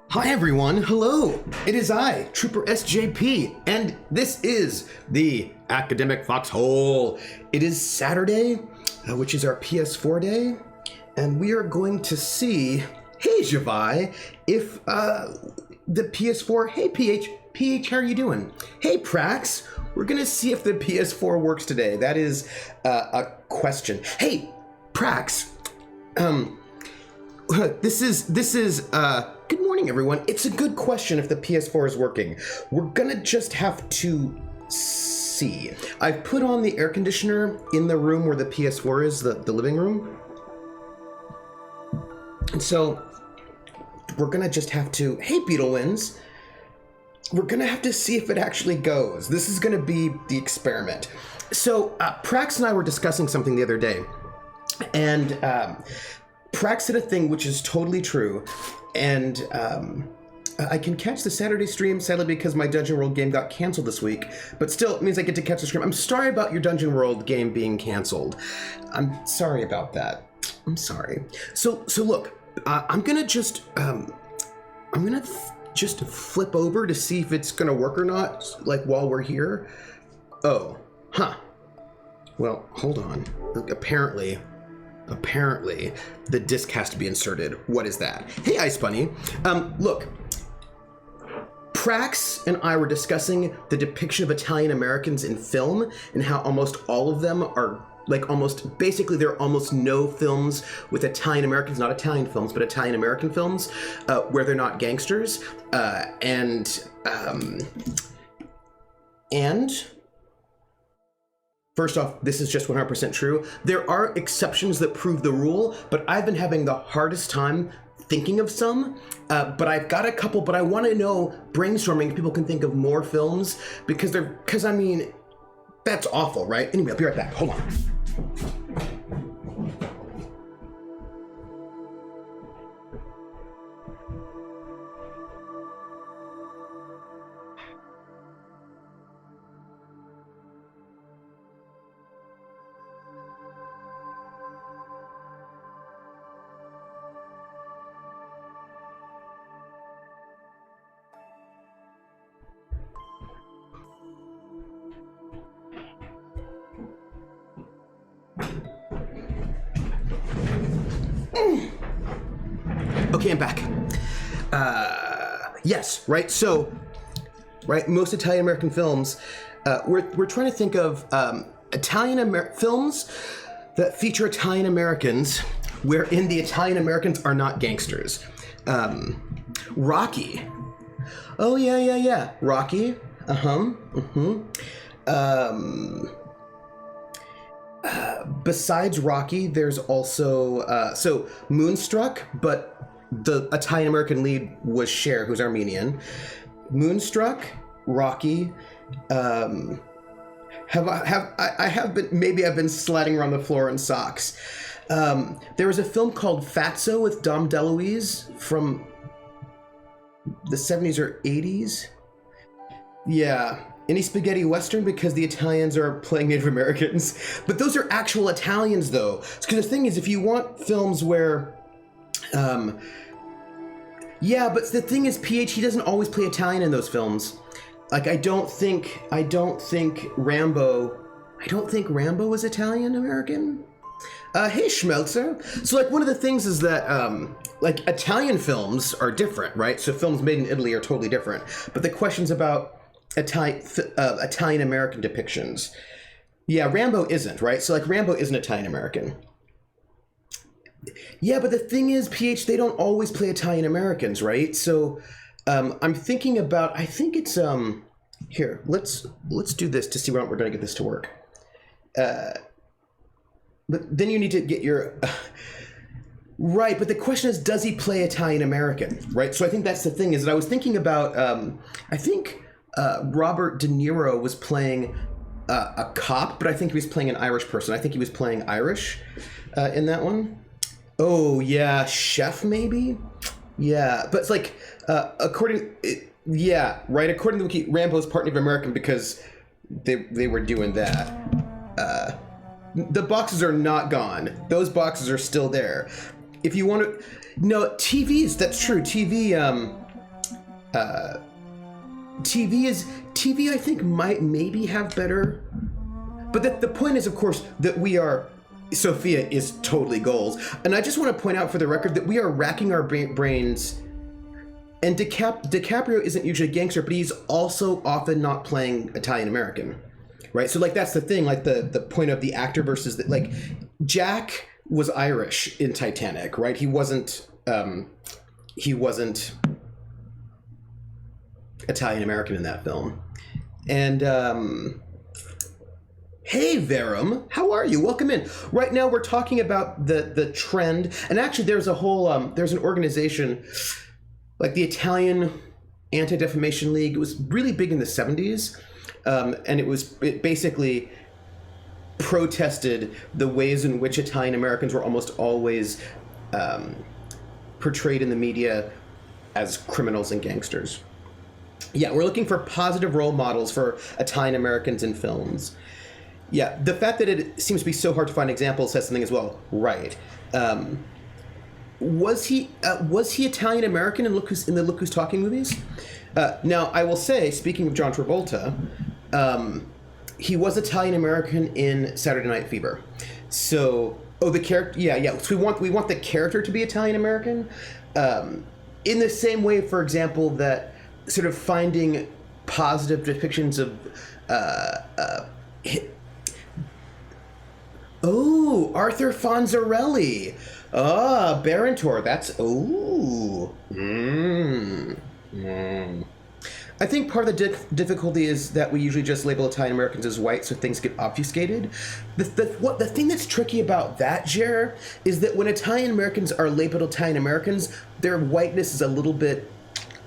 Hi everyone, hello! It is I, Trooper SJP, and this is the Academic Foxhole. It is Saturday, which is our PS4 day, and we are going to see, hey Javai, if the PS4, hey PH, how are you doing? Hey Prax, we're gonna see if the PS4 works today. That is a question. Hey Prax, this is good morning everyone. It's a good question if the PS4 is working. We're gonna just have to see. I've put on the air conditioner in the room where the PS4 is, the living room. And so we're gonna just have to, hey Beetlewinds, we're gonna have to see if it actually goes. This is gonna be the experiment. So Prax and I were discussing something the other day, and Prax said a thing which is totally true, and I can catch the Saturday stream, sadly because my Dungeon World game got canceled this week, but still it means I get to catch the stream. I'm sorry about your Dungeon World game being canceled. I'm sorry about that. I'm sorry. So look, I'm gonna just just flip over to see if it's gonna work or not, like while we're here. Oh, huh. Well, hold on. Apparently the disc has to be inserted. What is that? Hey, Ice Bunny. Look, Prax and I were discussing the depiction of Italian Americans in film and how almost all of them are basically there are almost no films with Italian Americans, not Italian films, but Italian American films where they're not gangsters. And first off, this is just 100% true. There are exceptions that prove the rule, but I've been having the hardest time thinking of some. But I've got a couple, but I want to know, brainstorming, if people can think of more films, because I mean, that's awful, right? Anyway, I'll be right back. Hold on. Okay, I'm back. Yes, right? So, right, most Italian American films, we're trying to think of films that feature Italian Americans wherein the Italian Americans are not gangsters. Rocky. Oh, yeah. Rocky. Besides Rocky, there's also, so Moonstruck, but the Italian American lead was Cher, who's Armenian. Moonstruck, Rocky, I've been sliding around the floor in socks. There was a film called Fatso with Dom DeLuise from the 70s or 80s. Yeah. Any spaghetti western, because the Italians are playing Native Americans. But those are actual Italians, though. Because the thing is, if you want films where... yeah, but the thing is, PH, he doesn't always play Italian in those films. Like, I don't think Rambo is Italian American. Hey, Schmelzer. So, like, one of the things is that, like, Italian films are different, right? So films made in Italy are totally different. But the question's about Italian American depictions. Yeah, Rambo isn't, right? So, like, Rambo isn't Italian American. Yeah, but the thing is, PH, they don't always play Italian Americans, right? So, I'm thinking about, I think it's, here, let's do this to see when we're going to get this to work. But then you need to get your, right, but the question is, does he play Italian American, right? So I think that's the thing, is that I was thinking about, I think Robert De Niro was playing a cop, but I think he was playing an Irish person. I think he was playing Irish in that one. Oh, yeah, chef, maybe? Yeah, but it's like, according to the wiki, Rambo's part Native American because they were doing that. The boxes are not gone. Those boxes are still there. if you want to, no, TVs. That's true. TV. I think might maybe have better, but the point is, of course, that we are. Sophia is totally goals, and I just want to point out for the record that we are racking our brains. And DiCaprio isn't usually a gangster, but he's also often not playing Italian American, right? So like that's the thing, like the point of the actor versus the, like Jack was Irish in Titanic, right? He wasn't Italian American in that film. And hey Verum, how are you? Welcome in. Right now we're talking about the trend, and actually there's a whole there's an organization like the Italian Anti-Defamation League. It was really big in the 70s, and it basically protested the ways in which Italian Americans were almost always portrayed in the media as criminals and gangsters. Yeah, we're looking for positive role models for Italian Americans in films. Yeah, the fact that it seems to be so hard to find examples says something as well. Right. Was he Italian American in the Look Who's Talking movies? Now, I will say, speaking of John Travolta, he was Italian American in Saturday Night Fever. So, the character, yeah. So we want the character to be Italian American, in the same way, for example, that sort of finding positive depictions of. Arthur Fonzarelli. Barentor. That's I think part of the difficulty is that we usually just label Italian Americans as white, so things get obfuscated. The thing that's tricky about that, Jer, is that when Italian Americans are labeled Italian Americans, their whiteness is a little bit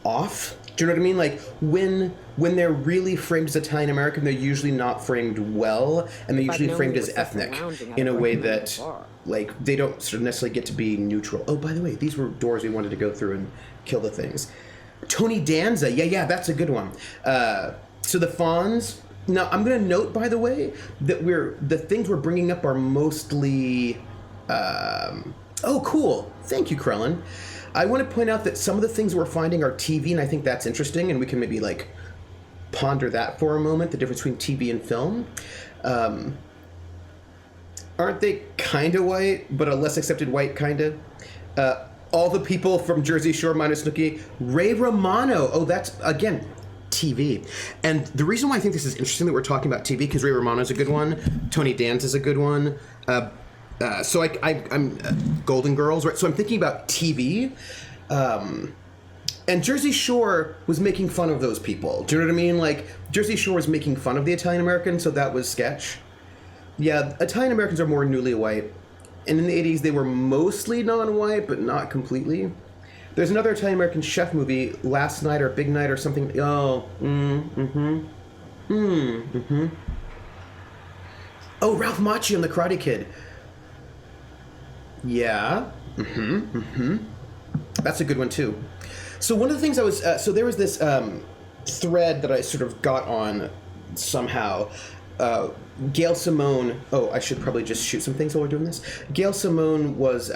off. Do you know what I mean? Like when they're really framed as Italian American, they're usually not framed well, and they're usually framed as ethnic in a way that, like, they don't sort of necessarily get to be neutral. Oh, by the way, these were doors we wanted to go through and kill the things. Tony Danza, yeah, that's a good one. So the Fonz. Now I'm going to note, by the way, that the things we're bringing up are mostly. Cool. Thank you, Krellin. I want to point out that some of the things we're finding are TV, and I think that's interesting, and we can maybe like ponder that for a moment, the difference between TV and film. Aren't they kind of white, but a less accepted white kind of? All the people from Jersey Shore minus Snooki. Ray Romano. Oh, that's, again, TV. And the reason why I think this is interesting that we're talking about TV, because Ray Romano's a good one, Tony Danza's a good one. So I'm Golden Girls, right? So I'm thinking about TV, and Jersey Shore was making fun of those people. Do you know what I mean? Like Jersey Shore was making fun of the Italian Americans, so that was sketch. Yeah, Italian Americans are more newly white, and in the 80s they were mostly non-white, but not completely. There's another Italian American chef movie, Last Night or Big Night or something. Oh, Oh, Ralph Macchio and the Karate Kid. Yeah. That's a good one too. So one of the things I was so there was this thread that I sort of got on somehow. Gail Simone. Oh, I should probably just shoot some things while we're doing this. Gail Simone was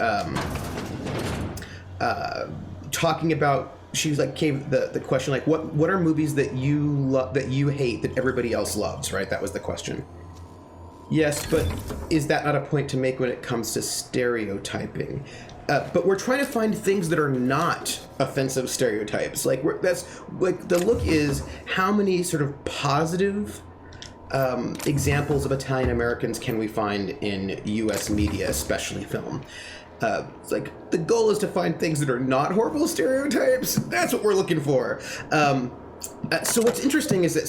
talking about. She was like gave the question like what are movies that you hate that everybody else loves, right? That was the question. Yes, but is that not a point to make when it comes to stereotyping? But we're trying to find things that are not offensive stereotypes. Like that's like the look is how many sort of positive examples of Italian Americans can we find in U.S. media, especially film? It's like the goal is to find things that are not horrible stereotypes. That's what we're looking for. So what's interesting is that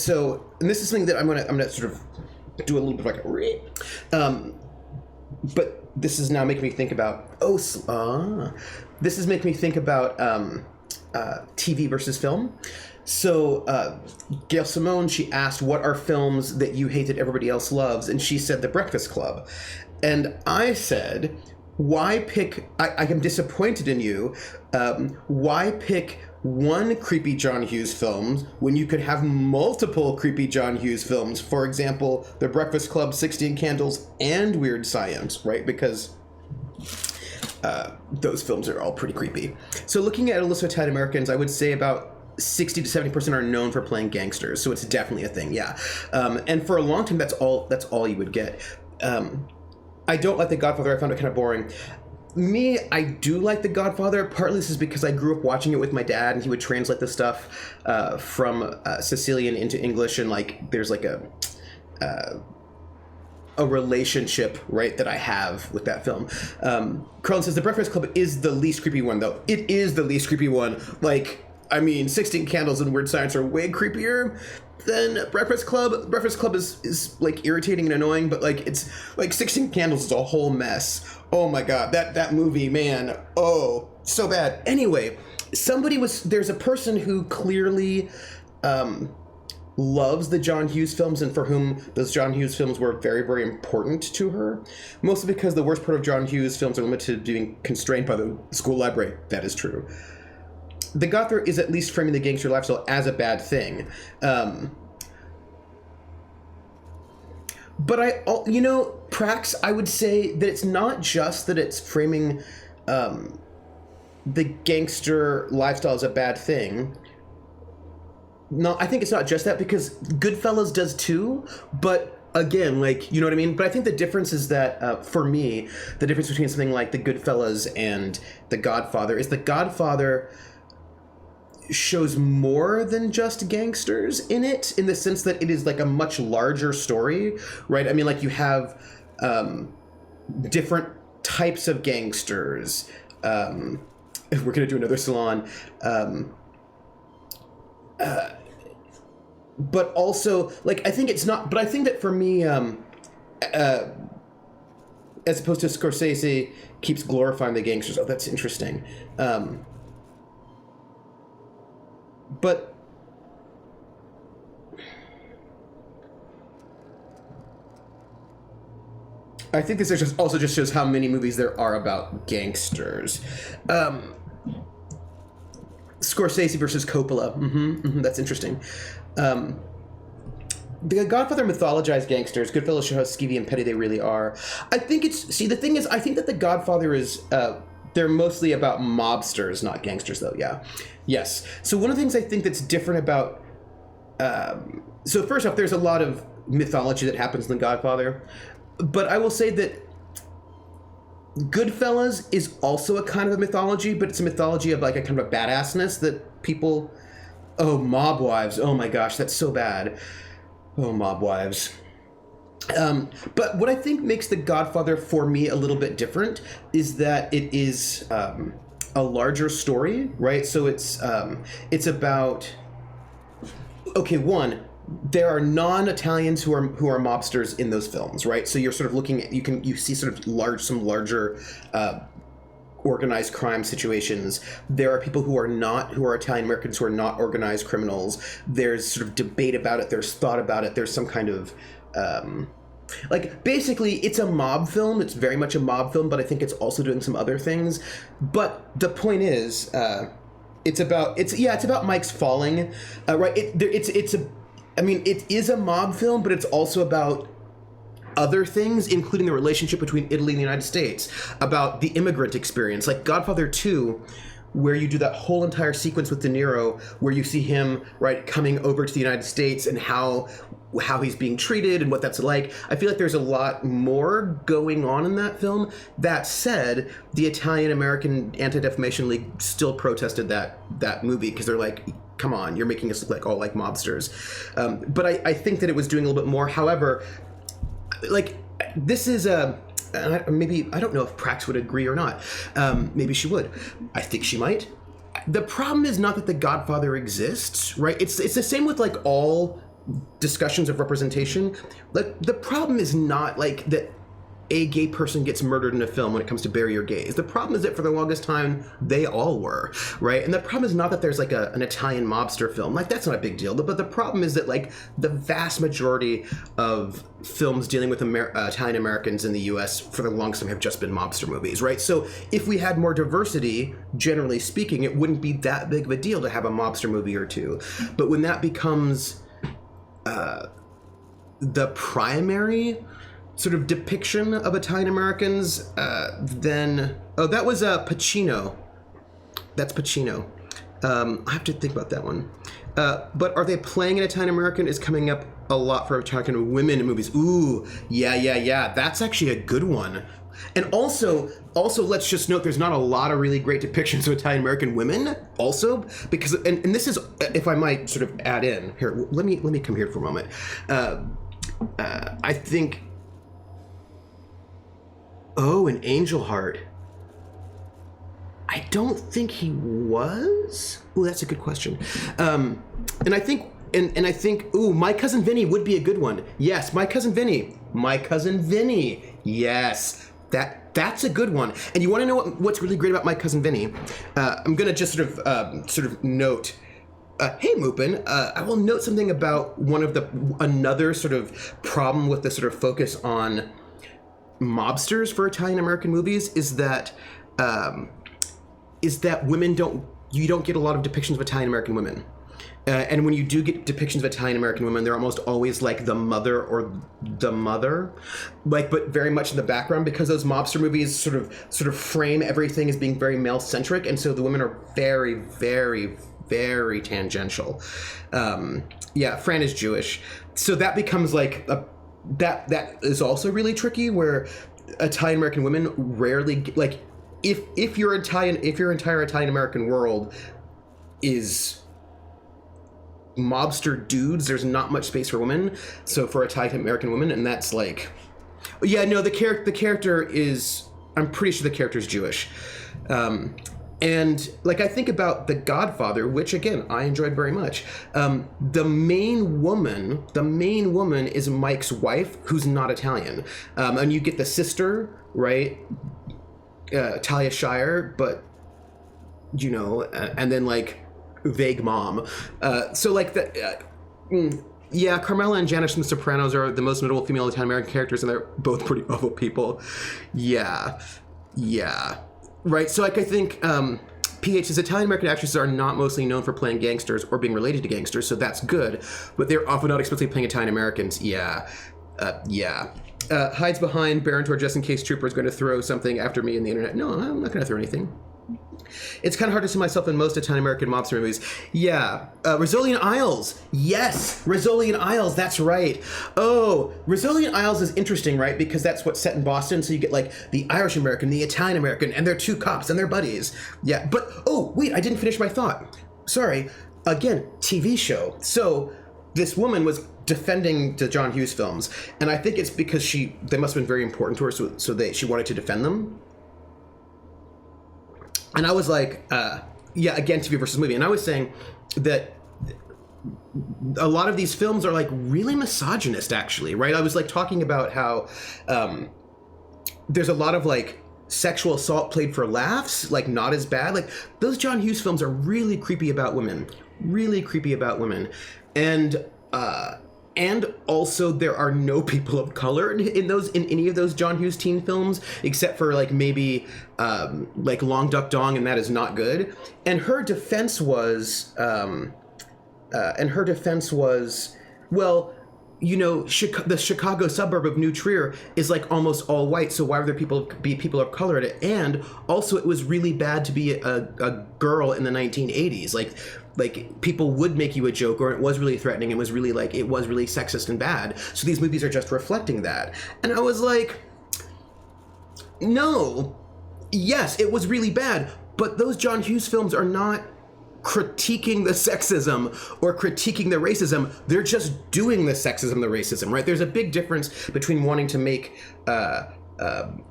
and this is something that I'm gonna sort of do a little bit like a but this is now making me think about this is making me think about TV versus film. So Gail Simone, she asked what are films that you hate that everybody else loves, and she said The Breakfast Club, and I said why pick I am disappointed in you. Why pick one creepy John Hughes film when you could have multiple creepy John Hughes films? For example, The Breakfast Club, 16 Candles, and Weird Science, right? Because those films are all pretty creepy. So looking at a list of Italian Americans, I would say about 60 to 70% are known for playing gangsters. So it's definitely a thing, yeah. And for a long time, that's all you would get. I don't like The Godfather. I found it kind of boring. Me, I do like The Godfather. Partly this is because I grew up watching it with my dad, and he would translate the stuff from Sicilian into English, and like there's like a relationship, right, that I have with that film. Carlin says, The Breakfast Club is the least creepy one, though. It is the least creepy one. Like, I mean, 16 Candles and Weird Science are way creepier than Breakfast Club. Breakfast Club is like irritating and annoying, but like it's like 16 Candles is a whole mess. Oh my god, that movie, man. Oh, so bad. Anyway, there's a person who clearly loves the John Hughes films, and for whom those John Hughes films were very, very important to her. Mostly because the worst part of John Hughes films are limited to being constrained by the school library. That is true. The Godfather is at least framing the gangster lifestyle as a bad thing. But Prax, I would say that it's not just that it's framing the gangster lifestyle as a bad thing. No, I think it's not just that, because Goodfellas does too, but again, like, you know what I mean? But I think the difference is that, for me, the difference between something like the Goodfellas and The Godfather is The Godfather shows more than just gangsters in it, in the sense that it is like a much larger story, right? I mean, like you have different types of gangsters. We're gonna do another salon. But also, like, I think it's not, but I think that for me, as opposed to Scorsese keeps glorifying the gangsters. Oh, that's interesting. But I think this also just shows how many movies there are about gangsters. Scorsese versus Coppola. That's interesting. The Godfather mythologized gangsters. Goodfellas show how skeevy and petty they really are. I think the thing is, I think that The Godfather is, they're mostly about mobsters, not gangsters, though, yeah. Yes. So one of the things I think that's different about, so first off, there's a lot of mythology that happens in The Godfather, but I will say that Goodfellas is also a kind of a mythology, but it's a mythology of like a kind of a badassness that people, mob wives, oh my gosh, that's so bad. Oh, mob wives. But what I think makes The Godfather for me a little bit different is that it is a larger story, right? So it's about, okay, one, there are non-Italians who are mobsters in those films, right? So you're sort of looking at, you see sort of some larger organized crime situations. There are people who are Italian Americans who are not organized criminals. There's sort of debate about it. There's thought about it. There's some kind of like, basically, it's a mob film. It's very much a mob film, but I think it's also doing some other things. But the point is, it's about Mike's falling, right? It is a mob film, but it's also about other things, including the relationship between Italy and the United States, about the immigrant experience, like Godfather 2, where you do that whole entire sequence with De Niro, where you see him, right, coming over to the United States and how he's being treated and what that's like. I feel like there's a lot more going on in that film. That said, the Italian-American Anti-Defamation League still protested that movie, because they're like, come on, you're making us look like all like mobsters. But I think that it was doing a little bit more. However, like, this is maybe, I don't know if Prax would agree or not. Maybe she would. I think she might. The problem is not that The Godfather exists, right? It's the same with like all discussions of representation. Like, the problem is not like that a gay person gets murdered in a film when it comes to Bury Your Gays. The problem is that for the longest time, they all were, right? And the problem is not that there's like an Italian mobster film. Like, that's not a big deal. But the problem is that like the vast majority of films dealing with Italian Americans in the US for the longest time have just been mobster movies, right? So if we had more diversity, generally speaking, it wouldn't be that big of a deal to have a mobster movie or two. But when that becomes the primary sort of depiction of Italian Americans, then Oh, that was Pacino. That's Pacino. I have to think about that one. But are they playing an Italian American is coming up a lot for Italian women in movies. Ooh, yeah. That's actually a good one. And also, let's just note there's not a lot of really great depictions of Italian American women. Also, because and this is, if I might sort of add in here, let me come here for a moment. I think. Oh, an Angel Heart. I don't think he was. Ooh, that's a good question. And I think, and I think, ooh, My Cousin Vinny would be a good one. Yes, My Cousin Vinny. My Cousin Vinny. Yes, that's a good one. And you want to know what's really great about My Cousin Vinny? I'm gonna just sort of note. Hey, Mupin, I will note something about another sort of problem with the sort of focus on mobsters for Italian American movies is that women you don't get a lot of depictions of Italian American women. And when you do get depictions of Italian American women, they're almost always like the mother, like, but very much in the background, because those mobster movies sort of frame everything as being very male centric, and so the women are very, very, very tangential. Fran is Jewish, so that becomes like that is also really tricky, where Italian American women rarely, like, if your entire Italian American world is mobster dudes, there's not much space for women. So for Italian American women, and that's like, yeah, no, the character is, I'm pretty sure the character is Jewish. And like, I think about The Godfather, which again I enjoyed very much. The main woman is Mike's wife, who's not Italian, and you get the sister, right, Talia Shire, but you know, and then like vague mom. So like yeah, Carmela and Janice from The Sopranos are the most notable female Italian American characters, and they're both pretty awful people. Yeah. Right, so like I think PH's Italian American actresses are not mostly known for playing gangsters or being related to gangsters, so that's good, but they're often not explicitly playing Italian Americans. Yeah. Hides behind Barontor just in case Trooper is going to throw something after me in the internet. No, I'm not going to throw anything. It's kind of hard to see myself in most Italian American mobster movies. Yeah. Rizzolian Isles. Yes, Rizzolian Isles. That's right. Oh, Rizzolian Isles is interesting, right? Because that's what's set in Boston. So you get like the Irish American, the Italian American, and they're two cops and they're buddies. Yeah. But, oh, wait, I didn't finish my thought. Sorry. Again, TV show. So this woman was defending the John Hughes films. And I think it's because they must have been very important to her. So she wanted to defend them. And I was like, again, TV versus movie. And I was saying that a lot of these films are like really misogynist, actually, right? I was like talking about how there's a lot of like sexual assault played for laughs, like not as bad. Like those John Hughes films are really creepy about women, and also there are no people of color in any of those John Hughes teen films, except for like maybe like Long Duck Dong, and that is not good. And her defense was, well, you know, the Chicago suburb of New Trier is like almost all white, so why would there be people of color in it? And also, it was really bad to be a girl in the 1980s. Like people would make you a joke, or it was really threatening. It was really sexist and bad. So these movies are just reflecting that. And I was like, no, yes, it was really bad, but those John Hughes films are not critiquing the sexism or critiquing the racism. They're just doing the sexism, the racism, right? There's a big difference between wanting to make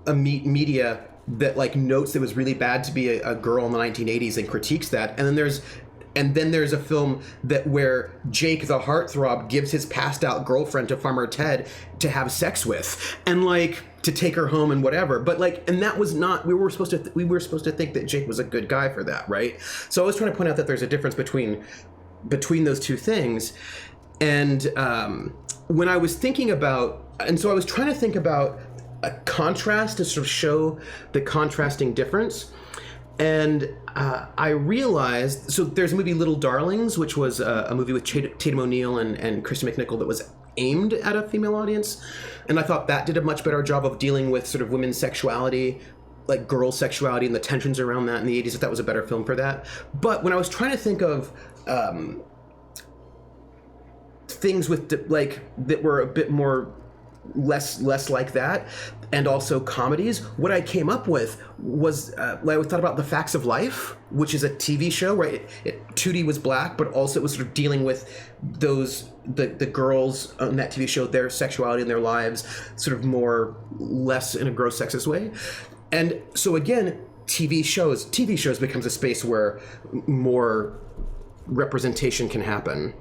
media that like notes it was really bad to be a girl in the 1980s and critiques that, and then there's a film where Jake the heartthrob gives his passed out girlfriend to Farmer Ted to have sex with, and like to take her home and whatever. But like, and that was not, we were supposed to think that Jake was a good guy for that, right? So I was trying to point out that there's a difference between those two things. And when I was thinking about, and so I was trying to think about a contrast to sort of show the contrasting difference. And I realized, so there's a movie Little Darlings, which was a movie with Tatum O'Neal and Kristen McNichol that was aimed at a female audience. And I thought that did a much better job of dealing with sort of women's sexuality like girl sexuality and the tensions around that in the 80s, if that was a better film for that. But when I was trying to think of things with like that were a bit more less like that, and also comedies, what I came up with was I thought about The Facts of Life, which is a TV show, right? 2D was black, but also it was sort of dealing with those the girls on that TV show, their sexuality and their lives, sort of more less in a gross sexist way. And so again, TV shows becomes a space where more representation can happen,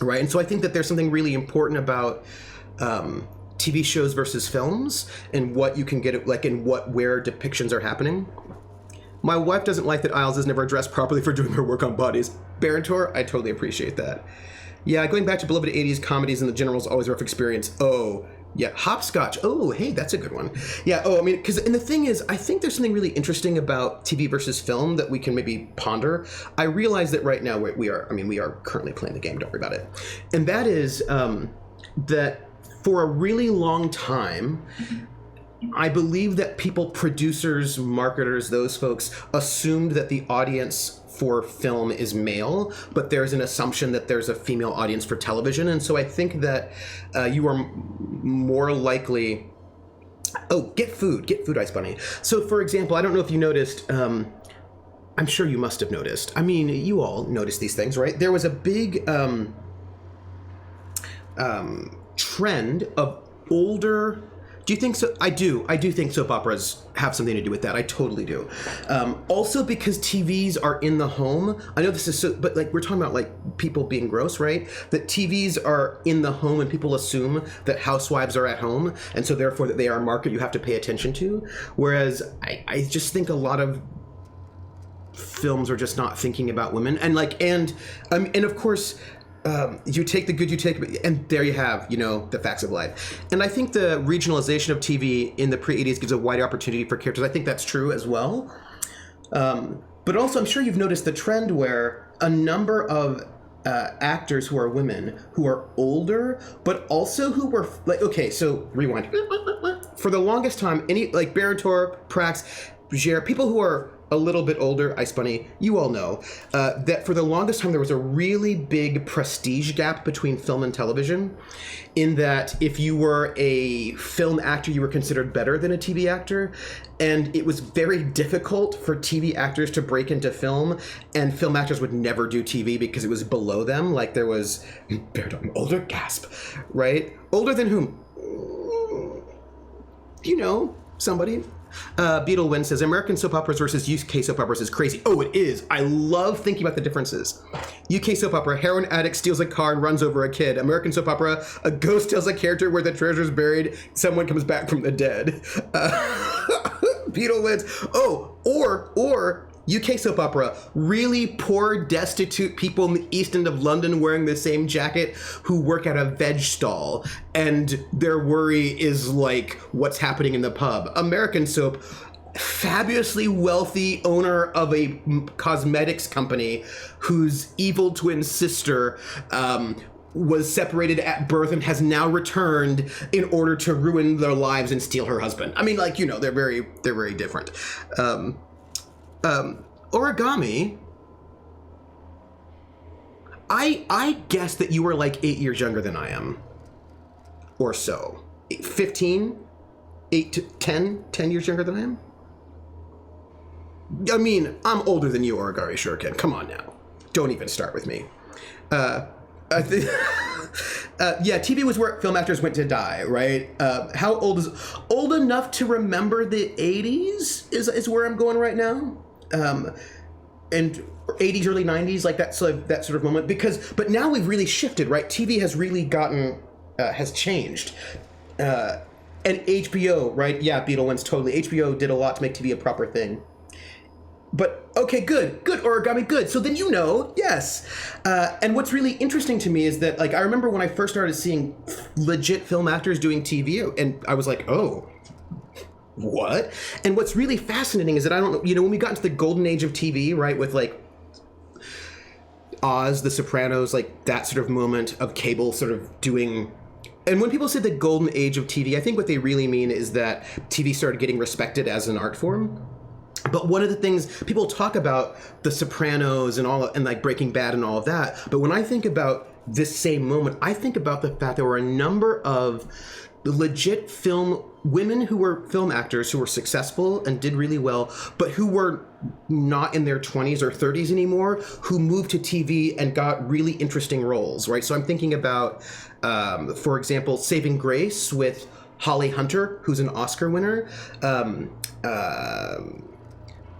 right? And so I think that there's something really important about TV shows versus films, and what you can get, like, in where depictions are happening. My wife doesn't like that Isles is never dressed properly for doing her work on bodies. Barentor, I totally appreciate that. Yeah, going back to beloved 80s comedies in the general is always a rough experience. Oh, yeah, Hopscotch. Oh, hey, that's a good one. Yeah, I mean, and the thing is, I think there's something really interesting about TV versus film that we can maybe ponder. I realize that right now we are currently playing the game, don't worry about it. And that is that for a really long time, I believe that people, producers, marketers, those folks, assumed that the audience for film is male, but there's an assumption that there's a female audience for television. And so I think that you are more likely... Oh, get food, Ice Bunny. So, for example, I don't know if you noticed... I'm sure you must have noticed. I mean, you all notice these things, right? There was a big... trend of older... Do you think so? I do think soap operas have something to do with that. I totally do. Also because TVs are in the home. I know this is so, but like we're talking about like people being gross, right? That TVs are in the home and people assume that housewives are at home, and so therefore that they are a market you have to pay attention to. Whereas I just think a lot of films are just not thinking about women, and of course. You take the good, you take, and there you have, The Facts of Life. And I think the regionalization of TV in the pre-80s gives a wider opportunity for characters. I think that's true as well. But also, I'm sure you've noticed the trend where a number of actors who are women, who are older, but also who were, like, okay, so rewind. For the longest time, like Barentor, Prax, Bouger, people who are a little bit older, Ice Bunny, you all know, that for the longest time there was a really big prestige gap between film and television, in that if you were a film actor, you were considered better than a TV actor, and it was very difficult for TV actors to break into film, and film actors would never do TV because it was below them. Like there was, older, gasp, right? Older than whom? Somebody. Beetlewind says, American soap operas versus UK soap operas is crazy. Oh, it is. I love thinking about the differences. UK soap opera, heroin addict steals a car and runs over a kid. American soap opera, a ghost tells a character where the treasure's buried, someone comes back from the dead. Beetlewind. Oh, or UK soap opera, really poor, destitute people in the East End of London wearing the same jacket who work at a veg stall, and their worry is like what's happening in the pub. American soap, fabulously wealthy owner of a cosmetics company whose evil twin sister was separated at birth and has now returned in order to ruin their lives and steal her husband. I mean, they're very different. Origami, I guess that you were like 8 years younger than I am, or so. 15? 8 to 10 years younger than I am? I mean, I'm older than you, Origami Shuriken. Come on now. Don't even start with me. TV was where film actors went to die, right? How old is... Old enough to remember the 80s is where I'm going right now. And 80s, early 90s, like that sort of moment. But now we've really shifted, right? TV has really has changed. And HBO, right? Yeah, Beetlewind, totally. HBO did a lot to make TV a proper thing. But, okay, good, Origami, good. So then yes. And what's really interesting to me is that, like, I remember when I first started seeing legit film actors doing TV, and I was like, oh, what? And what's really fascinating is that I don't know, when we got into the golden age of TV, right, with, like, Oz, The Sopranos, like, that sort of moment of cable sort of doing And when people say the golden age of TV, I think what they really mean is that TV started getting respected as an art form. But one of the things people talk about, The Sopranos and like Breaking Bad and all of that. But when I think about this same moment, I think about the fact there were a number of legit women who were film actors who were successful and did really well, but who were not in their 20s or 30s anymore, who moved to TV and got really interesting roles, right? So I'm thinking about, for example, Saving Grace with Holly Hunter, who's an Oscar winner.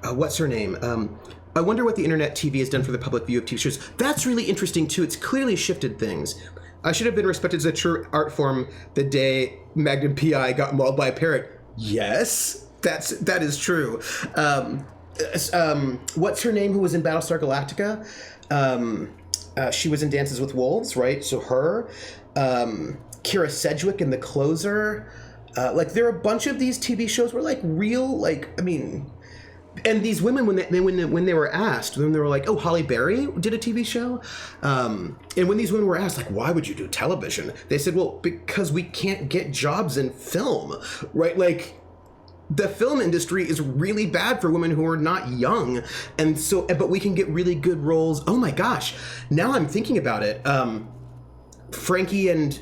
What's her name? I wonder what the internet TV has done for the public view of TV shows. That's really interesting too. It's clearly shifted things. I should have been respected as a true art form the day Magnum PI got mauled by a parrot. Yes, that is true. What's her name who was in Battlestar Galactica? She was in Dances with Wolves, right? So her. Kira Sedgwick in The Closer. Like there are a bunch of these TV shows where like real, like, I mean... And these women, when they were asked, when they were like, "Oh, Halle Berry did a TV show," and when these women were asked, like, "Why would you do television?" They said, "Well, because we can't get jobs in film, right? Like, the film industry is really bad for women who are not young, and so, but we can get really good roles." Oh my gosh! Now I'm thinking about it. Frankie and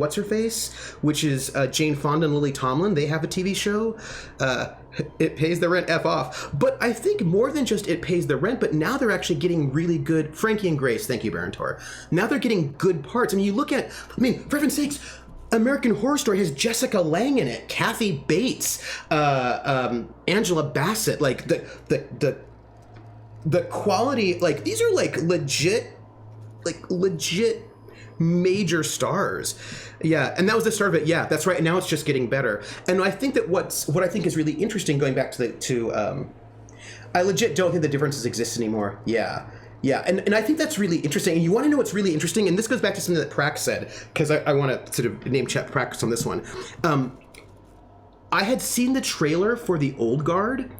what's her face, which is Jane Fonda and Lily Tomlin. They have a TV show. It pays the rent, F off. But I think more than just it pays the rent, but now they're actually getting really good. Frankie and Grace, thank you, Barantor. Now they're getting good parts. I mean, you look at, for heaven's sakes, American Horror Story has Jessica Lange in it, Kathy Bates, Angela Bassett. Like the quality, like these are like legit major stars. Yeah, and that was the start of it. Yeah, that's right. And now it's just getting better. And I think that what I think is really interesting, going back to I legit don't think the differences exist anymore. Yeah. And I think that's really interesting. And you want to know what's really interesting? And this goes back to something that Prax said, because I want to sort of name check Prax on this one. I had seen the trailer for The Old Guard,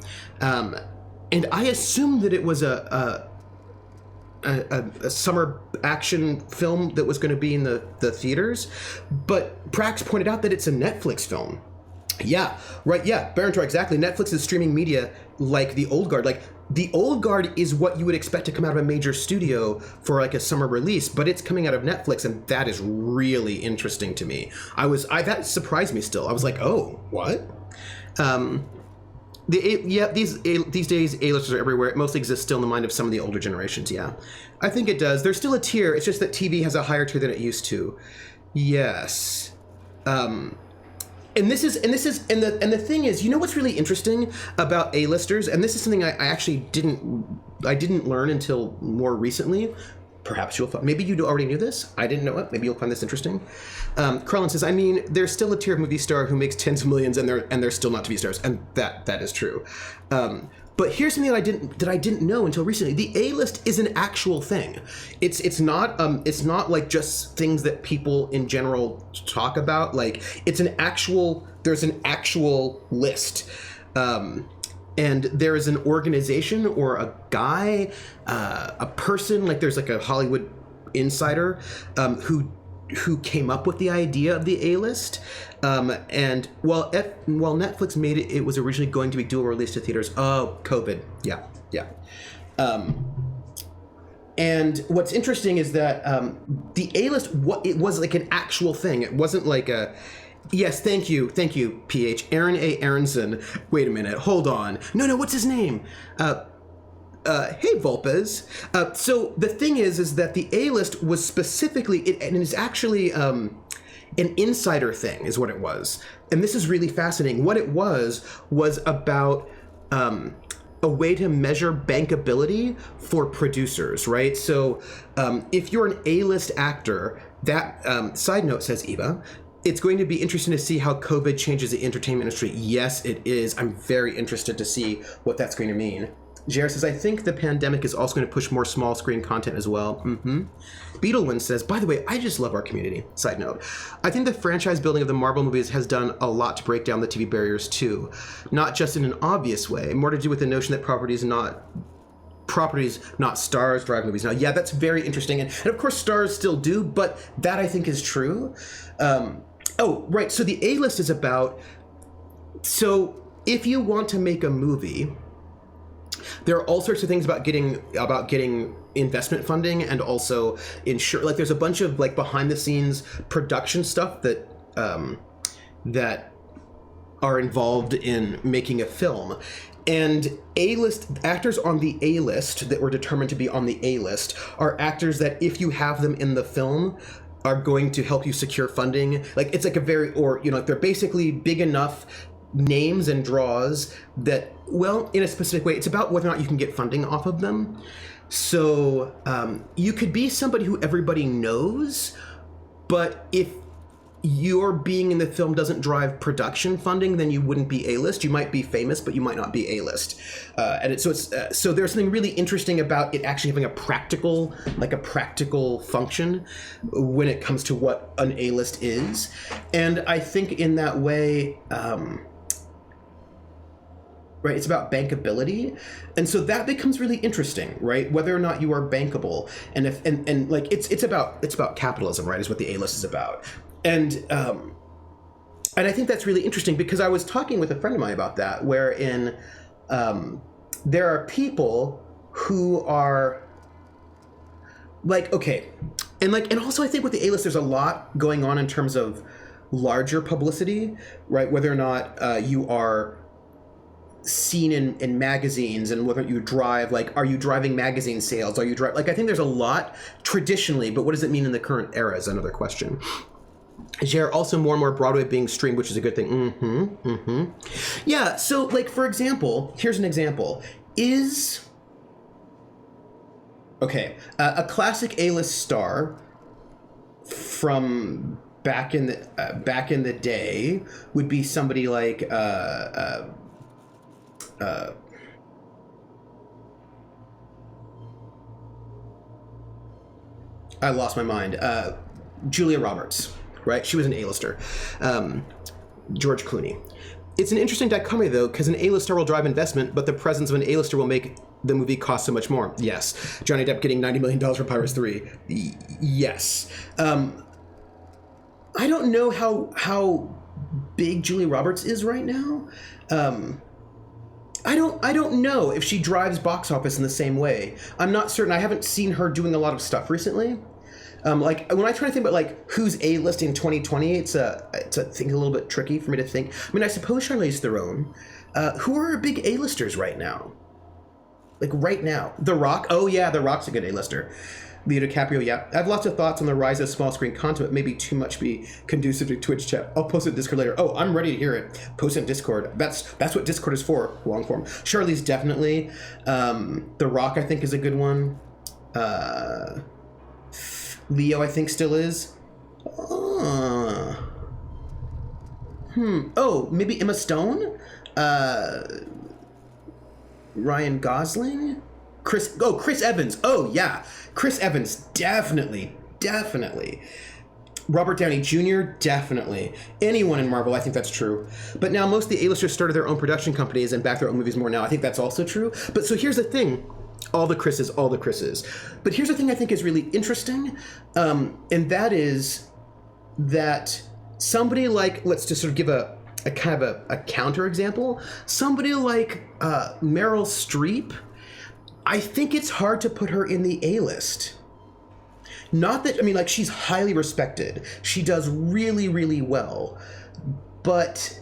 and I assumed that it was a summer action film that was going to be in the theaters, but Prax pointed out that it's a Netflix film. Yeah, right, yeah, Barantor, exactly. Netflix is streaming media like The Old Guard. Like, The Old Guard is what you would expect to come out of a major studio for like a summer release, but it's coming out of Netflix, and that is really interesting to me. That surprised me still. I was like, oh, what? These days, A-listers are everywhere. It mostly exists still in the mind of some of the older generations. Yeah, I think it does. There's still a tier. It's just that TV has a higher tier than it used to. Yes. And the thing is, you know what's really interesting about A-listers, and this is something I actually didn't learn until more recently. Perhaps you'll find, maybe you already knew this. I didn't know it. Maybe you'll find this interesting. Krellin says, I mean, there's still a tier of movie star who makes tens of millions and they're still not TV stars, and that is true. But here's something that I didn't know until recently. The A-list is an actual thing. It's not like just things that people in general talk about. Like, there's an actual list. And there is an organization or a guy, a person, like there's like a Hollywood insider who came up with the idea of the A-list. And while Netflix made it, it was originally going to be dual release to theaters. Oh, COVID. Yeah. And what's interesting is that the A-list, it was like an actual thing. It wasn't like a... Yes, thank you, PH. Aaron A. Aronson. Wait a minute, hold on. No, what's his name? Hey, Volpes. So the thing is that the A-list was specifically, and it's actually an insider thing, is what it was. And this is really fascinating. What it was about a way to measure bankability for producers, right? So if you're an A-list actor, that, side note, says Eva, it's going to be interesting to see how COVID changes the entertainment industry. Yes, it is. I'm very interested to see what that's going to mean. Jared says, I think the pandemic is also going to push more small screen content as well. Beetlewind says, by the way, I just love our community. Side note, I think the franchise building of the Marvel movies has done a lot to break down the TV barriers too. Not just in an obvious way, more to do with the notion that property is not properties, not stars, drive movies. Now, yeah, that's very interesting. And of course, stars still do, but that I think is true. Oh, right. So the A-list is about... So if you want to make a movie, there are all sorts of things about getting investment funding and also like there's a bunch of like behind the scenes production stuff that that are involved in making a film. And A-list actors on the A-list that were determined to be on the A-list are actors that if you have them in the film are going to help you secure funding. Like it's like a very, or you know, they're basically big enough names and draws that, well, in a specific way, it's about whether or not you can get funding off of them. So you could be somebody who everybody knows, but if your being in the film doesn't drive production funding, then you wouldn't be A-list. You might be famous, but you might not be A-list. So there's something really interesting about it actually having a practical function when it comes to what an A-list is. And I think in that way, right, it's about bankability, and so that becomes really interesting, right? Whether or not you are bankable, and if and like it's about capitalism, right? Is what the A-list is about, and I think that's really interesting because I was talking with a friend of mine about that, wherein there are people who are like, okay, and also I think with the A-list there's a lot going on in terms of larger publicity, right? Whether or not you are seen in magazines, and whether you drive, like, are you driving magazine sales? Are you like, I think there's a lot traditionally, but what does it mean in the current era is another question. There are also more and more Broadway being streamed, which is a good thing. Yeah, so like, for example, here's an example. Is, okay, a classic A-list star from back in the day would be somebody like I lost my mind. Julia Roberts, right? She was an A-lister. George Clooney. It's an interesting dichotomy, though, because an A-lister will drive investment, but the presence of an A-lister will make the movie cost so much more. Yes. Johnny Depp getting $90 million for Pirates 3. Yes. I don't know how big Julia Roberts is right now. I don't know if she drives box office in the same way. I'm not certain. I haven't seen her doing a lot of stuff recently. Like when I try to think about like who's A-list in 2020, it's a thing a little bit tricky for me to think. I mean, I suppose Charlize Theron. Who are big A-listers right now? Like right now, The Rock. Oh yeah, The Rock's a good A-lister. Leo DiCaprio, yeah. I have lots of thoughts on the rise of small screen content, but maybe too much be conducive to Twitch chat. I'll post it in Discord later. Oh, I'm ready to hear it. Post it in Discord. That's what Discord is for, long form. Charlize definitely. The Rock, I think, is a good one. Leo, I think, still is. Oh, maybe Emma Stone? Ryan Gosling? Chris Evans. Oh, yeah. Chris Evans, definitely. Robert Downey Jr., definitely. Anyone in Marvel, I think that's true. But now most of the A-listers started their own production companies and back their own movies more now. I think that's also true. But so here's the thing. All the Chris's. But here's the thing I think is really interesting. And that is that somebody like, let's just sort of give a kind of a counter example. Somebody like Meryl Streep, I think it's hard to put her in the A-list. Not that, I mean, like, she's highly respected. She does really, really well. But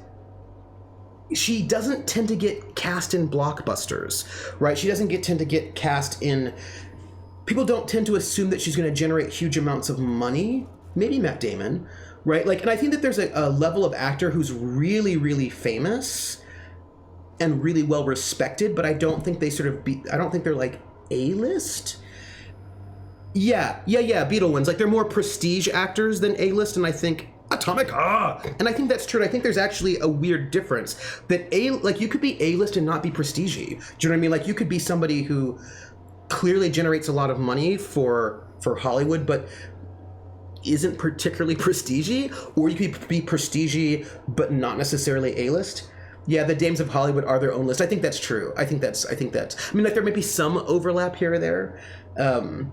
she doesn't tend to get cast in blockbusters, right? She doesn't tend to get cast in... People don't tend to assume that she's going to generate huge amounts of money. Maybe Matt Damon, right? Like, and I think that there's a level of actor who's really, really famous and really well respected, but I don't think they I don't think they're like A-list. Yeah, Beetle ones. Like, they're more prestige actors than A-list, and I think Atomic, and I think that's true. And I think there's actually a weird difference that you could be A-list and not be prestige-y. Do you know what I mean? Like, you could be somebody who clearly generates a lot of money for Hollywood, but isn't particularly prestige-y, or you could be prestige-y but not necessarily A-list. Yeah, the dames of Hollywood are their own list. I think that's true. I think that's. I mean, like there may be some overlap here or there, and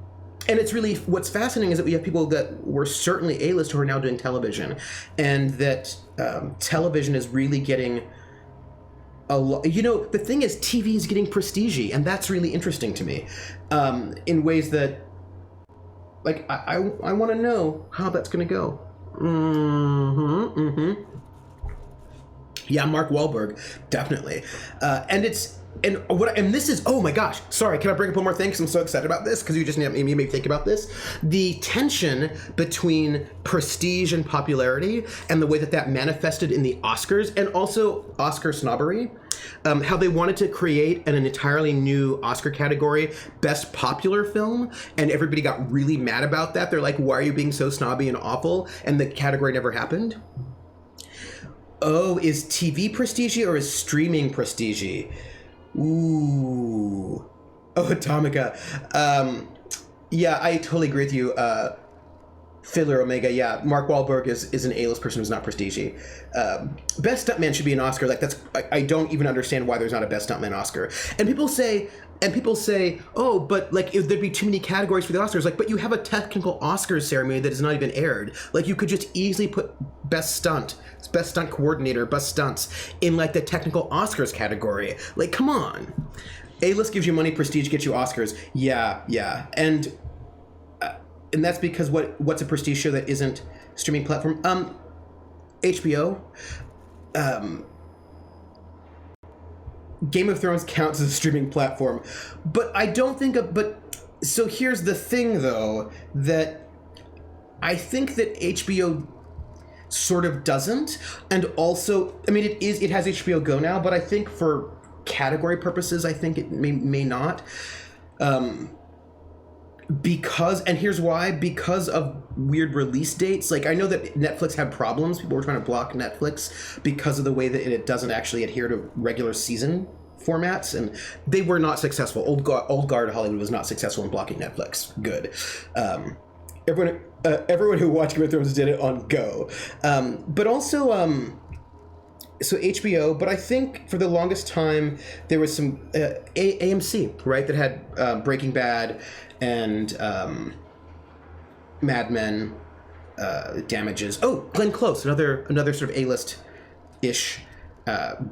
it's really what's fascinating is that we have people that were certainly A-list who are now doing television, and that television is really getting a lot. You know, the thing is, TV is getting prestige-y, and that's really interesting to me, in ways that, like, I want to know how that's going to go. Yeah, Mark Wahlberg, definitely, and this is, oh my gosh, sorry, can I bring up one more thing because I'm so excited about this because you just made me think about this. The tension between prestige and popularity and the way that manifested in the Oscars and also Oscar snobbery, how they wanted to create an entirely new Oscar category, Best Popular Film, and everybody got really mad about that. They're like, why are you being so snobby and awful? And the category never happened. Oh, is TV prestige or is streaming prestige? Ooh. Oh, Atomica. Yeah, I totally agree with you. Fiddler Omega, yeah. Mark Wahlberg is an A-list person who's not prestige. Best Stuntman should be an Oscar. Like I don't even understand why there's not a Best Stuntman Oscar. And people say, oh, but like if there'd be too many categories for the Oscars. Like, but you have a technical Oscars ceremony that is not even aired. Like, you could just easily put Best Stunt Coordinator, Best Stunts in like the technical Oscars category. Like, come on. A-list gives you money, prestige gets you Oscars. Yeah, and that's because what's a prestige show that isn't streaming platform? HBO. Game of Thrones counts as a streaming platform, but I don't think so here's the thing though, that I think that HBO sort of doesn't, and also, I mean, it has HBO Go now, but I think for category purposes, I think it may not. Because, and here's why, because of weird release dates. Like, I know that Netflix had problems. People were trying to block Netflix because of the way that it doesn't actually adhere to regular season formats, and they were not successful. Old guard Hollywood was not successful in blocking Netflix. Good. Everyone who watched Game of Thrones did it on Go. But also, so HBO, but I think for the longest time there was some AMC, right, that had Breaking Bad and Mad Men, Damages. Oh, Glenn Close, another sort of A-list-ish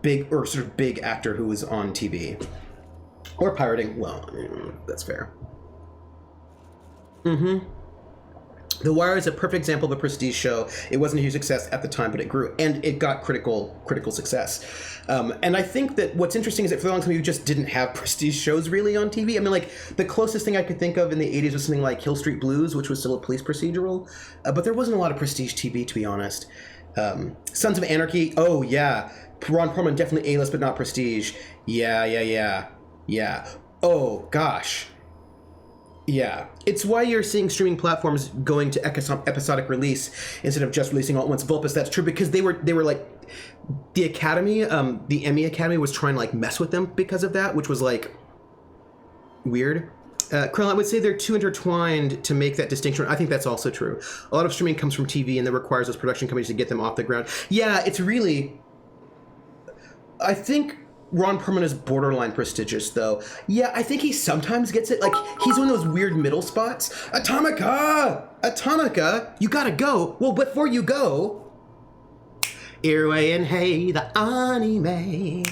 big actor who was on TV or pirating. Well, that's fair. The Wire is a perfect example of a prestige show. It wasn't a huge success at the time, but it grew, and it got critical success. And I think that what's interesting is that for a long time you just didn't have prestige shows really on TV. I mean, like, the closest thing I could think of in the 80s was something like Hill Street Blues, which was still a police procedural, but there wasn't a lot of prestige TV, to be honest. Sons of Anarchy, oh yeah. Ron Perlman, definitely A-list, but not prestige. Yeah. Oh, gosh. Yeah, it's why you're seeing streaming platforms going to episodic release instead of just releasing all at once. Vulpes, that's true, because they were like, the Academy, the Emmy Academy was trying to like mess with them because of that, which was like weird. Krill, I would say they're too intertwined to make that distinction. I think that's also true. A lot of streaming comes from TV, and that requires those production companies to get them off the ground. Yeah, it's really, I think Ron Perlman is borderline prestigious, though. Yeah, I think he sometimes gets it. Like, he's one of those weird middle spots. Atomica, you gotta go. Well, before you go, Irway and hey, the anime.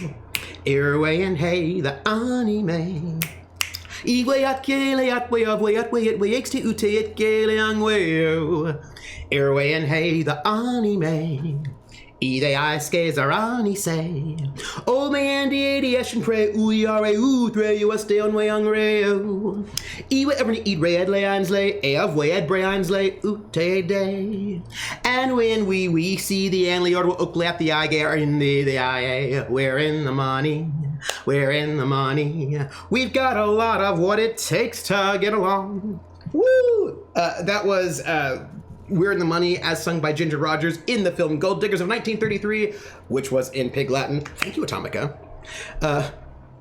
Irway and hey, the anime. Irway and hey, the anime. Ide iskes arani say. O me andi adiation pray uyare utre you stay on way on reo. Iwe ever eat red leons lay, of way at brains lay ute day. And when we see the anli or ukle at the eye in the eye, we're in the money. We're in the money. We've got a lot of what it takes to get along. Woo! That was We're in the Money, as sung by Ginger Rogers in the film Gold Diggers of 1933, which was in Pig Latin. Thank you, Atomica.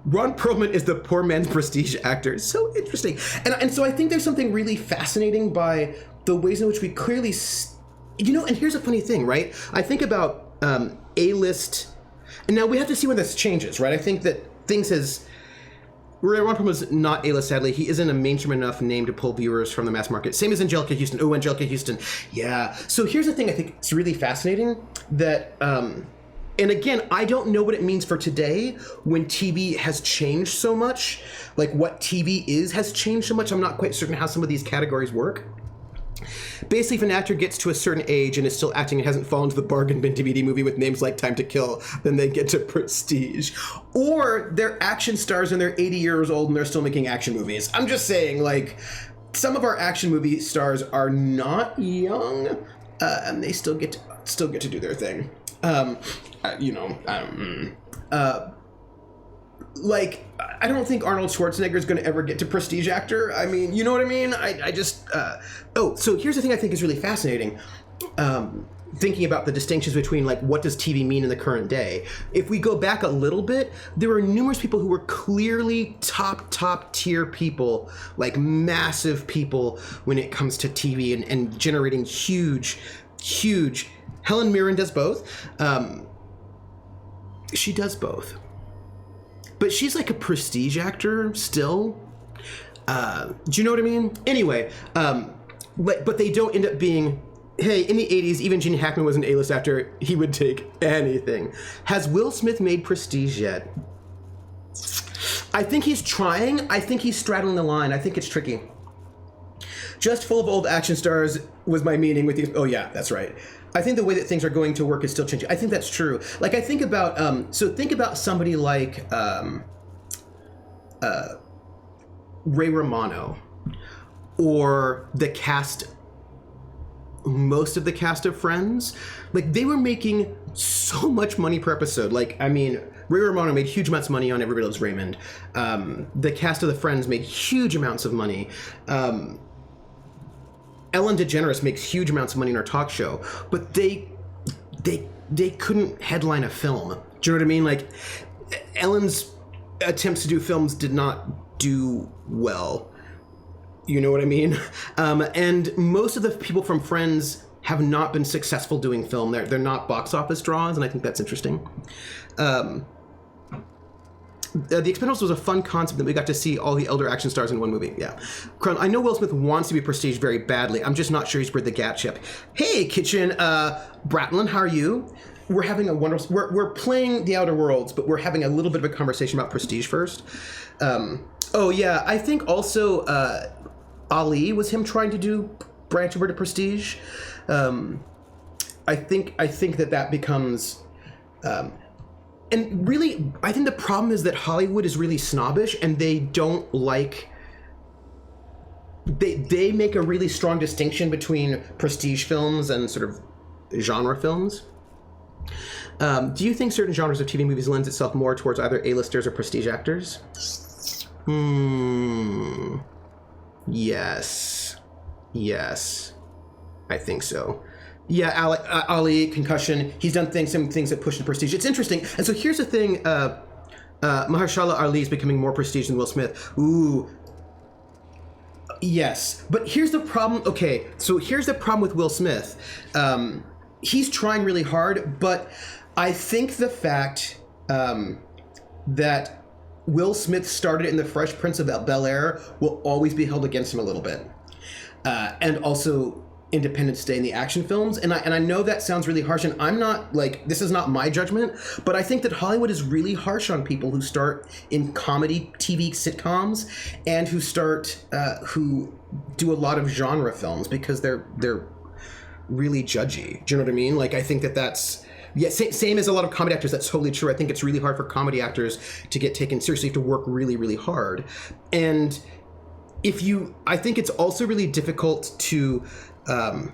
Ron Perlman is the poor man's prestige actor. So interesting. And so I think there's something really fascinating by the ways in which we clearly, and here's a funny thing, right? I think about A-list And now we have to see where this changes, right? I think that things has... Ron Perlman was not A-list, sadly. He isn't a mainstream enough name to pull viewers from the mass market. Same as Angelica Houston. Oh, Angelica Houston. Yeah. So here's the thing I think it's really fascinating that... and again, I don't know what it means for today when TV has changed so much. Like what TV has changed so much. I'm not quite certain how some of these categories work. Basically, if an actor gets to a certain age and is still acting and hasn't fallen to the bargain bin DVD movie with names like Time to Kill, then they get to prestige. Or they're action stars and they're 80 years old and they're still making action movies. I'm just saying, like, some of our action movie stars are not young, and they still get to do their thing. Like, I don't think Arnold Schwarzenegger is going to ever get to prestige actor. I mean, you know what I mean? I just... so here's the thing I think is really fascinating. Thinking about the distinctions between, like, what does TV mean in the current day? If we go back a little bit, there were numerous people who were clearly top tier people, like massive people when it comes to TV and generating huge... Helen Mirren does both. She does both. But she's like a prestige actor still. Do you know what I mean? Anyway, but they don't end up being, hey, in the 80s, even Gene Hackman was an A-list actor. He would take anything. Has Will Smith made prestige yet? I think he's trying. I think he's straddling the line. I think it's tricky. Just full of old action stars was my meaning with these. Oh, yeah, that's right. I think the way that things are going to work is still changing. I think that's true. Like, I think about, think about somebody like Ray Romano or the cast, most of the cast of Friends. Like, they were making so much money per episode. Like, I mean, Ray Romano made huge amounts of money on Everybody Loves Raymond. The cast of the Friends made huge amounts of money. Ellen DeGeneres makes huge amounts of money in her talk show, but they couldn't headline a film. Do you know what I mean? Like, Ellen's attempts to do films did not do well. You know what I mean? And most of the people from Friends have not been successful doing film. They're not box office draws, and I think that's interesting. The Expendables was a fun concept that we got to see all the elder action stars in one movie. Yeah. I know Will Smith wants to be prestige very badly. I'm just not sure he's worth the gap chip. Hey, Kitchen Bratlin, how are you? We're having a wonderful... We're playing The Outer Worlds, but we're having a little bit of a conversation about prestige first. Oh, yeah. I think also Ali was him trying to do branch over to prestige. I think that becomes... And really, I think the problem is that Hollywood is really snobbish, and they don't like... They make a really strong distinction between prestige films and sort of genre films. Do you think certain genres of TV movies lends itself more towards either A-listers or prestige actors? Yes. I think so. Yeah, Ali, Concussion, he's done some things that push the prestige. It's interesting. And so here's the thing, Mahershala Ali is becoming more prestige than Will Smith. Ooh. Yes. But here's the problem. Okay, so here's the problem with Will Smith. He's trying really hard, but I think the fact that Will Smith started in The Fresh Prince of Bel-Air will always be held against him a little bit. And also... Independence Day in the action films, and I know that sounds really harsh, and I'm not, like, this is not my judgment, but I think that Hollywood is really harsh on people who start in comedy TV sitcoms and who do a lot of genre films because they're really judgy. Do you know what I mean? Like, I think that's same as a lot of comedy actors. That's totally true. I think it's really hard for comedy actors to get taken seriously. You have to work really, really hard, and I think it's also really difficult to I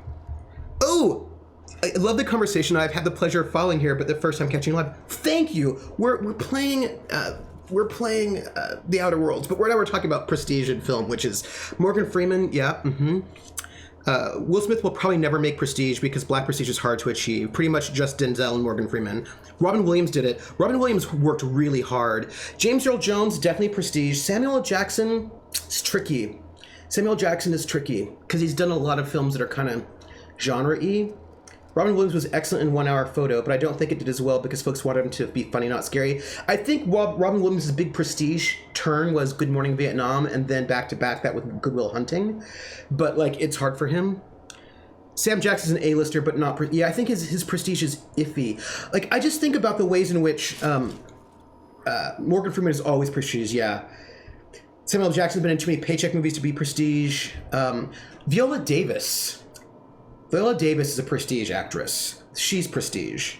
love the conversation. I've had the pleasure of following here, but the first time catching live. Thank you. We're playing The Outer Worlds, but we're talking about prestige in film, which is Morgan Freeman. Yeah. Will Smith will probably never make prestige because black prestige is hard to achieve. Pretty much just Denzel and Morgan Freeman. Robin Williams did it. Robin Williams worked really hard. James Earl Jones, definitely prestige. Samuel L. Jackson, it's tricky. Samuel Jackson is tricky because he's done a lot of films that are kind of genre-y. Robin Williams was excellent in 1 Hour Photo, but I don't think it did as well because folks wanted him to be funny, not scary. I think Robin Williams' big prestige turn was Good Morning Vietnam, and then back-to-back that with Good Will Hunting. But, like, it's hard for him. Sam Jackson's an A-lister, but not... I think his prestige is iffy. Like, I just think about the ways in which Morgan Freeman is always prestige, yeah. Samuel L. Jackson's been in too many paycheck movies to be prestige. Viola Davis. Viola Davis is a prestige actress. She's prestige.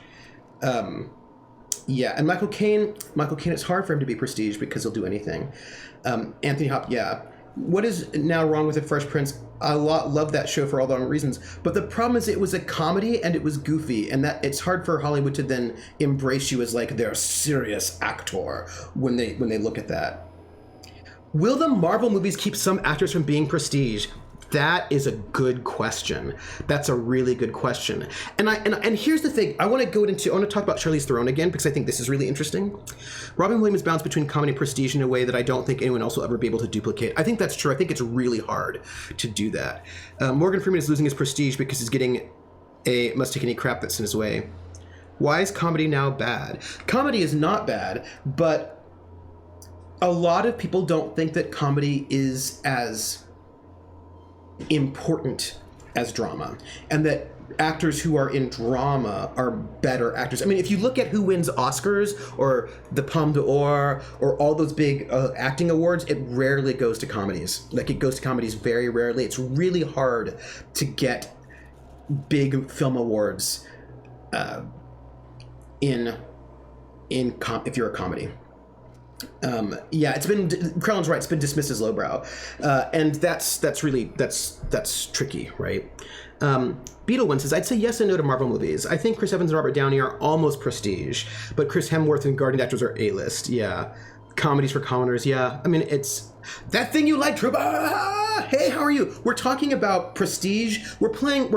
Yeah, and Michael Caine, it's hard for him to be prestige because he'll do anything. Anthony Hopkins, yeah. What is now wrong with The Fresh Prince? I love that show for all the wrong reasons. But the problem is it was a comedy and it was goofy. And that it's hard for Hollywood to then embrace you as like their serious actor when they look at that. Will the Marvel movies keep some actors from being prestige? That is a good question. That's a really good question. And here's the thing. I want to talk about Charlize Theron again because I think this is really interesting. Robin Williams bounced between comedy and prestige in a way that I don't think anyone else will ever be able to duplicate. I think that's true. I think it's really hard to do that. Morgan Freeman is losing his prestige because he's getting a must take any crap that's in his way. Why is comedy now bad? Comedy is not bad, but a lot of people don't think that comedy is as important as drama, and that actors who are in drama are better actors. I mean, if you look at who wins Oscars or the Palme d'Or or all those big acting awards, it rarely goes to comedies. Like, it goes to comedies very rarely. It's really hard to get big film awards if you're a comedy. Yeah, Crowell's right. It's been dismissed as lowbrow, and that's tricky, right? Beetlewen says, I'd say yes and no to Marvel movies. I think Chris Evans and Robert Downey are almost prestige, but Chris Hemsworth and Guardian actors are A-list. Yeah, comedies for commoners. Yeah, I mean, it's that thing you like, Truba. Hey, how are you? We're talking about prestige. We're playing.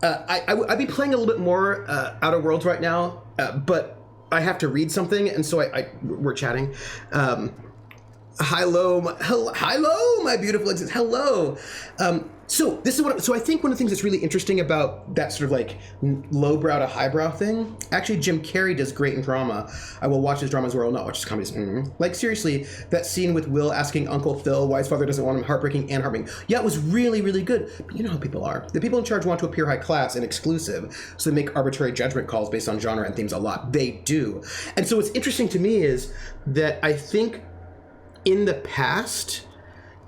I'd be playing a little bit more Outer Worlds right now, but I have to read something, and so we're chatting. Hello, my beautiful exes. Hello. So this is so I think one of the things that's really interesting about that sort of like lowbrow to highbrow thing. Actually, Jim Carrey does great in drama. I will watch his dramas where I will not watch his comedies. Like, seriously, that scene with Will asking Uncle Phil why his father doesn't want him, heartbreaking and heartbreaking. Yeah, it was really, really good. But you know how people are. The people in charge want to appear high class and exclusive, so they make arbitrary judgment calls based on genre and themes a lot. They do. And so what's interesting to me is that I think in the past,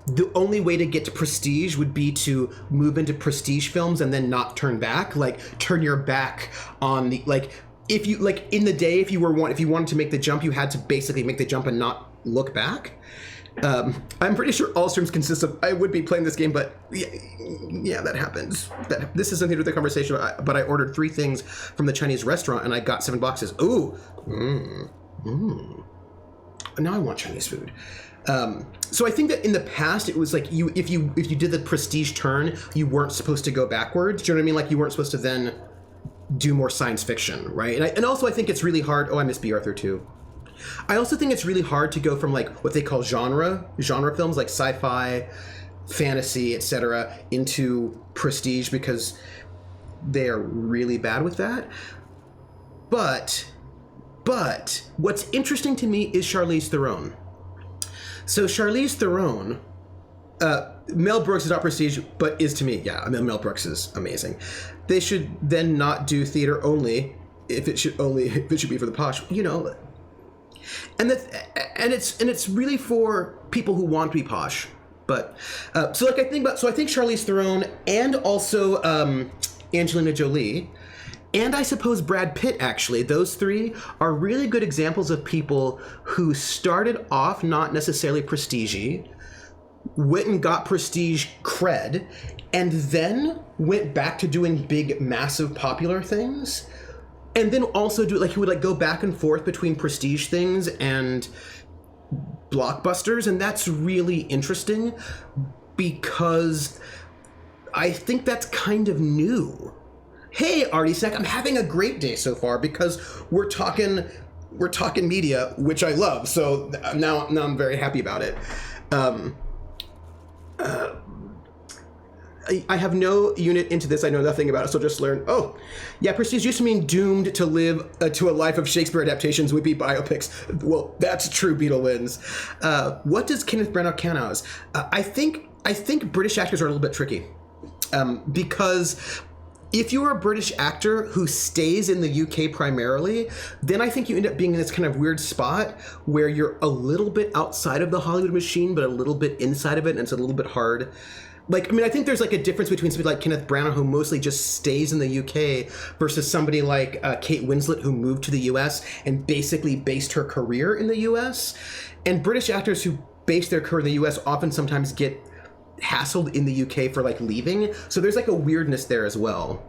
the only way to get to prestige would be to move into prestige films and then not turn back. Like, turn your back on the, like, if you, like, in the day, if you wanted to make the jump, you had to basically make the jump and not look back. I'm pretty sure all streams consist of, I would be playing this game, but yeah, that happens. This is something to do with the conversation, but I ordered 3 things from the Chinese restaurant and I got 7 boxes. Ooh. Now I want Chinese food. So I think that in the past it was like if you did the prestige turn, you weren't supposed to go backwards. Do you know what I mean? Like, you weren't supposed to then do more science fiction, right? And also I think it's really hard. Oh, I miss B. Arthur too. I also think it's really hard to go from like what they call genre films, like sci-fi, fantasy, etc., into prestige because they are really bad with that. But what's interesting to me is Charlize Theron. So Charlize Theron, Mel Brooks is not prestige, but is to me, yeah. I mean, Mel Brooks is amazing. They should then not do theater only if it should be for the posh, you know. And it's really for people who want to be posh. But I think Charlize Theron and also Angelina Jolie. And I suppose Brad Pitt, actually. Those 3 are really good examples of people who started off not necessarily prestige-y, went and got prestige cred, and then went back to doing big, massive, popular things. And then also he would go back and forth between prestige things and blockbusters. And that's really interesting because I think that's kind of new. Hey, Artie Snack, I'm having a great day so far because we're talking media, which I love. So now I'm very happy about it. I have no unit into this. I know nothing about it, so just learn. Oh, yeah, prestige used to mean doomed to live to a life of Shakespeare adaptations, would be biopics. Well, that's true, Beetle wins. What does Kenneth Branagh count as? I think British actors are a little bit tricky. Because if you're a British actor who stays in the UK primarily, then I think you end up being in this kind of weird spot where you're a little bit outside of the Hollywood machine, but a little bit inside of it, and it's a little bit hard. Like, I mean, I think there's like a difference between somebody like Kenneth Branagh, who mostly just stays in the UK, versus somebody like Kate Winslet, who moved to the US and basically based her career in the US. And British actors who base their career in the US often sometimes get hassled in the UK for like leaving. So there's like a weirdness there as well.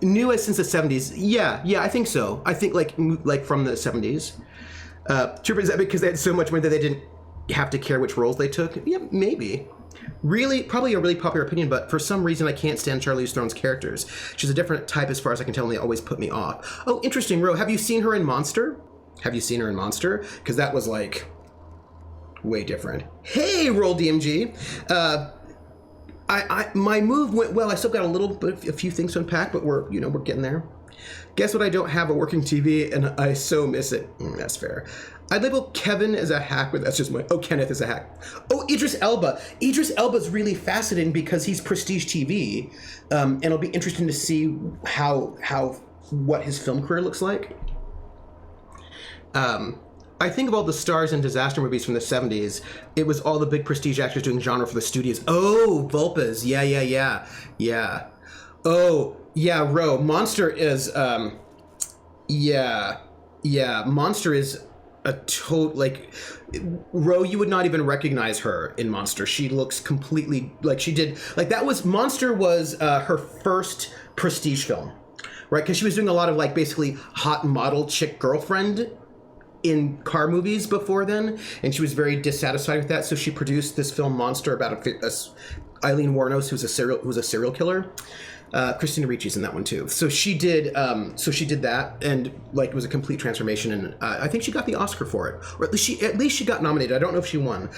Newest since the 70s. Yeah, I think so. I think like from the 70s. Is that because they had so much money that they didn't have to care which roles they took? Yeah, maybe. Really, probably a really popular opinion, but for some reason I can't stand Charlize Theron's characters. She's a different type as far as I can tell, and they always put me off. Oh, interesting, Ro. Have you seen her in Monster? Because that was like way different. Hey, Roll DMG. My move went well. I still got a few things to unpack, but we're getting there. Guess what? I don't have a working TV, and I so miss it. That's fair. I'd label Kevin as a hack, but that's just Kenneth is a hack. Oh, Idris Elba. Idris Elba's really fascinating because he's prestige TV, and it'll be interesting to see what his film career looks like. I think of all the stars in disaster movies from the 70s. It was all the big prestige actors doing genre for the studios. Oh, Vulpes. Yeah. Oh, yeah, Ro. Monster is, Monster is a Ro, you would not even recognize her in Monster. She looks completely like she did, like that was, Monster was her first prestige film, right? Because she was doing a lot of like basically hot model chick girlfriend in car movies before then, and she was very dissatisfied with that, so she produced this film Monster about Eileen Wuornos, who's a serial killer. Christina Ricci's in that one too. So she did that, and like it was a complete transformation, and I think she got the Oscar for it, or at least she got nominated. I don't know if she won,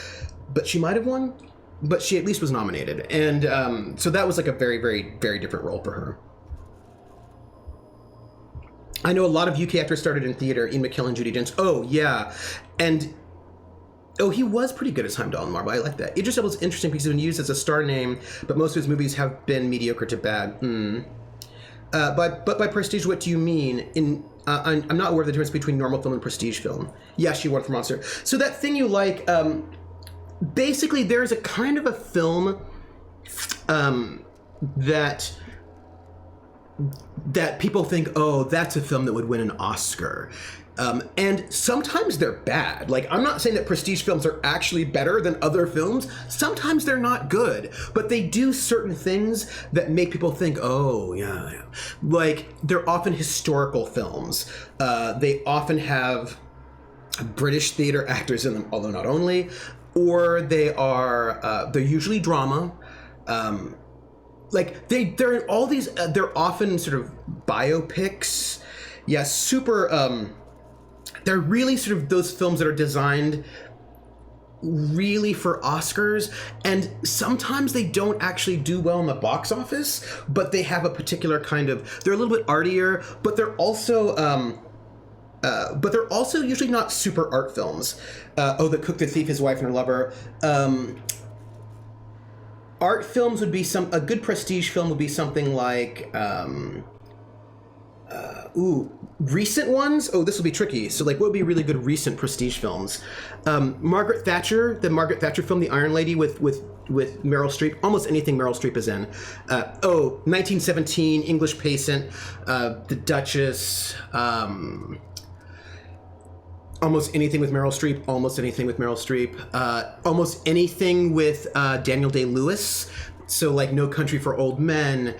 but she might have won. But she at least was nominated, and so that was like a very, very, very different role for her. I know a lot of UK actors started in theater. Ian McKellen, Judi Dench. Oh, yeah. And, he was pretty good as Heimdall in Marvel. I like that. Idris Elba is interesting because he's been used as a star name, but most of his movies have been mediocre to bad. But by prestige, what do you mean? I'm not aware of the difference between normal film and prestige film. Yeah, she won for Monster. So that thing you like, basically there's a kind of a film that people think, oh, that's a film that would win an Oscar. And sometimes they're bad. Like, I'm not saying that prestige films are actually better than other films. Sometimes they're not good, but they do certain things that make people think, oh, yeah. Like, they're often historical films. They often have British theater actors in them, although not only, or they're usually drama. Like they're in all these, they're often sort of biopics. Yeah, super, they're really sort of those films that are designed really for Oscars, and sometimes they don't actually do well in the box office, but they have a particular kind of, they're a little bit artier, but they're also usually not super art films. The Cook, the Thief, His Wife, and Her Lover. Art films would be a good prestige film would be something like, recent ones? Oh, this will be tricky. So like, what would be really good recent prestige films? Margaret Thatcher, the Margaret Thatcher film, The Iron Lady with Meryl Streep. Almost anything Meryl Streep is in. 1917, English Patient, The Duchess, almost anything with Meryl Streep, almost anything with Daniel Day-Lewis. So like No Country for Old Men,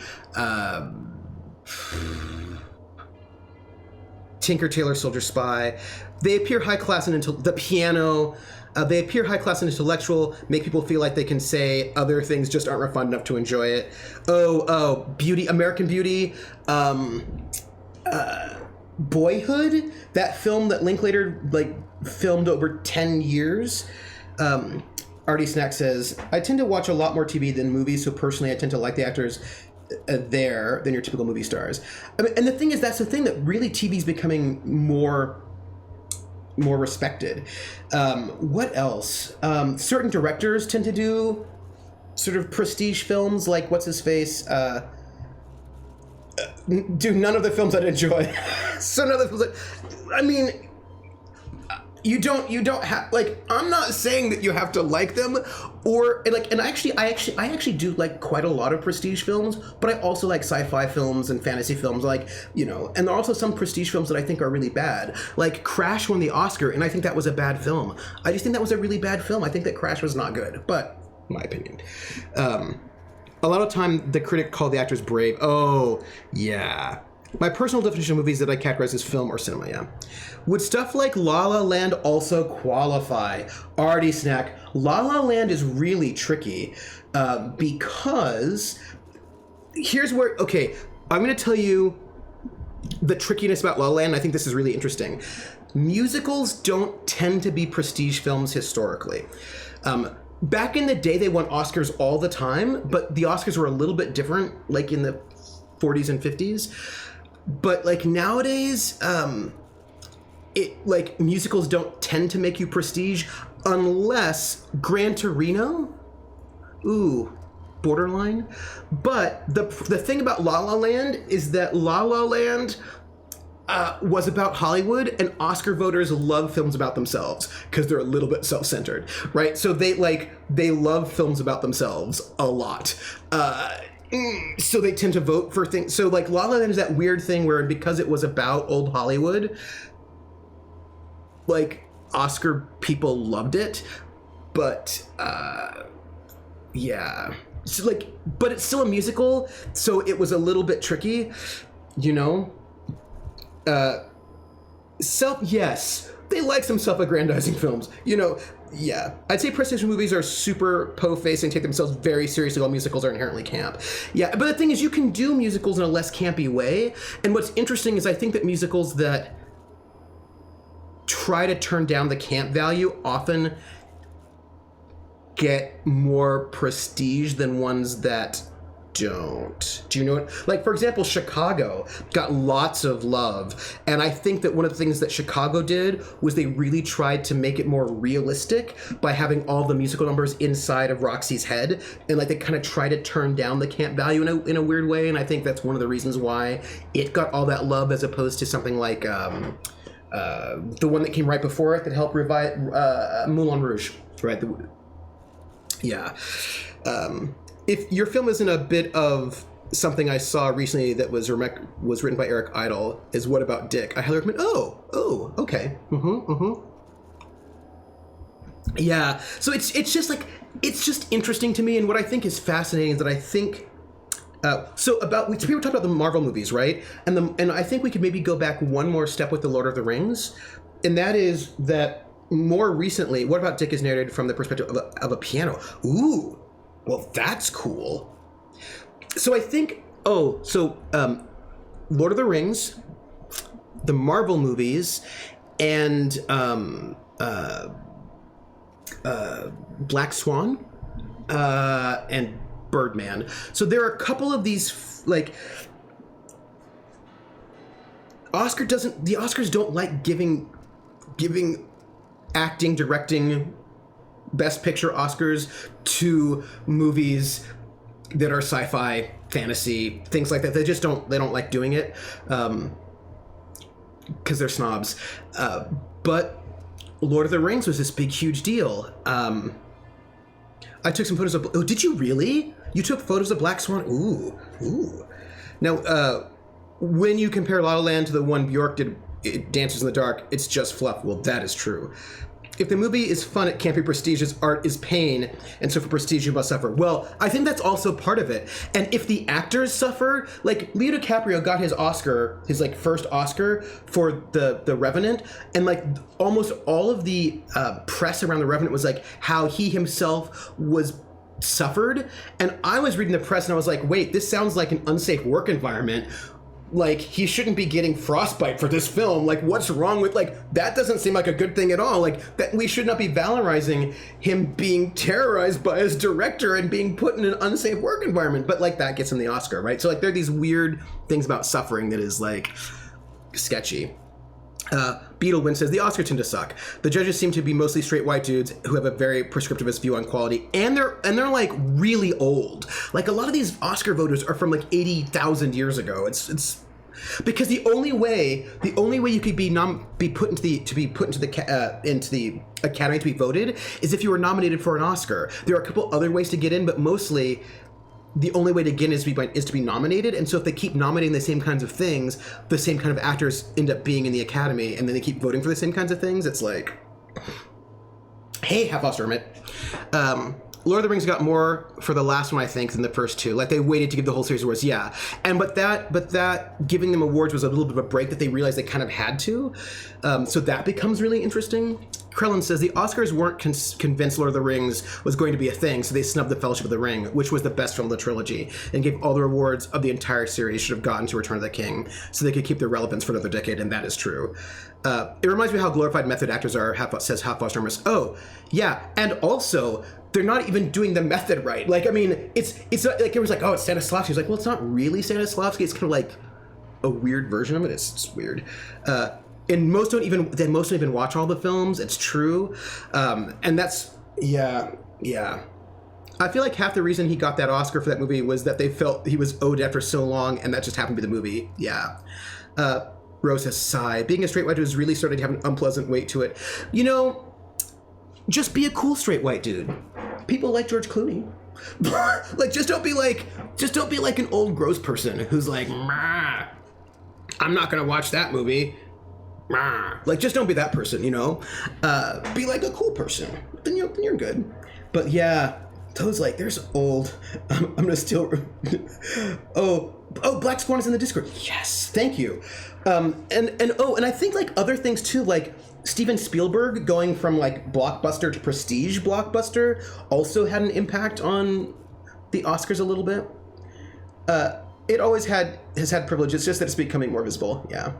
Tinker Tailor Soldier Spy. They appear high class and The Piano. They appear high class and intellectual, make people feel like they can say other things just aren't refined enough to enjoy it. Beauty, American Beauty. Boyhood, that film that Linklater like filmed over 10 years. Artie Snack says, I tend to watch a lot more TV than movies, so personally I tend to like the actors there than your typical movie stars. I mean, and the thing is, that's the thing, that really TV's becoming more respected. What else? Certain directors tend to do sort of prestige films, like what's his face? Do none of the films I'd enjoy. So none of the films I mean, you don't have, like, I'm not saying that you have to like them, or like, and I actually do like quite a lot of prestige films, but I also like sci-fi films and fantasy films, like, you know, and there are also some prestige films that I think are really bad. Like Crash won the Oscar, and I think that was a bad film. I just think that was a really bad film. I think that Crash was not good, but my opinion. A lot of time the critic called the actors brave. Oh, yeah. My personal definition of movies that I categorize as film or cinema, yeah. Would stuff like La La Land also qualify? Artie Snack. La La Land is really tricky because here's where, okay, I'm going to tell you the trickiness about La La Land. I think this is really interesting. Musicals don't tend to be prestige films historically. Back in the day, they won Oscars all the time, but the Oscars were a little bit different, like in the 40s and 50s. But like nowadays, like musicals don't tend to make you prestige unless Gran Torino, ooh, borderline. But the thing about La La Land is that La La Land was about Hollywood, and Oscar voters love films about themselves because they're a little bit self-centered, right? So they love films about themselves a lot. So they tend to vote for things. So like La La Land is that weird thing where, because it was about old Hollywood, like Oscar people loved it, but yeah. So like, but it's still a musical, so it was a little bit tricky, you know. Yes, they like some self-aggrandizing films, you know. Yeah, I'd say prestige movies are super po-facing, take themselves very seriously, while musicals are inherently camp. Yeah, but the thing is, you can do musicals in a less campy way, and what's interesting is I think that musicals that try to turn down the camp value often get more prestige than ones that don't. Do you know what? Like, for example, Chicago got lots of love, and I think that one of the things that Chicago did was they really tried to make it more realistic by having all the musical numbers inside of Roxy's head, and like they kind of try to turn down the camp value in a weird way, and I think that's one of the reasons why it got all that love as opposed to something like the one that came right before it that helped revive Moulin Rouge, right? Yeah. If your film isn't a bit of something I saw recently that was written by Eric Idle, is What About Dick? I highly recommend. Oh, okay. Yeah. So it's just like, it's just interesting to me, and what I think is fascinating is that I think. We were talking about the Marvel movies, right? And I think we could maybe go back one more step with the Lord of the Rings, and that is that more recently, What About Dick is narrated from the perspective of a piano. Ooh. Well, that's cool. So I think, Lord of the Rings, the Marvel movies, and Black Swan, and Birdman. So there are a couple of these, like, the Oscars don't like giving acting, directing, Best Picture Oscars to movies that are sci-fi, fantasy, things like that. They don't like doing it because they're snobs. But Lord of the Rings was this big, huge deal. I took some photos of... Oh, did you really? You took photos of Black Swan? Ooh. Now, when you compare La La Land to the one Bjork did, Dances in the Dark, it's just fluff. Well, that is true. If the movie is fun, it can't be prestigious. Art is pain, and so for prestige, you must suffer. Well, I think that's also part of it. And if the actors suffer, like Leo DiCaprio got his Oscar, his like first Oscar for the Revenant, and like almost all of the press around the Revenant was like how he himself was suffered. And I was reading the press and I was like, wait, this sounds like an unsafe work environment. like, he shouldn't be getting frostbite for this film. Like, what's wrong with, like, that doesn't seem like a good thing at all. Like, that we should not be valorizing him being terrorized by his director and being put in an unsafe work environment. But, like, that gets him the Oscar, right? So, like, there are these weird things about suffering that is, like, sketchy. Beetlewind says, the Oscars tend to suck. The judges seem to be mostly straight white dudes who have a very prescriptivist view on quality, and they're like really old. Like, a lot of these Oscar voters are from like 80,000 years ago. It's because the only way you could be put into the Academy to be voted is if you were nominated for an Oscar. There are a couple other ways to get in, but mostly the only way to get in is to be nominated. And so if they keep nominating the same kinds of things, the same kind of actors end up being in the Academy, and then they keep voting for the same kinds of things. It's like, hey, half-off Dermot. Lord of the Rings got more for the last one, I think, than the first two. Like, they waited to give the whole series awards, yeah. But that giving them awards was a little bit of a break that they realized they kind of had to. So that becomes really interesting. Krellin says the Oscars weren't convinced Lord of the Rings was going to be a thing, so they snubbed the Fellowship of the Ring, which was the best film of the trilogy, and gave all the awards of the entire series should have gotten to Return of the King, so they could keep their relevance for another decade, and that is true. It reminds me how glorified method actors are, says Half-Off Dermot. Oh, yeah, and also, they're not even doing the method right. Like, I mean, it's not, like, it was like, oh, it's Stanislavski. It's like, well, it's not really Stanislavski. It's kind of like a weird version of it. It's weird. And most don't even watch all the films. It's true. And that's, yeah. I feel like half the reason he got that Oscar for that movie was that they felt he was owed after so long, and that just happened to be the movie. Yeah. Rose has sigh. Being a straight white dude is really starting to have an unpleasant weight to it. You know, just be a cool straight white dude. People like George Clooney. Like, just don't be like an old gross person who's like, "Meh, I'm not gonna watch that movie." Meh. Like, just don't be that person, you know? Be like a cool person. Then you're good. But yeah, those, like, there's old. I'm gonna steal. Oh, Black Swan is in the Discord. Yes, thank you. And I think, like, other things too, like Steven Spielberg going from, like, blockbuster to prestige blockbuster also had an impact on the Oscars a little bit. It always has had privilege. It's just that it's becoming more visible. Yeah.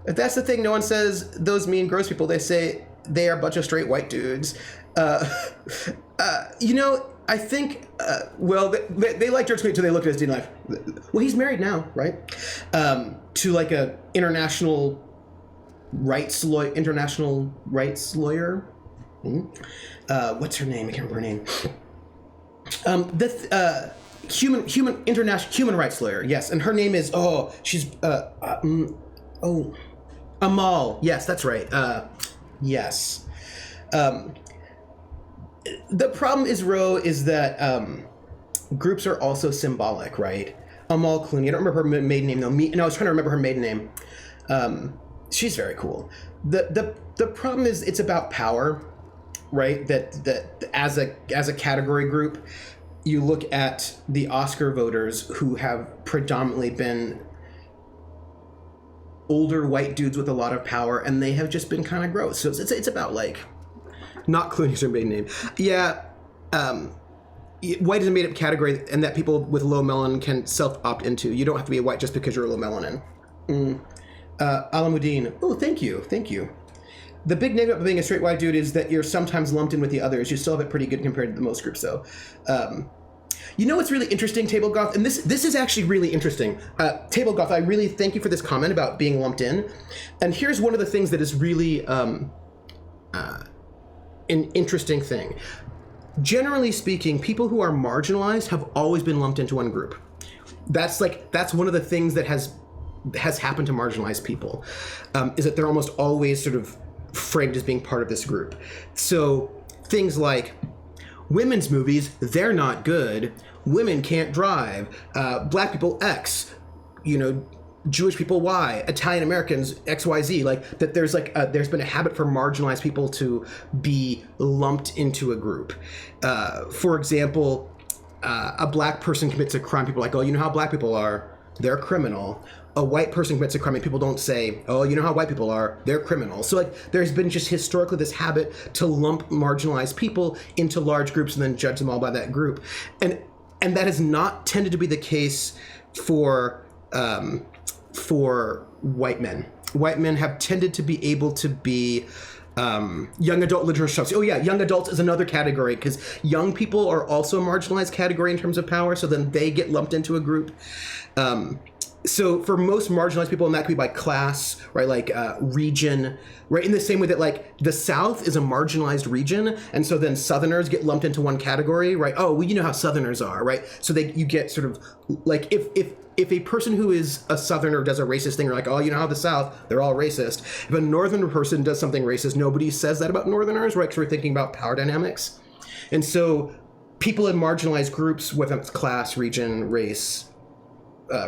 If that's the thing, no one says those mean gross people. They say they are a bunch of straight white dudes. You know, I think, well, they like George Clooney until they look at his dating life. Well, he's married now, right? To, like, a international rights lawyer. What's her name? I can't remember her name. Human rights lawyer. Yes, and her name is Amal. Yes, that's right. Yes. The problem is, is that groups are also symbolic, right? Amal Clooney. I don't remember her maiden name though. I was trying to remember her maiden name. She's very cool. The problem is it's about power, right? That as a category group, you look at the Oscar voters who have predominantly been older white dudes with a lot of power, and they have just been kind of gross. So it's about, like, not Clooney's her maiden name. Yeah, white is a made-up category, and that people with low melanin can self-opt into. You don't have to be a white just because you're low melanin. Alamuddin. Oh, thank you. The big negative of being a straight white dude is that you're sometimes lumped in with the others. You still have it pretty good compared to the most groups, though. You know what's really interesting, Table Goth? And this is actually really interesting. Table Goth, I really thank you for this comment about being lumped in. And here's one of the things that is really an interesting thing. Generally speaking, people who are marginalized have always been lumped into one group. That's one of the things that has happened to marginalized people, is that they're almost always sort of framed as being part of this group. So things like women's movies, they're not good. Women can't drive. Black people X, Jewish people Y, Italian Americans XYZ. Like that, there's been a habit for marginalized people to be lumped into a group. For example, a black person commits a crime. People are like, oh, you know how black people are? They're criminal. A white person commits a crime and people don't say, oh, you know how white people are? They're criminals. So, like, there's been just historically this habit to lump marginalized people into large groups and then judge them all by that group. And that has not tended to be the case for for white men. White men have tended to be able to be young adult literature. Oh yeah, young adults is another category, because young people are also a marginalized category in terms of power, so then they get lumped into a group. So for most marginalized people, and that could be by class, right, like region, right, in the same way that like the South is a marginalized region, and so then Southerners get lumped into one category, right? Oh, well, you know how Southerners are, right? So you get sort of like if a person who is a Southerner does a racist thing, you're like, oh, you know how the South, they're all racist. If a Northern person does something racist, nobody says that about Northerners, right? Because we're thinking about power dynamics. And so people in marginalized groups, whether it's class, region, race,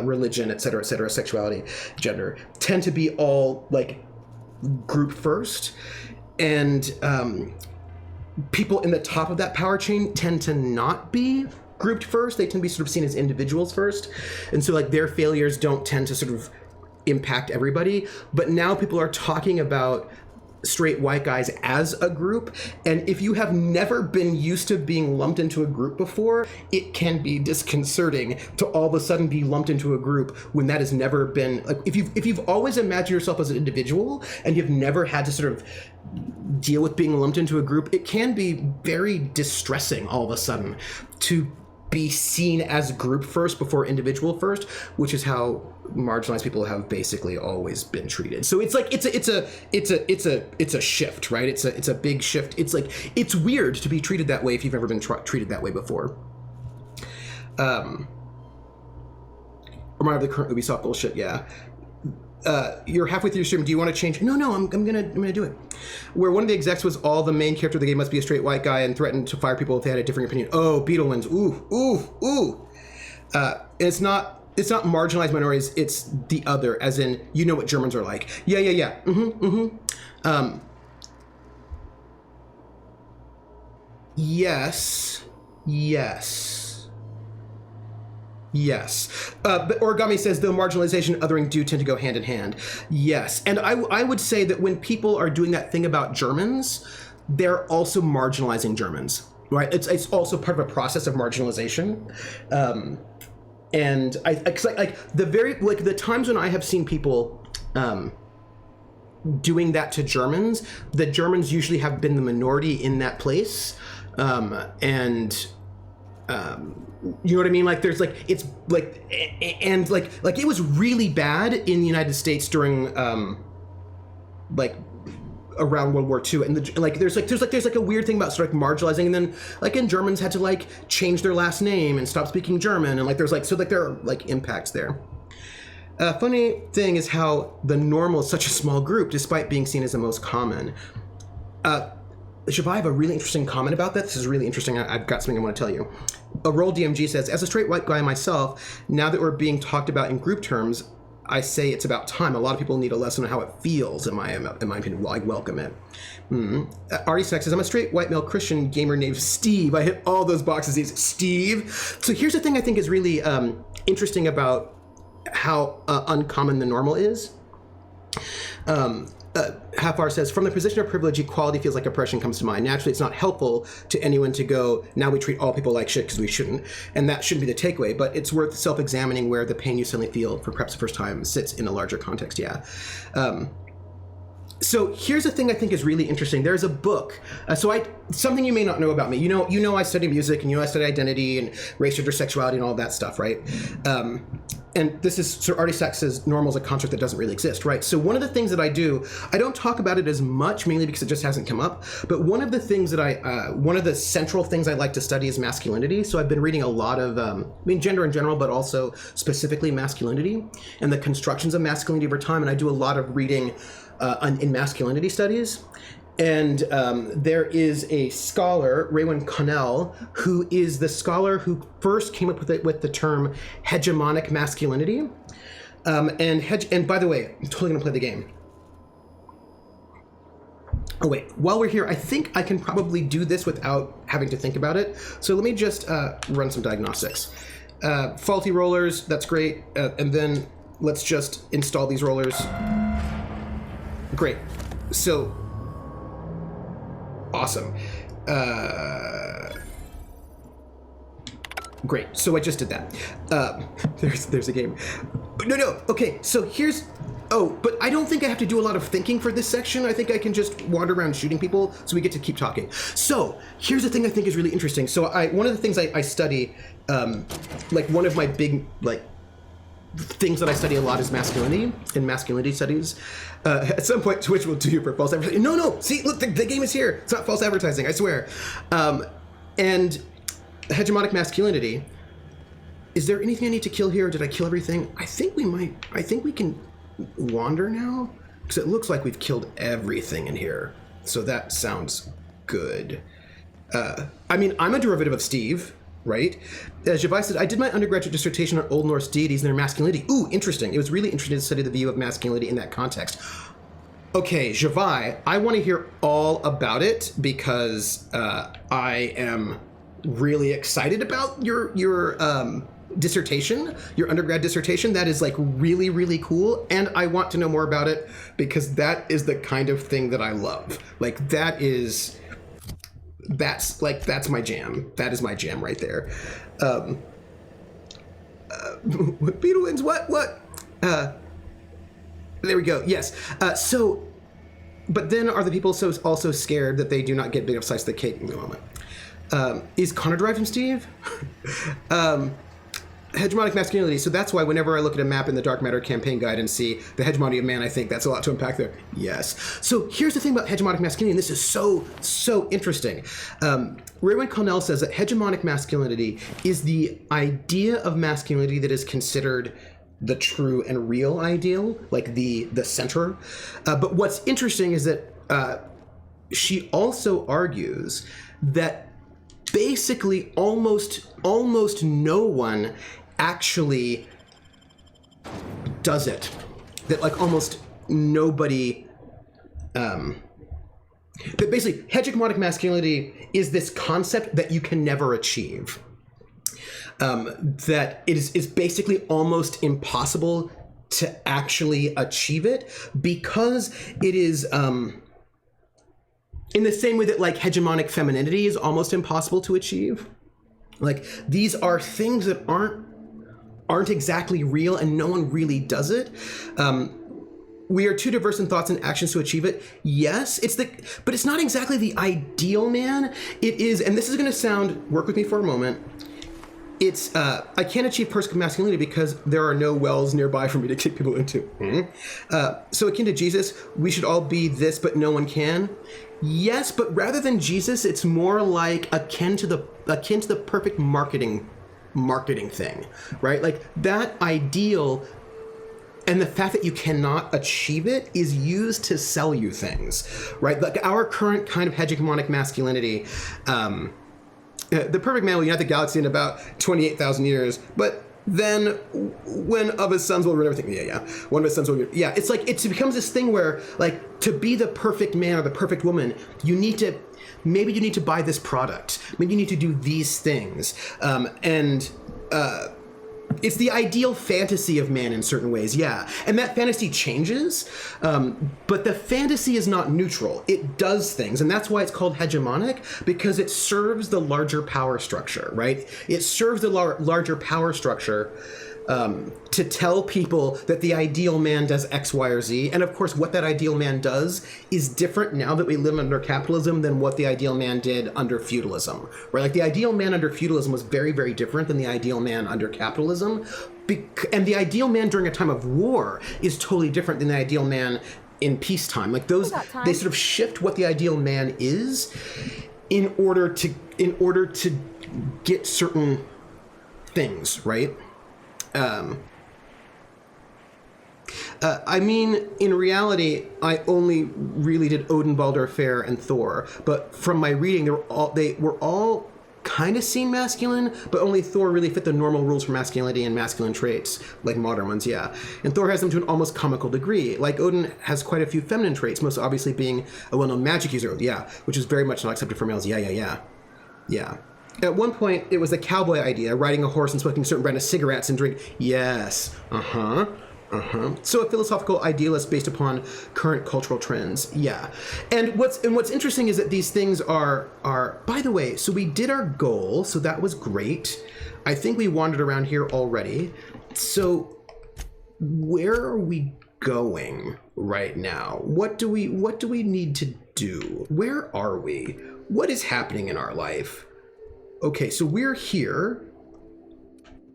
religion, et cetera, sexuality, gender, tend to be all like group first. And people in the top of that power chain tend to not be grouped first. They tend to be sort of seen as individuals first. And so like their failures don't tend to sort of impact everybody. But now people are talking about straight white guys as a group, and if you have never been used to being lumped into a group before, it can be disconcerting to all of a sudden be lumped into a group when that has never been like, if you've always imagined yourself as an individual and you've never had to sort of deal with being lumped into a group, it can be very distressing all of a sudden to be seen as group first before individual first, which is how marginalized people have basically always been treated. So it's like it's a shift, right? It's a big shift. It's like it's weird to be treated that way if you've ever been treated that way before. Remind of the current Ubisoft bullshit. Yeah. You're halfway through your stream. Do you want to change? No, I'm gonna do it. Where one of the execs was all the main character of the game must be a straight white guy and threatened to fire people if they had a different opinion. Oh, Beetleman's. Ooh. And it's not marginalized minorities. It's the other, as in you know what Germans are like. Yeah. Yes. But Origami says, though marginalization and othering do tend to go hand in hand. Yes. And I would say that when people are doing that thing about Germans, they're also marginalizing Germans, right? It's also part of a process of marginalization. And the times when I have seen people doing that to Germans, the Germans usually have been the minority in that place. You know what I mean? Like there's like, it's like, and like it was really bad in the United States during like around World War II, and there's a weird thing about sort of marginalizing, and then like in Germans had to like change their last name and stop speaking German, and like there's like, so like there are like impacts there. Funny thing is how the normal is such a small group despite being seen as the most common. Shabbai, I have a really interesting comment about that. This is really interesting. I've got something I want to tell you. A Roll DMG says, as a straight white guy myself, now that we're being talked about in group terms, I say it's about time. A lot of people need a lesson on how it feels, in my opinion. Well, I welcome it. Artie Sex says, I'm a straight white male Christian gamer named Steve. I hit all those boxes. He's Steve. So here's the thing I think is really interesting about how uncommon the normal is. Halfar says, from the position of privilege, equality feels like oppression comes to mind. Naturally, it's not helpful to anyone to go, now we treat all people like shit because we shouldn't. And that shouldn't be the takeaway, but it's worth self-examining where the pain you suddenly feel for perhaps the first time sits in a larger context, yeah. So here's the thing I think is really interesting. There's a book. Something you may not know about me. You know I study music, and I study identity and race, gender, sexuality, and all that stuff, right? And this is, so Artie Sachs says normal is a construct that doesn't really exist, right? So one of the things that I do, I don't talk about it as much, mainly because it just hasn't come up, but one of the things that one of the central things I like to study is masculinity. So I've been reading a lot of, gender in general, but also specifically masculinity and the constructions of masculinity over time. And I do a lot of reading in masculinity studies. And there is a scholar, Raywin Connell, who is the scholar who first came up with the term hegemonic masculinity. And by the way, I'm totally gonna play the game. Oh wait, while we're here, I think I can probably do this without having to think about it. So let me just run some diagnostics. Faulty rollers, that's great. And then let's just install these rollers. Great. So, awesome. Great. So I just did that. There's a game. No. Okay, so here's... Oh, but I don't think I have to do a lot of thinking for this section. I think I can just wander around shooting people, so we get to keep talking. So, here's the thing I think is really interesting. So, one of the things I study, like one of my big, like, things that I study a lot is masculinity, and masculinity studies. At some point, Twitch will do you for false advertising. No, see, look, the game is here. It's not false advertising, I swear. And hegemonic masculinity. Is there anything I need to kill here? Did I kill everything? I think we can wander now, because it looks like we've killed everything in here. So that sounds good. I mean, I'm a derivative of Steve, right? As Javai said, I did my undergraduate dissertation on Old Norse deities and their masculinity. Ooh, interesting. It was really interesting to study the view of masculinity in that context. Okay, Javai, I want to hear all about it, because I am really excited about your dissertation, your undergrad dissertation. That is like really, really cool, and I want to know more about it, because that is the kind of thing that I love. Like that's my jam. That is my jam right there. Beetle wins what? There we go. Yes. But then are the people also scared that they do not get big enough slice of the cake in the moment? Is Connor derived from Steve? Hegemonic masculinity. So that's why whenever I look at a map in the Dark Matter campaign guide and see the hegemony of man, I think that's a lot to unpack there. Yes. So here's the thing about hegemonic masculinity, and this is so interesting. Raywyn Connell says that hegemonic masculinity is the idea of masculinity that is considered the true and real ideal, like the center. But what's interesting is that she also argues that basically almost no one actually does it. That like almost nobody, that basically hegemonic masculinity is this concept that you can never achieve. That it is basically almost impossible to actually achieve it, because it is, in the same way that like hegemonic femininity is almost impossible to achieve. Like these are things that aren't exactly real, and no one really does it. We are too diverse in thoughts and actions to achieve it. Yes, but it's not exactly the ideal man. It is, and this is going to sound, work with me for a moment. It's, I can't achieve perfect masculinity because there are no wells nearby for me to kick people into. So akin to Jesus, we should all be this, but no one can. Yes, but rather than Jesus, it's more like akin to the perfect marketing thing, right? Like that ideal, and the fact that you cannot achieve it is used to sell you things, right? Like our current kind of hegemonic masculinity, the perfect man will unite the galaxy in about 28,000 years, but then when of his sons will ruin everything. One of his sons will ruin. Yeah, it's like, it becomes this thing where, like, to be the perfect man or the perfect woman, maybe you need to buy this product. Maybe you need to do these things. It's the ideal fantasy of man in certain ways, yeah. And that fantasy changes, but the fantasy is not neutral. It does things, and that's why it's called hegemonic, because it serves the larger power structure, right? It serves the larger power structure to tell people that the ideal man does X, Y, or Z. And of course, what that ideal man does is different now that we live under capitalism than what the ideal man did under feudalism, right? Like the ideal man under feudalism was very, very different than the ideal man under capitalism. And the ideal man during a time of war is totally different than the ideal man in peacetime. Like those, they sort of shift what the ideal man is in order to get certain things, right? I mean, in reality, I only really did Odin, Baldur, Fair, and Thor. But from my reading, they were all kind of seen masculine, but only Thor really fit the normal rules for masculinity and masculine traits, like modern ones, yeah. And Thor has them to an almost comical degree. Like Odin has quite a few feminine traits, most obviously being a well-known magic user, yeah, which is very much not accepted for males, yeah. At one point, it was the cowboy idea, riding a horse and smoking a certain brand of cigarettes and drink. Yes, So a philosophical idealist based upon current cultural trends, yeah. And what's interesting is that these things are, by the way, so we did our goal, so that was great. I think we wandered around here already. So where are we going right now? What do we need to do? Where are we? What is happening in our life? Okay, so we're here.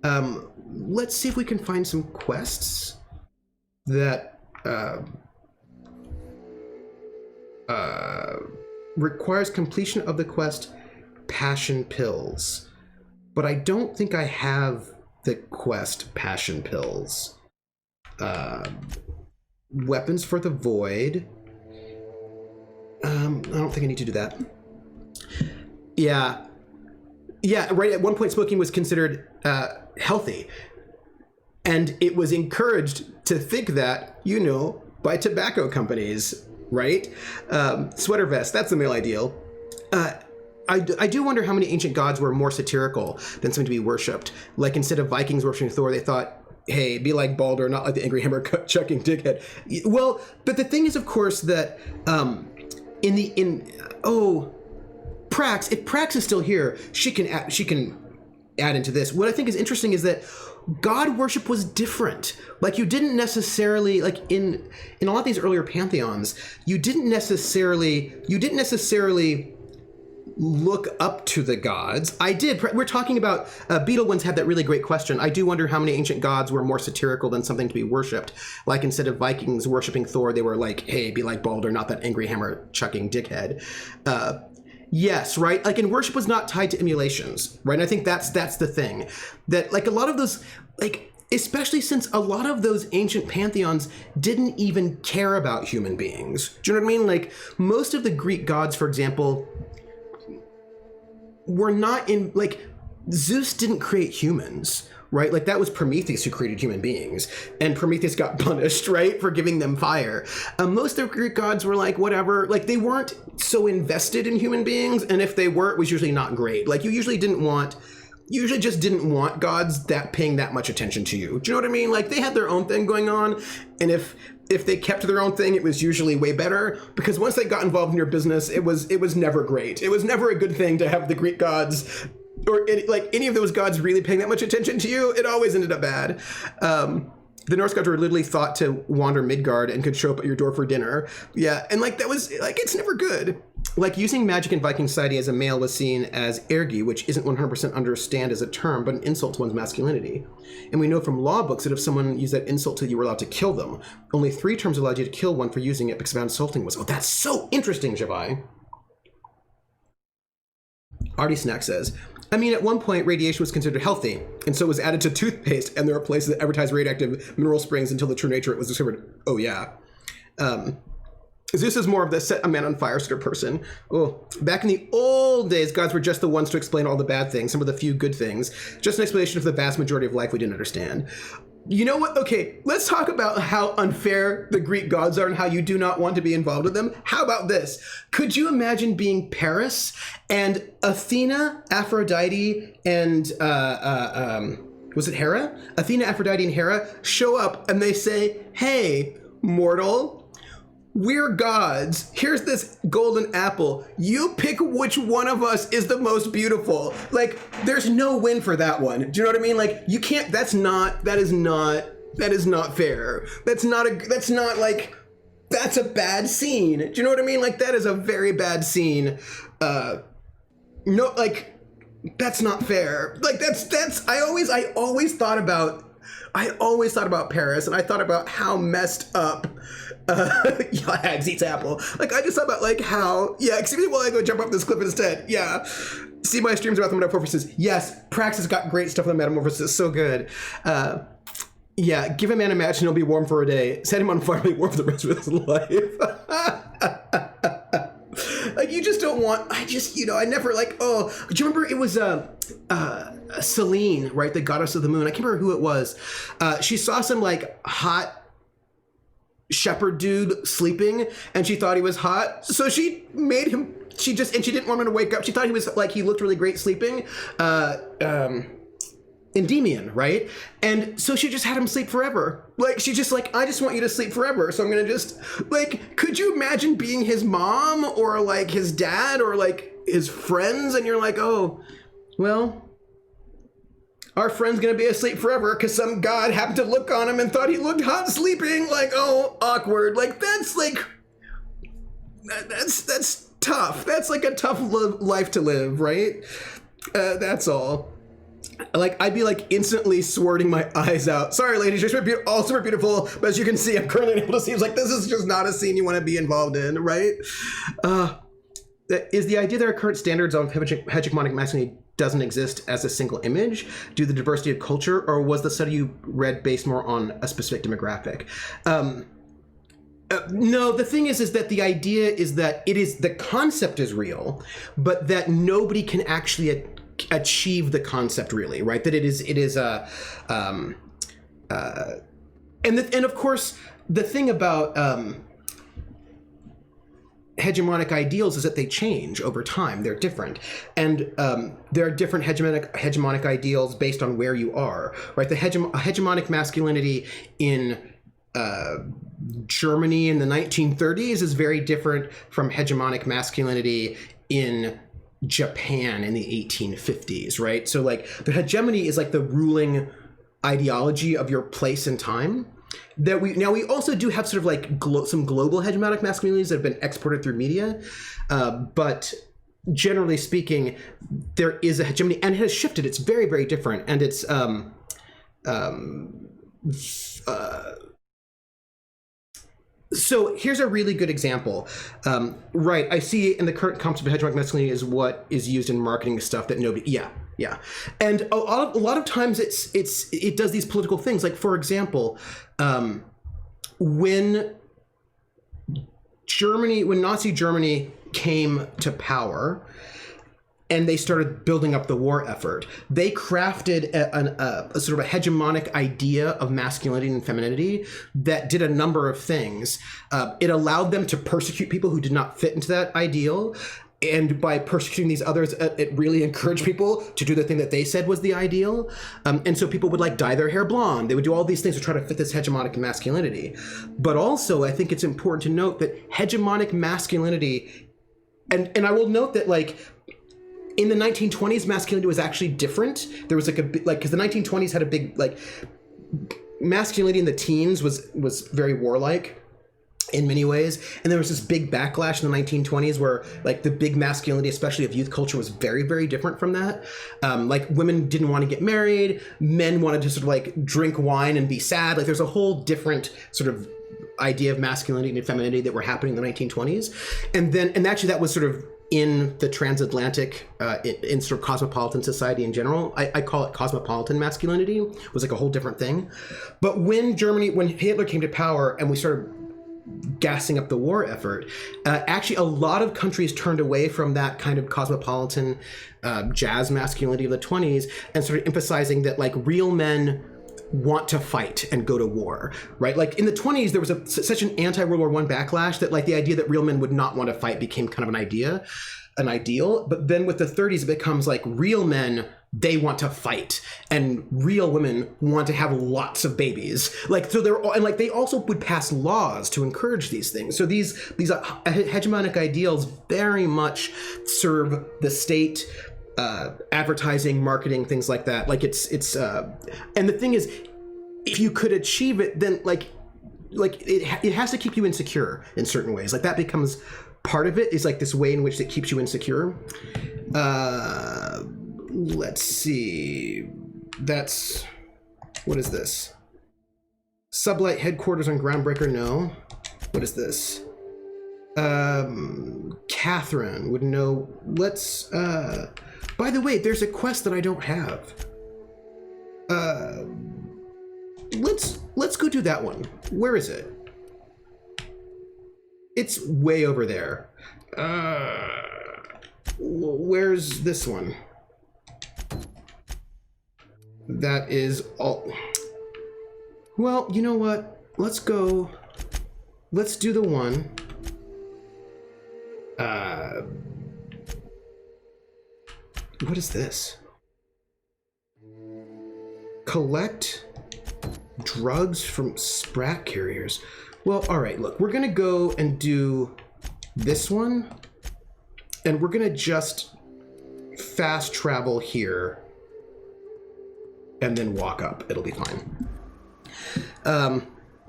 Let's see if we can find some quests that requires completion of the quest Passion Pills. But I don't think I have the quest Passion Pills. Weapons for the Void. I don't think I need to do that. Yeah, right. At one point, smoking was considered healthy. And it was encouraged to think that, by tobacco companies, right? Sweater vest, that's the male ideal. I do wonder how many ancient gods were more satirical than something to be worshipped. Like, instead of Vikings worshiping Thor, they thought, hey, be like Baldur, not like the angry hammer chucking dickhead. Well, but the thing is, of course, that Prax, if Prax is still here, she can add into this. What I think is interesting is that God worship was different. Like, you didn't necessarily, like in a lot of these earlier pantheons, you didn't necessarily look up to the gods. I did. We're talking about Beetle ones had that really great question. I do wonder how many ancient gods were more satirical than something to be worshipped. Like, instead of Vikings worshiping Thor, they were like, hey, be like Baldur, not that angry hammer chucking dickhead. Yes, right? Like, and worship was not tied to emulations, right? And I think that's the thing. That, like, a lot of those, like, especially since a lot of those ancient pantheons didn't even care about human beings. Do you know what I mean? Like, most of the Greek gods, for example, were not in, like, Zeus didn't create humans, right? Like, that was Prometheus who created human beings, and Prometheus got punished, right, for giving them fire. Most of the Greek gods were like, whatever, like, they weren't so invested in human beings, and if they were, it was usually not great. Like, you usually just didn't want gods that paying that much attention to you. Do you know what I mean? Like, they had their own thing going on, and if they kept to their own thing, it was usually way better, because once they got involved in your business, it was never great. It was never a good thing to have the Greek gods or any of those gods really paying that much attention to you. It always ended up bad. The Norse gods were literally thought to wander Midgard and could show up at your door for dinner. Yeah, and like that was like, it's never good. Like, using magic in Viking society as a male was seen as ergi, which isn't 100% understand as a term, but an insult to one's masculinity. And we know from law books that if someone used that insult to you, were allowed to kill them. Only 3 terms allowed you to kill one for using it because of how insulting was. Oh, that's so interesting, Javai. Artie Snack says, I mean, at one point, radiation was considered healthy, and so it was added to toothpaste, and there are places that advertise radioactive mineral springs until the true nature it was discovered. Oh, yeah. Zeus is more of the set a man on fire sort of person. Oh, back in the old days, gods were just the ones to explain all the bad things, some of the few good things. Just an explanation of the vast majority of life we didn't understand. You know what? Okay, let's talk about how unfair the Greek gods are and how you do not want to be involved with them. How about this? Could you imagine being Paris and Athena, Aphrodite, and was it Hera? Athena, Aphrodite, and Hera show up and they say, hey, mortal, we're gods. Here's this golden apple. You pick which one of us is the most beautiful. Like, there's no win for that one. Do you know what I mean? Like, you can't, that is not fair. That's a bad scene. Do you know what I mean? Like, that is a very bad scene. No, like, that's not fair. Like, I always thought about Paris, and I thought about how messed up Hags eats apple. Like, I just thought about, like, how, yeah, excuse me while I go jump up this cliff instead. Yeah. See my streams about the metamorphosis. Yes, Praxis got great stuff on the metamorphosis. So good. Yeah, give a man a match and he'll be warm for a day. Set him on fire and he'll be warm for the rest of his life. Like, you just don't want, I never, like, oh, do you remember it was Selene, right? The goddess of the moon. I can't remember who it was. She saw some, like, hot shepherd dude sleeping and she thought he was hot. So she made him, she didn't want him to wake up. She thought he was, like, he looked really great sleeping. Endymion, right? And so she just had him sleep forever. Like, she just like, I just want you to sleep forever. So I'm going to just, like, could you imagine being his mom or, like, his dad or, like, his friends? And you're like, oh, well, our friend's gonna be asleep forever because some god happened to look on him and thought he looked hot sleeping. Like, oh, awkward. Like, that's like, that's tough. That's like a tough life to live, right? That's all. Like, I'd be like instantly squirting my eyes out. Sorry, ladies, you're all super beautiful, but as you can see, I'm currently unable to see. It's like, this is just not a scene you want to be involved in, right? Is the idea that our current standards on hegemonic masculinity doesn't exist as a single image due to the diversity of culture, or was the study you read based more on a specific demographic? No, the thing is that the idea is that the concept is real, but that nobody can actually achieve the concept really, right? That it is and of course the thing about hegemonic ideals is that they change over time. They're different, and there are different hegemonic ideals based on where you are, right? The hegemonic masculinity in Germany in the 1930s is very different from hegemonic masculinity in Japan in the 1850s, right? So like the hegemony is like the ruling ideology of your place and time. That we also do have sort of like some global hegemonic masculinities that have been exported through media, but generally speaking, there is a hegemony and it has shifted. It's very, very different, and it's so here's a really good example. Right, I see in the current concept of hegemonic masculinity is what is used in marketing stuff that nobody, yeah. And a lot of times it does these political things. Like, for example, when Nazi Germany came to power, and they started building up the war effort, they crafted a sort of a hegemonic idea of masculinity and femininity that did a number of things. It allowed them to persecute people who did not fit into that ideal. And by persecuting these others, it really encouraged people to do the thing that they said was the ideal. And so people would like dye their hair blonde. They would do all these things to try to fit this hegemonic masculinity. But also, I think it's important to note that hegemonic masculinity, and I will note that like, in the 1920s, masculinity was actually different. There was because the 1920s had a big, like, masculinity in the teens was very warlike in many ways. And there was this big backlash in the 1920s where like the big masculinity, especially of youth culture, was very, very different from that. Like women didn't want to get married. Men wanted to sort of like drink wine and be sad. Like there's a whole different sort of idea of masculinity and femininity that were happening in the 1920s. And actually that was sort of in the transatlantic, in sort of cosmopolitan society in general. I call it cosmopolitan masculinity. It was like a whole different thing. But when Hitler came to power and we started gassing up the war effort, actually a lot of countries turned away from that kind of cosmopolitan jazz masculinity of the 20s and started emphasizing that like real men want to fight and go to war, right? Like in the 20s, there was such an anti-World War I backlash that like the idea that real men would not want to fight became kind of an ideal. But then with the 30s, it becomes like real men, they want to fight, and real women want to have lots of babies. Like, so they also would pass laws to encourage these things. So these hegemonic ideals very much serve the state, advertising, marketing, things like that. Like it's and the thing is, if you could achieve it, then like it has to keep you insecure in certain ways. Like that becomes part of it, is like this way in which it keeps you insecure. Let's see. What is this? Sublight headquarters on Groundbreaker? No. What is this? Catherine would know. Let's, by the way, there's a quest that I don't have. Let's go do that one. Where is it? It's way over there. Where's this one? That is all. Well, you know what? Let's go. Let's do the one. What is this? Collect drugs from sprat carriers. Well, all right, look, we're gonna go and do this one, and we're gonna just fast travel here. and then walk up. It'll be fine.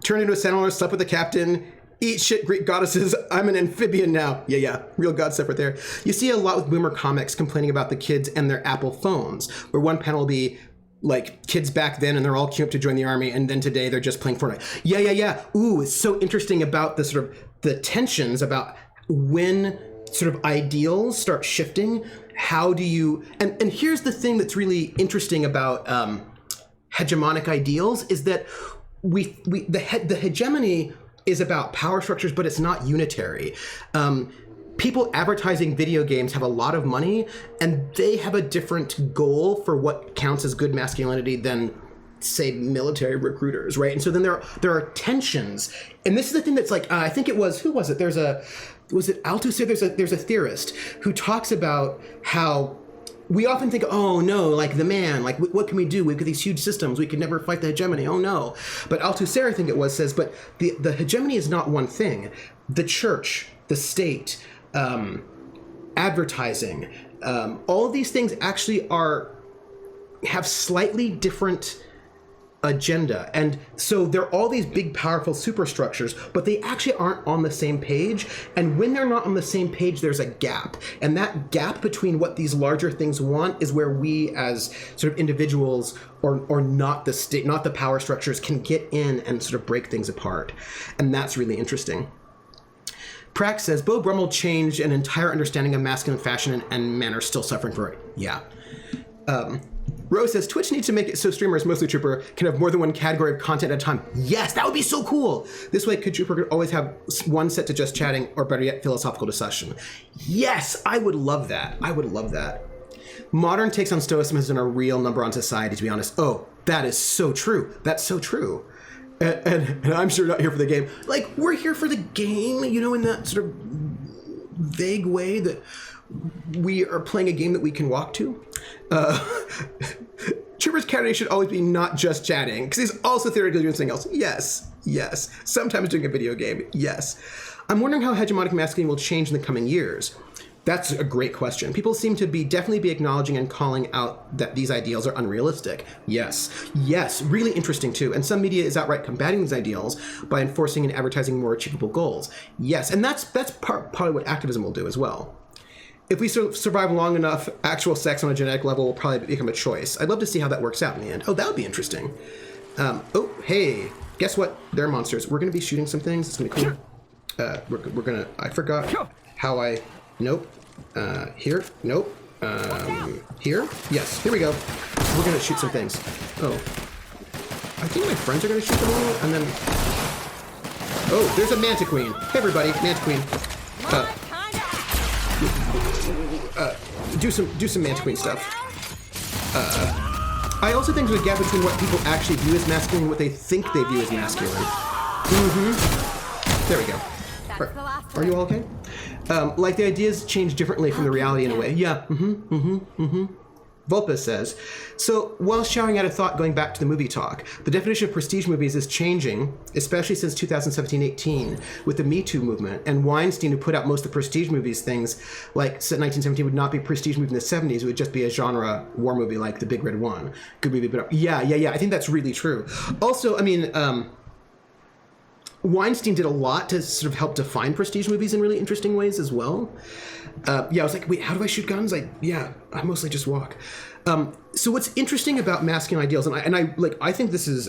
Turn into a settler, slept with the captain, eat shit Greek goddesses, I'm an amphibian now. Yeah, real god stuff right there. You see a lot with boomer comics complaining about the kids and their Apple phones, where one panel will be like kids back then and they're all queued up to join the army, and then today they're just playing Fortnite. Yeah. Ooh, it's so interesting about the sort of the tensions about when sort of ideals start shifting. How do you, and here's the thing that's really interesting about hegemonic ideals is that the hegemony is about power structures, but it's not unitary. People advertising video games have a lot of money, and they have a different goal for what counts as good masculinity than, say, military recruiters, right? And so then there are tensions, and this is the thing that's like, I think it was, who was it? Was it Althusser? There's a theorist who talks about how we often think, oh no, like the man, like what can we do? We've got these huge systems, we could never fight the hegemony, oh no. But Althusser, I think it was, says, but the hegemony is not one thing. The church, the state, advertising, all of these things actually have slightly different agenda. And so they're all these big, powerful superstructures, but they actually aren't on the same page. And when they're not on the same page, there's a gap. And that gap between what these larger things want is where we as sort of individuals or not the state, not the power structures, can get in and sort of break things apart. And that's really interesting. Prax says, Beau Brummel changed an entire understanding of masculine fashion and manner, still suffering for it. Yeah. Rose says, Twitch needs to make it so streamers, mostly Trooper, can have more than one category of content at a time. Yes, that would be so cool. This way, Trooper could always have one set to just chatting, or better yet, philosophical discussion. Yes, I would love that. I would love that. Modern takes on stoicism has done a real number on society, to be honest. Oh, that is so true. That's so true. And I'm sure not here for the game. Like, we're here for the game, you know, in that sort of vague way that we are playing a game that we can walk to. Trooper's candidate should always be not just chatting, because he's also theoretically doing something else. Yes. Sometimes doing a video game. Yes. I'm wondering how hegemonic masculinity will change in the coming years. That's a great question. People seem to definitely be acknowledging and calling out that these ideals are unrealistic. Yes, really interesting too. And some media is outright combating these ideals by enforcing and advertising more achievable goals. Yes, and that's probably what activism will do as well. If we survive long enough, actual sex on a genetic level will probably become a choice. I'd love to see how that works out in the end. Oh, that would be interesting. Oh, hey, guess what? They're monsters. We're going to be shooting some things. It's going to be cool. We're going to, I forgot how I, nope. Here, nope. Here, yes, here we go. We're going to shoot some things. Oh, I think my friends are going to shoot them all, and then, oh, there's a Manta Queen. Hey, everybody, Manta Queen. Do some Manta Queen stuff. I also think there's a gap between what people actually view as masculine and what they think they view as masculine. There we go. Are you all okay? Like the ideas change differently from the reality in a way. Yeah. Vulpes says, so while showering out a thought going back to the movie talk, the definition of prestige movies is changing, especially since 2017-18 with the Me Too movement, and Weinstein, who put out most of the prestige movies, things like 1917 would not be a prestige movie in the 70s, it would just be a genre war movie like The Big Red One. Good movie, but yeah, I think that's really true. Also, I mean, Weinstein did a lot to sort of help define prestige movies in really interesting ways as well. I was like, wait, how do I shoot guns? I mostly just walk. So what's interesting about masculine ideals, and I think this is,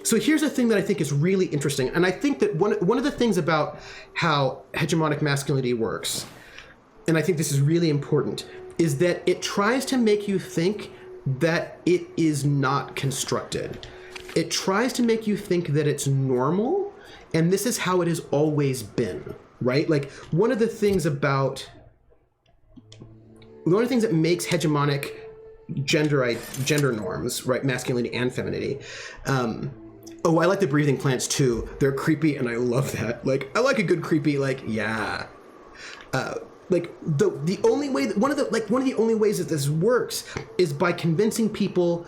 so here's a thing that I think is really interesting. And I think that one of the things about how hegemonic masculinity works, and I think this is really important, is that it tries to make you think that it is not constructed. It tries to make you think that it's normal, and this is how it has always been, right? Like, one of the things that makes hegemonic gender norms, right, masculinity and femininity. Oh, I like the breathing plants too. They're creepy, and I love that. Like, I like a good creepy, like, yeah. Like the only way one of the only ways that this works is by convincing people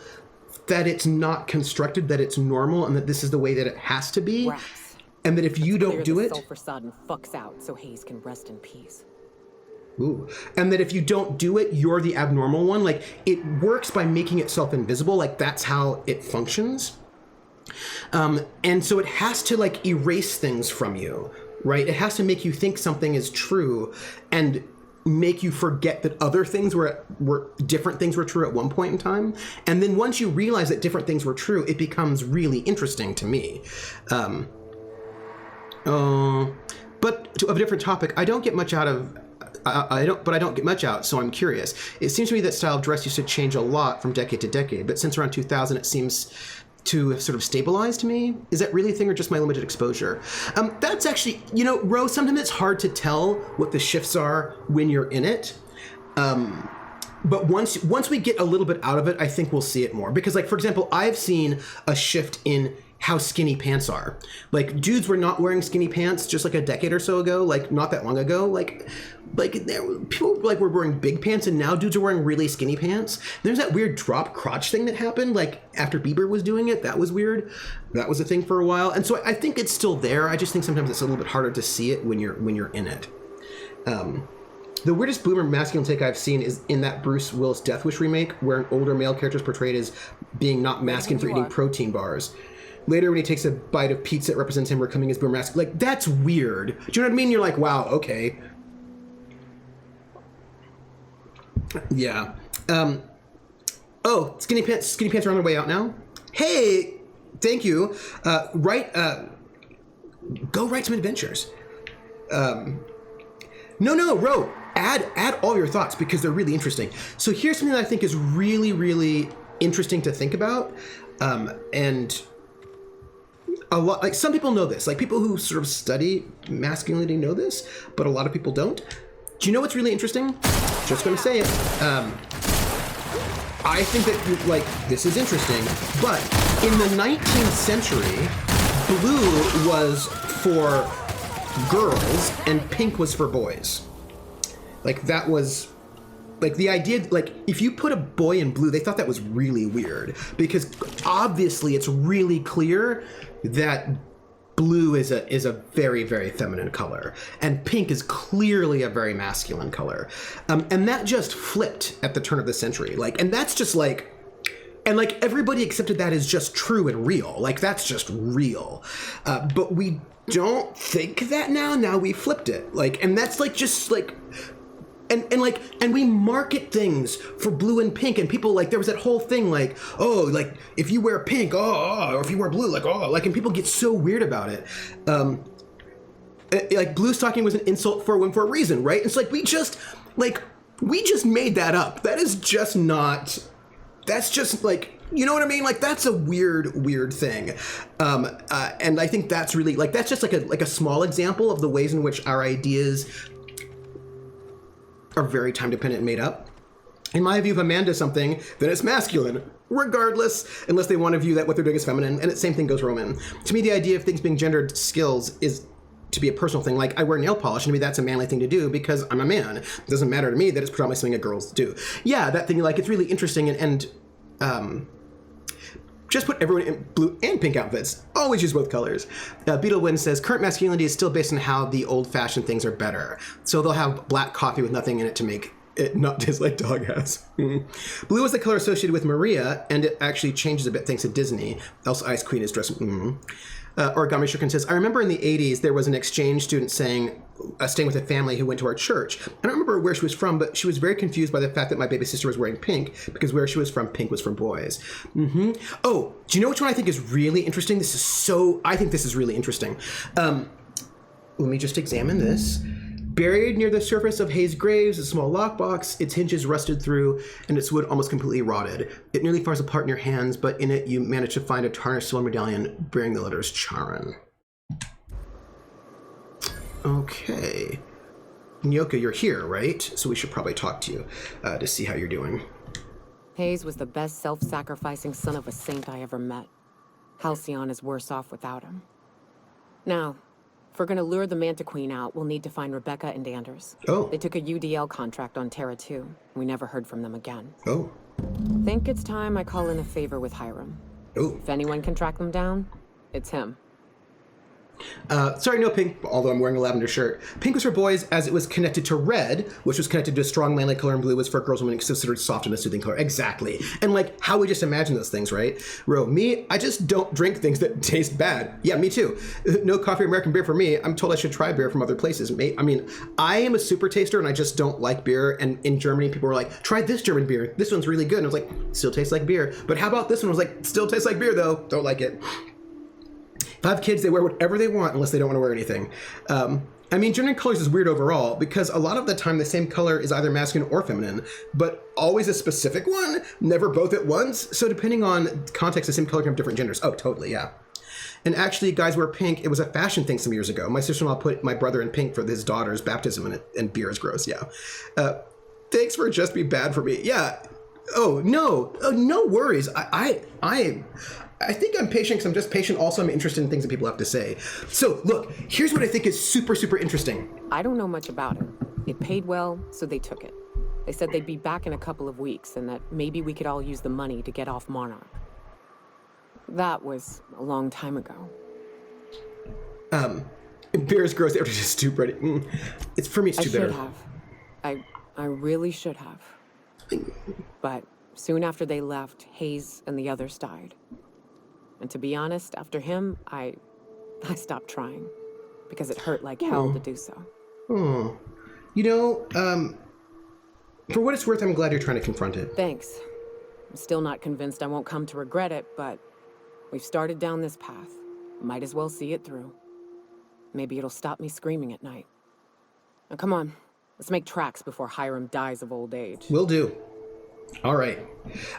that it's not constructed, that it's normal, and that this is the way that it has to be. Rats. And that if you don't do it, sulfur sod and fucks out so Hayes can rest in peace. Ooh. And that if you don't do it, you're the abnormal one. Like, it works by making itself invisible. Like, that's how it functions. And so it has to, like, erase things from you, right? It has to make you think something is true and make you forget that other things were different things were true at one point in time. And then once you realize that different things were true, it becomes really interesting to me. But of a different topic, I don't get much out of... I don't get much out, so I'm curious. It seems to me that style of dress used to change a lot from decade to decade, but since around 2000, it seems to have sort of stabilized to me. Is that really a thing or just my limited exposure? That's actually, you know, Rose, sometimes it's hard to tell what the shifts are when you're in it. But once we get a little bit out of it, I think we'll see it more. Because, like, for example, I've seen a shift in how skinny pants are. Like, dudes were not wearing skinny pants just like a decade or so ago, like not that long ago. Like people like were wearing big pants, and now dudes are wearing really skinny pants. There's that weird drop crotch thing that happened, like after Bieber was doing it. That was weird. That was a thing for a while, and so I think it's still there. I just think sometimes it's a little bit harder to see it when you're in it. The weirdest boomer masculine take I've seen is in that Bruce Willis Death Wish remake, where an older male character is portrayed as being not masculine for eating protein bars. Later, when he takes a bite of pizza, it represents him becoming his boomer masculine. Like, that's weird. Do you know what I mean? You're like, wow, okay. Yeah. Oh, skinny pants are on their way out now. Hey, thank you. Go write some adventures. No, Ro, add all your thoughts because they're really interesting. So here's something that I think is really, really interesting to think about. And a lot, like, some people know this, like people who sort of study masculinity know this, but a lot of people don't. Do you know what's really interesting? Just going to say it. I think that, like, this is interesting, but in the 19th century, blue was for girls and pink was for boys. Like, that was, like, the idea, like, if you put a boy in blue, they thought that was really weird because obviously it's really clear that blue is a very, very feminine color, and pink is clearly a very masculine color. And that just flipped at the turn of the century. Like, and that's just like, and like everybody accepted that as just true and real. Like, that's just real. But we don't think that now. Now we flipped it. Like, and that's like just like, and we market things for blue and pink, and people, like, there was that whole thing like, oh, like if you wear pink, or if you wear blue, like, and people get so weird about it. Like, blue stocking was an insult for a woman for a reason, right? It's like we just made that up. That is just not. That's just like, you know what I mean? Like, that's a weird thing. And I think that's really, like, that's just like a small example of the ways in which our ideas are very time dependent and made up. In my view, if a man does something, then it's masculine, regardless, unless they want to view that what they're doing is feminine. And the same thing goes for women. To me, the idea of things being gendered skills is to be a personal thing. Like, I wear nail polish, and to me that's a manly thing to do because I'm a man. It doesn't matter to me that it's predominantly something that girls do. Yeah, that thing, like, it's really interesting, and just put everyone in blue and pink outfits. Always use both colors. Beetlewind says, current masculinity is still based on how the old-fashioned things are better. So they'll have black coffee with nothing in it to make it not taste like dog ass. Blue is the color associated with Maria, and it actually changes a bit thanks to Disney. Else Ice Queen is dressed... Origami Shuriken says, I remember in the 80s there was an exchange student staying with a family who went to our church. I don't remember where she was from, but she was very confused by the fact that my baby sister was wearing pink because where she was from, pink was for boys. Oh, do you know which one I think is really interesting? I think this is really interesting. Let me just examine this. Buried near the surface of Hayes' graves is a small lockbox. Its hinges rusted through, and its wood almost completely rotted. It nearly falls apart in your hands, but in it you manage to find a tarnished silver medallion bearing the letters Charon. Okay. Nyoka, you're here, right? So we should probably talk to you to see how you're doing. Hayes was the best self-sacrificing son of a saint I ever met. Halcyon is worse off without him. Now, if we're gonna lure the Manta Queen out, we'll need to find Rebecca and Anders. Oh. They took a UDL contract on Terra 2. We never heard from them again. Oh. Think it's time I call in a favor with Hiram. Oh. If anyone can track them down, it's him. Sorry, no pink, although I'm wearing a lavender shirt. Pink was for boys as it was connected to red, which was connected to a strong manly color, and blue was for girls and women considered soft and a soothing color. Exactly. And like how we just imagine those things, right? Me, I just don't drink things that taste bad. Yeah, me too. No coffee or American beer for me. I'm told I should try beer from other places. I mean, I am a super taster and I just don't like beer. And in Germany, people were like, try this German beer. This one's really good. And I was like, still tastes like beer. But how about this one? I was like, still tastes like beer though. Don't like it. If I have kids, they wear whatever they want unless they don't want to wear anything. I mean, gender colors is weird overall because a lot of the time the same color is either masculine or feminine, but always a specific one, never both at once. So depending on context, the same color can have different genders. Oh, totally, yeah. And actually, guys wear pink. It was a fashion thing some years ago. My sister-in-law put my brother in pink for his daughter's baptism, and beer is gross, yeah. Thanks for just be bad for me. Yeah. Oh, no. Oh, no worries. I think I'm patient because I'm just patient. Also, I'm interested in things that people have to say. So, look, here's what I think is super, super interesting. I don't know much about it. It paid well, so they took it. They said they'd be back in a couple of weeks and that maybe we could all use the money to get off Monarch. That was a long time ago. Beer is gross. They're just stupid. It's for me. It's too bitter. I should have. I really should have. But soon after they left, Hayes and the others died. And to be honest, after him, I stopped trying because it hurt like hell to do so. You know, for what it's worth, I'm glad you're trying to confront it. Thanks. I'm still not convinced I won't come to regret it, but we've started down this path. Might as well see it through. Maybe it'll stop me screaming at night. Now come on, let's make tracks before Hiram dies of old age. Will do. All right.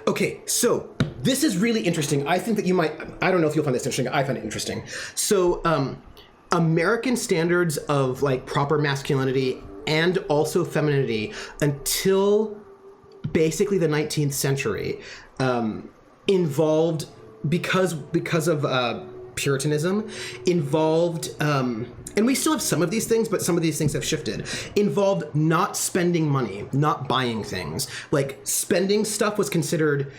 Okay, so this is really interesting. I think that you might, I don't know if you'll find this interesting. I find it interesting. So American standards of like proper masculinity and also femininity until basically the 19th century involved, because of Puritanism, involved, and we still have some of these things, but some of these things have shifted, involved not spending money, not buying things. Like spending stuff was considered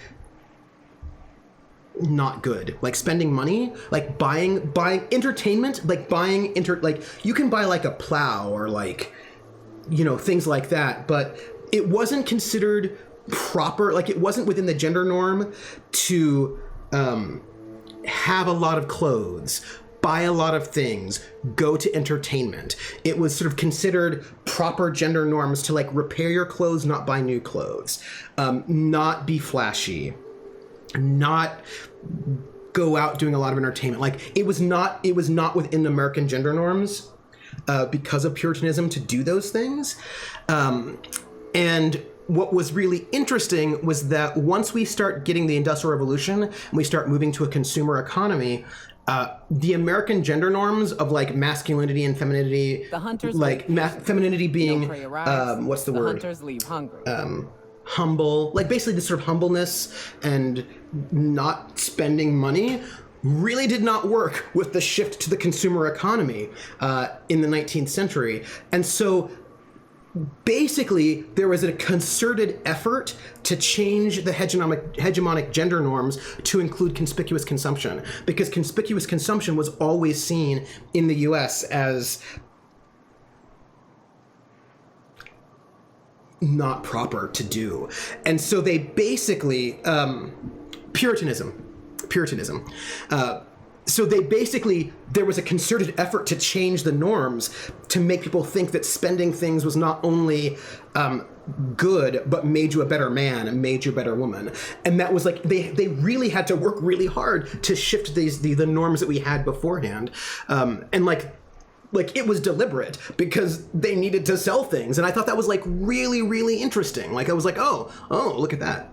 not good. Like spending money, like buying entertainment, like like you can buy like a plow or like, you know, things like that, but it wasn't considered proper, like it wasn't within the gender norm to have a lot of clothes, buy a lot of things, go to entertainment. It was sort of considered proper gender norms to like repair your clothes, not buy new clothes, not be flashy, not go out doing a lot of entertainment. Like it was not within American gender norms because of Puritanism to do those things. And what was really interesting was that once we start getting the Industrial Revolution and we start moving to a consumer economy, the American gender norms of like masculinity and femininity, the hunters like femininity being, what's the word? Hunters leave hungry. Humble, like basically this sort of humbleness and not spending money really did not work with the shift to the consumer economy in the 19th century. And so basically, there was a concerted effort to change the hegemonic gender norms to include conspicuous consumption, because conspicuous consumption was always seen in the US as not proper to do. And so they basically, Puritanism. So they basically, there was a concerted effort to change the norms to make people think that spending things was not only good, but made you a better man and made you a better woman. And that was like, they really had to work really hard to shift the norms that we had beforehand. And like it was deliberate because they needed to sell things. And I thought that was like really, really interesting. Like I was like, oh, look at that.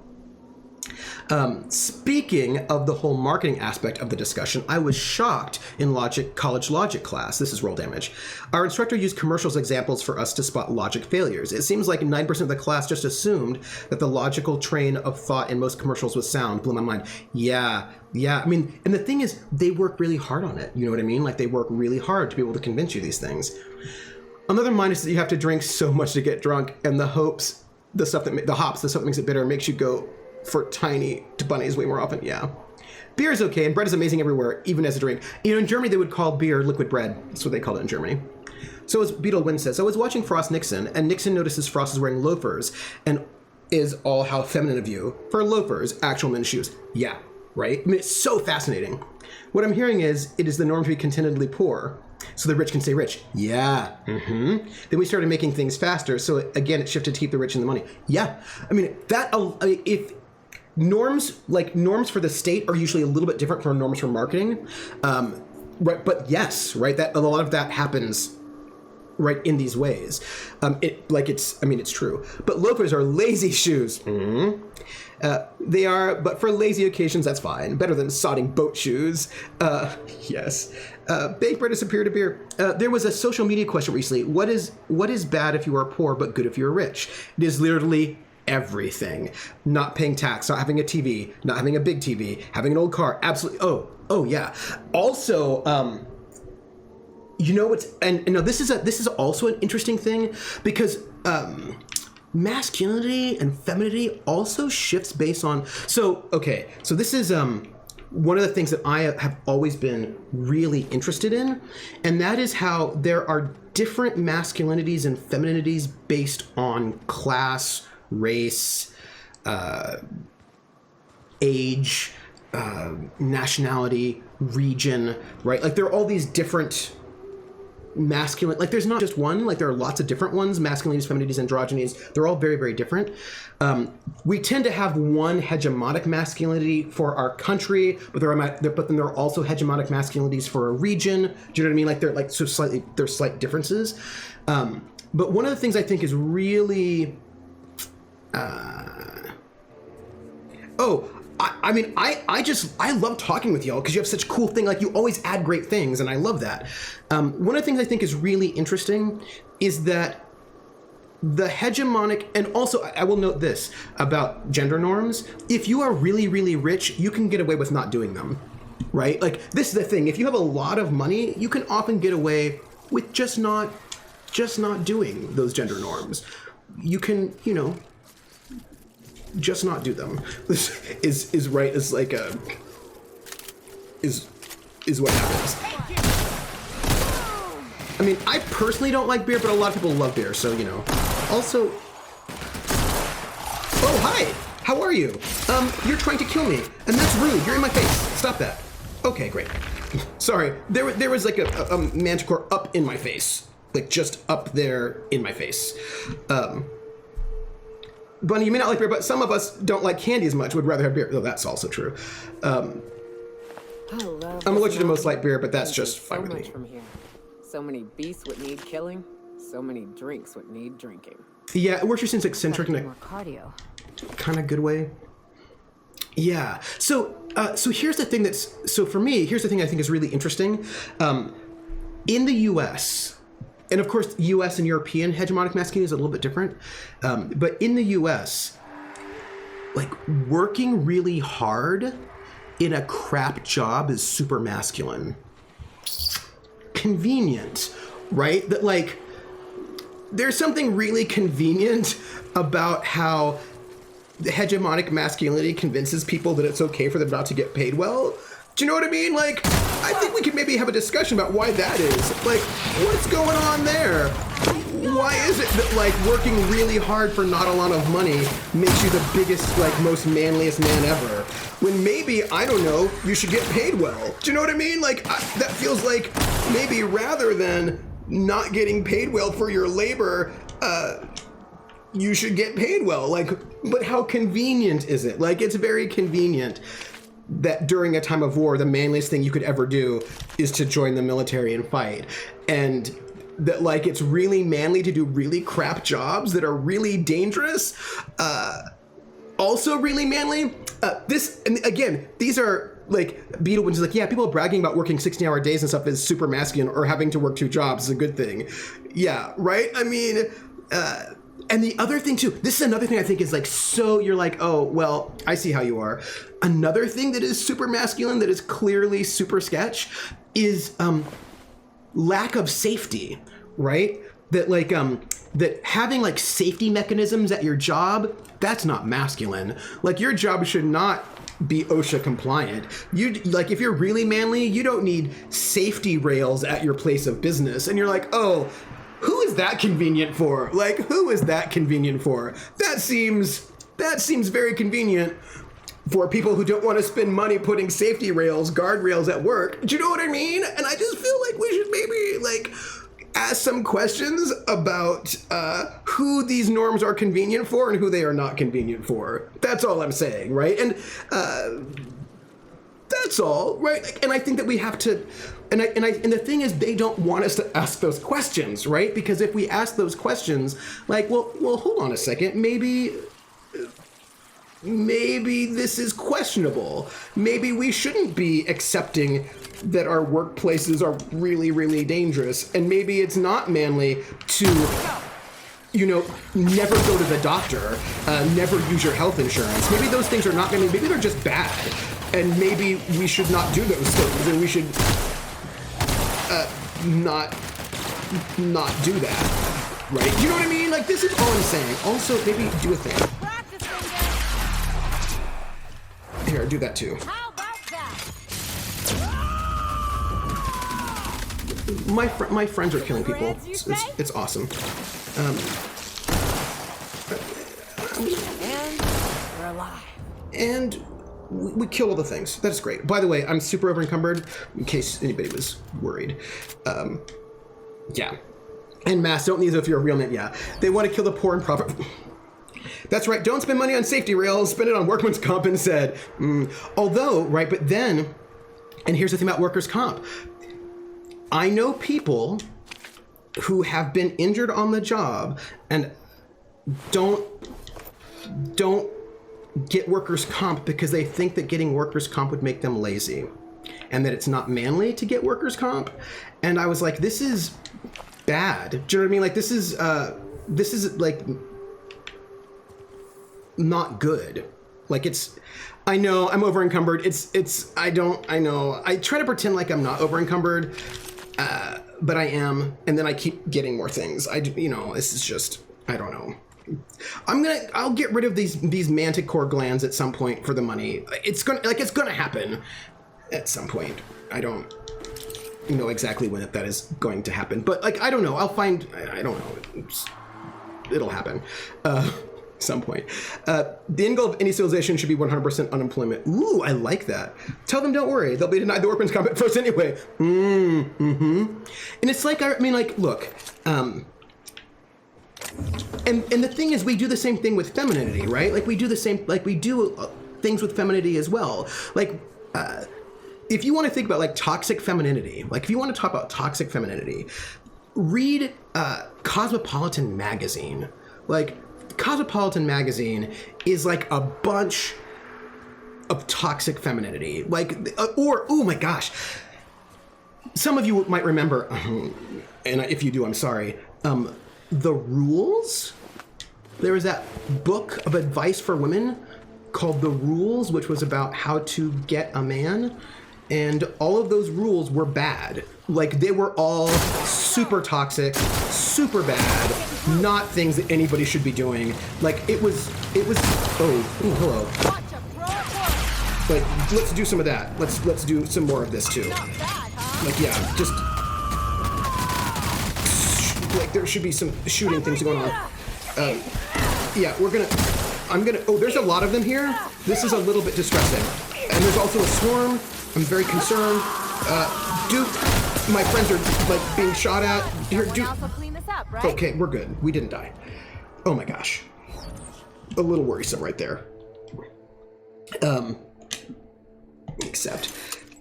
Speaking of the whole marketing aspect of the discussion, I was shocked in college logic class. This is roll damage. Our instructor used commercials examples for us to spot logic failures. It seems like 9% of the class just assumed that the logical train of thought in most commercials was sound. Blew my mind. Yeah. I mean, and the thing is, they work really hard on it. You know what I mean? Like they work really hard to be able to convince you these things. Another minus is that you have to drink so much to get drunk, and the hops, the stuff that makes it bitter, makes you go for tiny bunnies way more often. Yeah. beer is okay, and bread is amazing everywhere, even as a drink. You know, in Germany, they would call beer liquid bread. That's what they called it in Germany. So as Beetle Wynn says, I was watching Frost Nixon, and Nixon notices Frost is wearing loafers, and is all how feminine of you. For loafers, actual men's shoes. Yeah, right? I mean, it's so fascinating. What I'm hearing is, it is the norm to be contentedly poor, so the rich can stay rich. Yeah. Mm-hmm. Then we started making things faster, so again, it shifted to keep the rich in the money. Yeah. I mean, if norms for the state are usually a little bit different from norms for marketing, right? But yes, right? That a lot of that happens, right, in these ways. It's true. But loafers are lazy shoes. Mm-hmm. They are, but for lazy occasions, that's fine. Better than sodding boat shoes. Yes. Baked bread is superior to beer. There was a social media question recently. What is bad if you are poor, but good if you're rich? It is literally everything. Not paying tax, not having a TV, not having a big TV, having an old car. Absolutely. Oh yeah. Also, you know what's, and no, this is also an interesting thing, because masculinity and femininity also shifts based on, so this is one of the things that I have always been really interested in, and that is how there are different masculinities and femininities based on class, race, age, nationality, region, right? Like there are all these different masculine, like there's not just one, like there are lots of different ones, masculinities, femininities, androgynies. They're all very, very different. We tend to have one hegemonic masculinity for our country, but then there are also hegemonic masculinities for a region. Do you know what I mean? Like there's slight differences. But one of the things I think is really, I love talking with y'all because you have such cool thing. Like you always add great things, and I love that. One of the things I think is really interesting is that the hegemonic, and also I will note this about gender norms. If you are really, really rich, you can get away with not doing them, right? Like this is the thing. If you have a lot of money, you can often get away with just not doing those gender norms. You can, just not do them. This is right. Is like is what happens. I mean, I personally don't like beer, but a lot of people love beer, so Also, oh hi, how are you? You're trying to kill me, and that's rude. You're in my face. Stop that. Okay, great. Sorry, there was like a manticore up in my face, like just up there in my face. Bunny, you may not like beer, but some of us don't like candy as much, would rather have beer. Oh, that's also true. I'm allergic to most light beer, but that's just fine with me. From here. So many beasts would need killing, so many drinks would need drinking. Yeah, it works your seems eccentric in a more cardio. Kind of good way. Yeah. So here's the thing for me, here's the thing I think is really interesting. In the U.S., and of course, U.S. and European hegemonic masculinity is a little bit different. But in the U.S., like working really hard in a crap job is super masculine. Convenient, right? That like, there's something really convenient about how the hegemonic masculinity convinces people that it's okay for them not to get paid well. Do you know what I mean? Like, I think we could maybe have a discussion about why that is. Like, what's going on there? Why is it that, like, working really hard for not a lot of money makes you the biggest, like, most manliest man ever? When maybe, I don't know, you should get paid well. Do you know what I mean? Like, that feels like maybe rather than not getting paid well for your labor, you should get paid well. Like, but how convenient is it? Like, it's very convenient that during a time of war, the manliest thing you could ever do is to join the military and fight. And that, like, it's really manly to do really crap jobs that are really dangerous. Also really manly. And again, these are, like, Beetlewood's like, yeah, people bragging about working 16-hour days and stuff is super masculine, or having to work 2 jobs is a good thing. Yeah, right? I mean, and the other thing too, this is another thing I think is like, so you're like, oh, well, I see how you are. Another thing that is super masculine, that is clearly super sketch, is lack of safety, right? That like, that having like safety mechanisms at your job, that's not masculine. Like your job should not be OSHA compliant. You like, if you're really manly, you don't need safety rails at your place of business. And you're like, oh, who is that convenient for? Like, who is that convenient for? That seems very convenient for people who don't want to spend money putting safety rails, guardrails at work. Do you know what I mean? And I just feel like we should maybe like ask some questions about who these norms are convenient for and who they are not convenient for. That's all I'm saying, right? And that's all, right? And I think that we have to, and the thing is, they don't want us to ask those questions, right? Because if we ask those questions, like, well, hold on a second, maybe this is questionable. Maybe we shouldn't be accepting that our workplaces are really, really dangerous. And maybe it's not manly to, never go to the doctor, never use your health insurance. Maybe those things are not manly. Maybe they're just bad. And maybe we should not do those things. And we should not do that. Right? You know what I mean? Like, this is all I'm saying. Also, maybe do a thing. Here, do that too. How about that? My friends are killing people. It's awesome. And we're alive. And we kill all the things. That's great. By the way, I'm super over encumbered, in case anybody was worried. Yeah. And mass, don't need those if you're a real man. Yeah. They want to kill the poor and profit. That's right. Don't spend money on safety rails. Spend it on workman's comp instead. Although, right, but then, and here's the thing about workers' comp. I know people who have been injured on the job and don't get workers' comp because they think that getting workers' comp would make them lazy and that it's not manly to get workers' comp. And I was like, this is bad. Do you know what I mean? Like, this is like not good. Like, I know I'm over encumbered. I know. I try to pretend like I'm not over encumbered, but I am. And then I keep getting more things. This is just, I don't know. I'll get rid of these manticore glands at some point for the money. It's gonna happen at some point. I don't know exactly when that is going to happen, but like, I don't know. I don't know. It'll happen. Some point. The end goal of any civilization should be 100% unemployment. Ooh, I like that. Tell them don't worry. They'll be denied the workman's comp at first anyway. And it's like, look, and the thing is, we do the same thing with femininity, right? Like, we do things with femininity as well. Like, if you want to think about like toxic femininity, like if you want to talk about toxic femininity, read Cosmopolitan magazine. Like, Cosmopolitan magazine is like a bunch of toxic femininity. Like, oh my gosh. Some of you might remember, and if you do, I'm sorry, The Rules. There was that book of advice for women called The Rules, which was about how to get a man. And all of those rules were bad. Like, they were all super toxic, super bad, not things that anybody should be doing. Like, it was, hello. Like, let's do some of that. Let's do some more of this too. Like, yeah, just, like, there should be some shooting things going on. Yeah, there's a lot of them here. This is a little bit distressing. And there's also a swarm. I'm very concerned. Duke, my friends are like being shot at. Here, Duke. Right? Okay, we're good. We didn't die. Oh my gosh. A little worrisome right there. Except,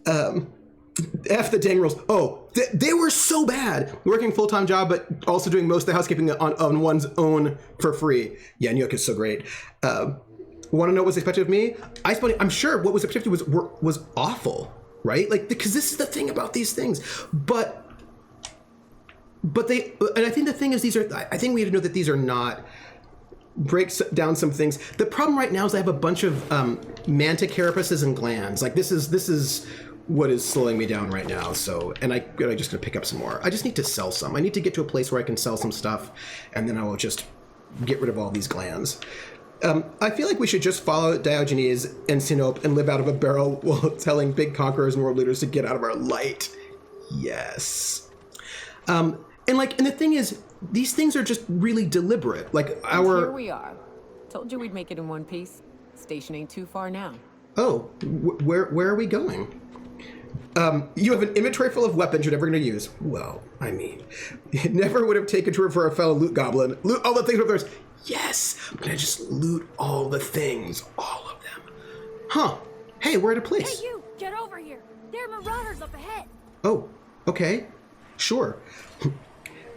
F the dang rules. Oh, they were so bad. Working a full-time job, but also doing most of the housekeeping on one's own for free. Yeah, New York is so great. Want to know what was expected of me? I'm sure what was expected was awful, right? Like, because this is the thing about these things. But and I think the thing is, I think we have to know that these are not, breaks down some things. The problem right now is I have a bunch of mantic carapaces and glands. Like, this is what is slowing me down right now. So, and I'm just gonna pick up some more. I just need to sell some. I need to get to a place where I can sell some stuff, and then I will just get rid of all these glands. I feel like we should just follow Diogenes and Sinope and live out of a barrel while telling big conquerors and world leaders to get out of our light. Yes. And the thing is, these things are just really deliberate. Like our... Here we are. Told you we'd make it in one piece. Station ain't too far now. Oh, where are we going? You have an inventory full of weapons you're never going to use. Well, I mean, it never would have taken to for a fellow loot goblin. Loot all the things up there. Yes, I'm going to just loot all the things. All of them. Huh. Hey, we're at a place. Hey, you! Get over here! There are marauders up ahead! Oh, okay. Sure.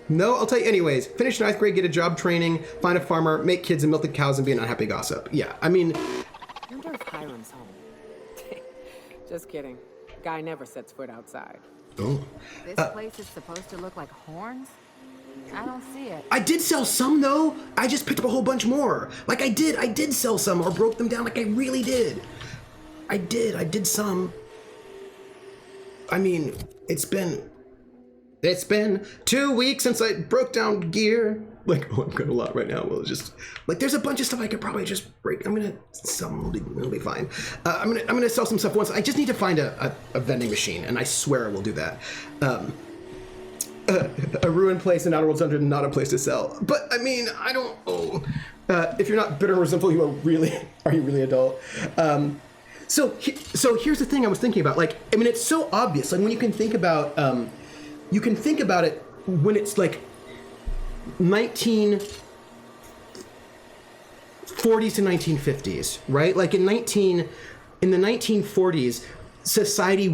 No, I'll tell you anyways. Finish 9th grade, get a job training, find a farmer, make kids and milk the cows and be an unhappy gossip. Yeah, I mean... I wonder if Hiram's home. Just kidding. Guy never sets foot outside. Oh. This place is supposed to look like horns? I don't see it. I did sell some, though. I just picked up a whole bunch more. Like, I did sell some or broke them down like I really did. I did some. I mean, it's been 2 weeks since I broke down gear. Like, oh, I'm got a lot right now. Well, it's just like there's a bunch of stuff I could probably just break. I'm gonna sell them. It'll be fine. I'm gonna sell some stuff once. I just need to find a vending machine, and I swear I will do that. A ruined place in Outer Worlds Dungeon, not a place to sell. But I mean, I don't. Oh, if you're not bitter and resentful, you are you really adult? So here's the thing I was thinking about. Like, I mean, it's so obvious. Like when you can think about it when it's like 1940s to 1950s, right? Like in the 1940s, society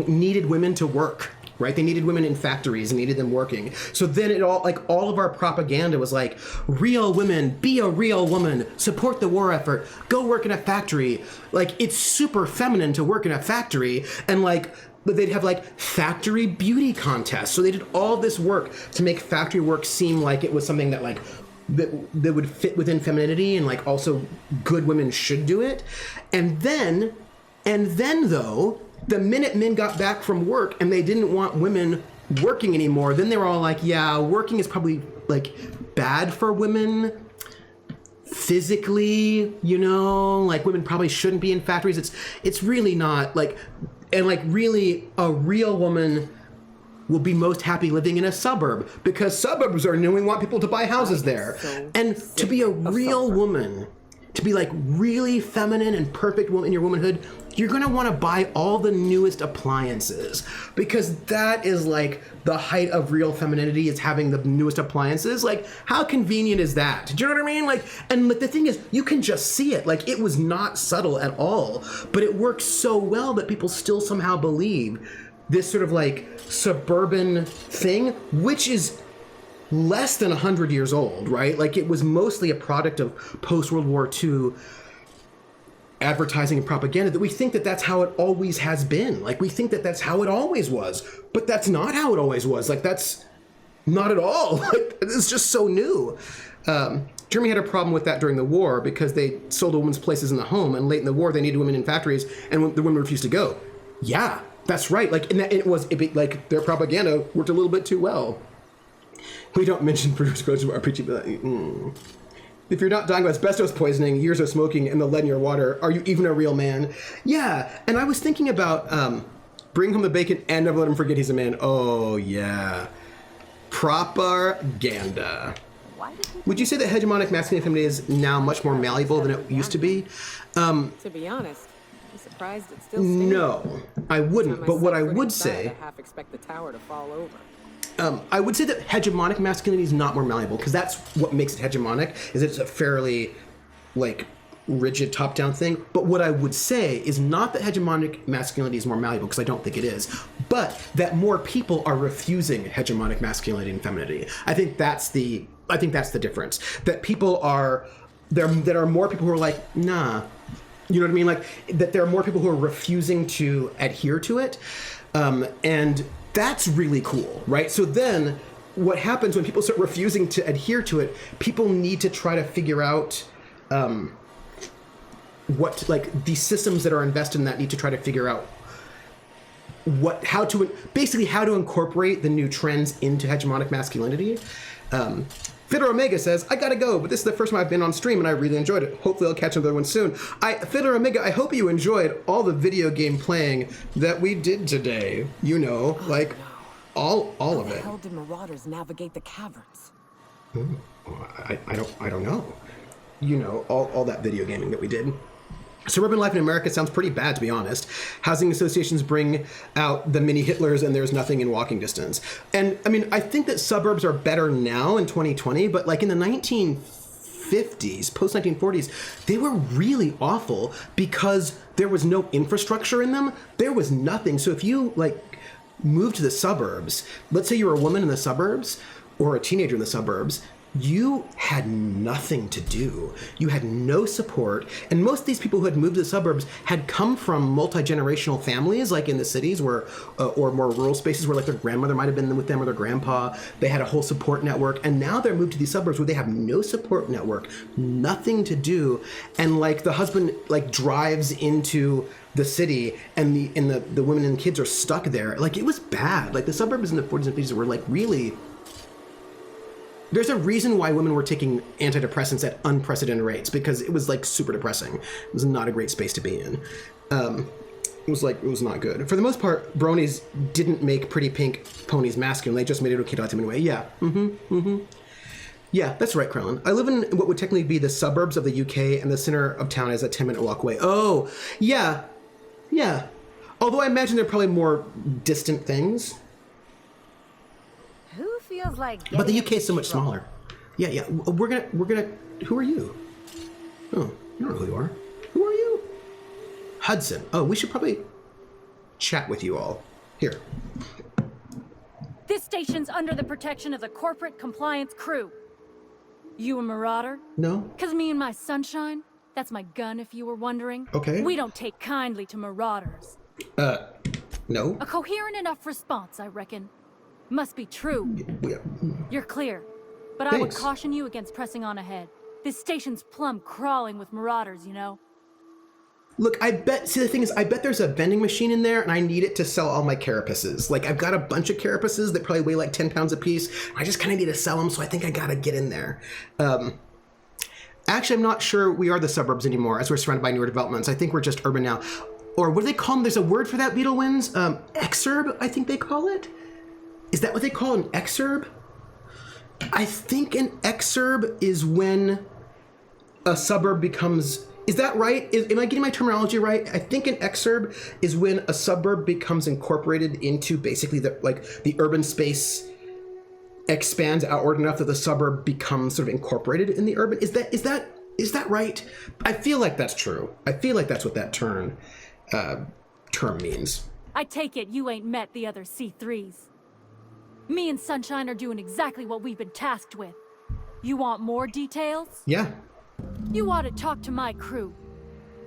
needed women to work, right? They needed women in factories and needed them working. So then all of our propaganda was like, real women, be a real woman, support the war effort, go work in a factory. Like, it's super feminine to work in a factory, and like, but they'd have like factory beauty contests. So they did all this work to make factory work seem like it was something that like that would fit within femininity, and like also good women should do it. And then though, the minute men got back from work and they didn't want women working anymore, then they were all like, yeah, working is probably like bad for women physically, you know, like women probably shouldn't be in factories. It's really not like, and like really a real woman will be most happy living in a suburb because suburbs are new. We want people to buy houses there. And to be a real woman, to be like really feminine and perfect in your womanhood, you're gonna want to buy all the newest appliances, because that is like the height of real femininity, is having the newest appliances. Like, how convenient is that? Do you know what I mean? Like, and like the thing is, you can just see it. Like, it was not subtle at all, but it works so well that people still somehow believe this sort of like suburban thing, which is less than 100 years old, right? Like, it was mostly a product of post-World War II advertising and propaganda, that we think that that's how it always has been. Like, we think that that's how it always was, but that's not how it always was. Like, that's not at all. Like, it's just so new. Germany had a problem with that during the war because they sold a women's places in the home, and late in the war they needed women in factories, and the women refused to go. Yeah, that's right. Like, and like their propaganda worked a little bit too well. We don't mention producer codes of RPG, but if you're not dying of asbestos poisoning, years of smoking, and the lead in your water, are you even a real man? Yeah, and I was thinking about bring home the bacon and never let him forget he's a man. Oh, yeah. Propaganda. Would you say that hegemonic masculinity and femininity is now much more malleable than it used to be? To be honest, I'm surprised it's still standing. No, I wouldn't. But what I would say... I half expect the tower to fall over. I would say that hegemonic masculinity is not more malleable, because that's what makes it hegemonic, is it's a fairly, like, rigid top-down thing. But what I would say is not that hegemonic masculinity is more malleable, because I don't think it is, but that more people are refusing hegemonic masculinity and femininity. I think that's the difference. That people are, there are more people who are like, nah. You know what I mean? Like, that there are more people who are refusing to adhere to it. And that's really cool, right? So then what happens when people start refusing to adhere to it, people need to try to figure out what, like, the systems that are invested in that need to try to figure out how to incorporate the new trends into hegemonic masculinity. Fiddler Omega says, I gotta go, but this is the first time I've been on stream and I really enjoyed it. Hopefully I'll catch another one soon. Fiddler Omega, I hope you enjoyed all the video game playing that we did today. You know, like all of it. How did marauders navigate the caverns? I don't know. You know, all that video gaming that we did. Suburban life in America sounds pretty bad, to be honest. Housing associations bring out the mini Hitlers and there's nothing in walking distance. And I mean, I think that suburbs are better now in 2020, but like in the 1950s, post-1940s, they were really awful because there was no infrastructure in them. There was nothing. So if you like moved to the suburbs, let's say you were a woman in the suburbs or a teenager in the suburbs, you had nothing to do. You had no support. And most of these people who had moved to the suburbs had come from multi-generational families, like in the cities where, or more rural spaces where like their grandmother might have been with them or their grandpa. They had a whole support network. And now they're moved to these suburbs where they have no support network, nothing to do. And like the husband like drives into the city and the women and kids are stuck there. Like it was bad. Like the suburbs in the 40s and 50s were like really... There's a reason why women were taking antidepressants at unprecedented rates, because it was like super depressing. It was not a great space to be in. It was not good. For the most part, bronies didn't make pretty pink ponies masculine. They just made it okay to like them anyway. Yeah. Yeah, that's right, Krellin. I live in what would technically be the suburbs of the UK, and the center of town is a 10-minute walk away. Oh, yeah. Yeah. Although I imagine they're probably more distant things. Who feels like But the getting UK is so much trouble? smaller. Yeah. We're gonna. Who are you? Oh, you don't know who you are. Who are you? Hudson. Oh, we should probably chat with you all. Here. This station's under the protection of the corporate compliance crew. You a marauder? No. 'Cause me and my sunshine, that's my gun if you were wondering. Okay. We don't take kindly to marauders. No. A coherent enough response, I reckon. Must be true. Yeah. You're clear. But I would Thanks. caution you against pressing on ahead. This station's plumb crawling with marauders, you know? Look, I bet there's a vending machine in there and I need it to sell all my carapaces. Like, I've got a bunch of carapaces that probably weigh like 10 pounds a piece. I just kind of need to sell them, so I think I gotta get in there. Actually, I'm not sure we are the suburbs anymore as we're surrounded by newer developments. I think we're just urban now. Or what do they call them? There's a word for that, Beetle Winds? Exurb, I think they call it? Is that what they call an exurb? I think an exurb is when a suburb becomes... Is that right? Am I getting my terminology right? I think an exurb is when a suburb becomes incorporated into basically the urban space expands outward enough that the suburb becomes sort of incorporated in the urban. Is that right? I feel like that's true. I feel like that's what that term means. I take it you ain't met the other C3s. Me and Sunshine are doing exactly what we've been tasked with. You want more details? Yeah. You ought to talk to my crew.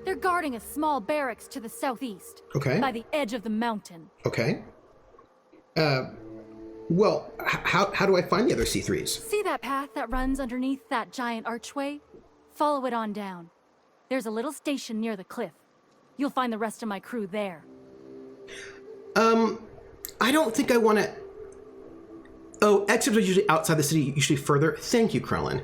They're guarding a small barracks to the southeast. Okay. By the edge of the mountain. Okay. Well, how do I find the other C3s? See that path that runs underneath that giant archway? Follow it on down. There's a little station near the cliff. You'll find the rest of my crew there. I don't think I want to... Oh, excerpts are usually outside the city, usually further. Thank you, Krellin.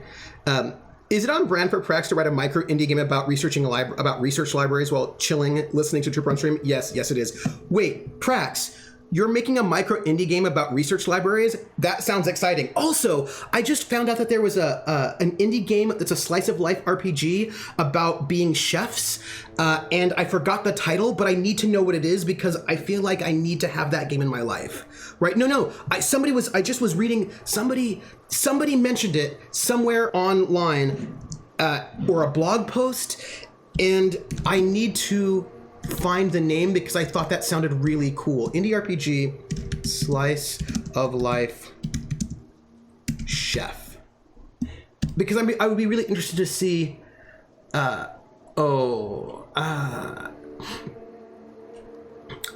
Is it on brand for Prax to write a micro indie game about researching about research libraries while chilling, listening to Trooper on stream? Yes, it is. Wait, Prax, you're making a micro indie game about research libraries? That sounds exciting. Also, I just found out that there was an indie game that's a slice of life RPG about being chefs, and I forgot the title, but I need to know what it is because I feel like I need to have that game in my life. Right? No. I just was reading, somebody mentioned it somewhere online, or a blog post, and I need to find the name because I thought that sounded really cool. Indie RPG, slice of life, chef. Because I would be really interested to see, I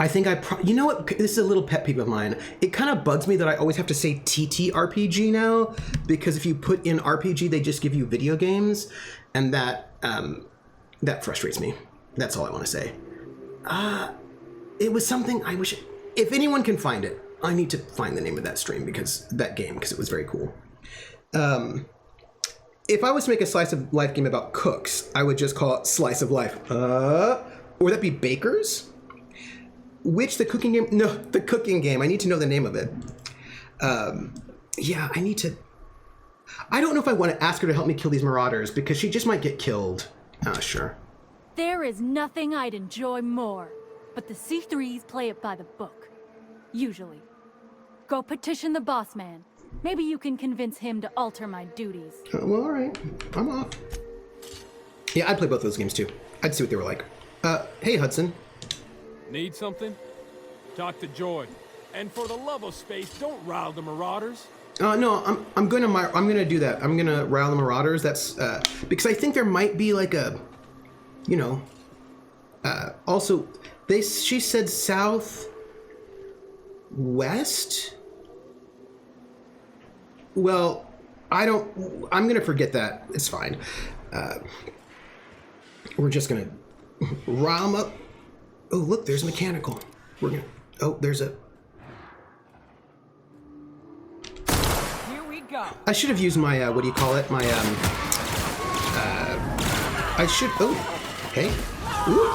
think you know what? This is a little pet peeve of mine. It kind of bugs me that I always have to say TTRPG now, because if you put in RPG, they just give you video games, and that frustrates me. That's all I want to say. It was something I wish... If anyone can find it, I need to find the name of that stream, because it was very cool. If I was to make a slice of life game about cooks, I would just call it Slice of Life. Or would that be Bakers? Which the cooking game? No, the cooking game. I need to know the name of it. Yeah, I need to... I don't know if I want to ask her to help me kill these marauders, because she just might get killed. Sure. There is nothing I'd enjoy more, but the C3s play it by the book. Usually. Go petition the boss man. Maybe you can convince him to alter my duties. Well, all right. I'm off. Yeah, I'd play both those games, too. I'd see what they were like. Hey, Hudson. Need something? Talk to Joy. And for the love of space, don't rile the marauders. No, I'm gonna do that. I'm gonna rile the marauders. That's because I think there might be like a, you know. Also, she said southwest. Well, I'm gonna forget that. It's fine. We're just gonna rile them up. Oh, look, there's mechanical. We're gonna. Oh, there's a. I should have used my, what do you call it? My, I should, oh, okay. Ooh,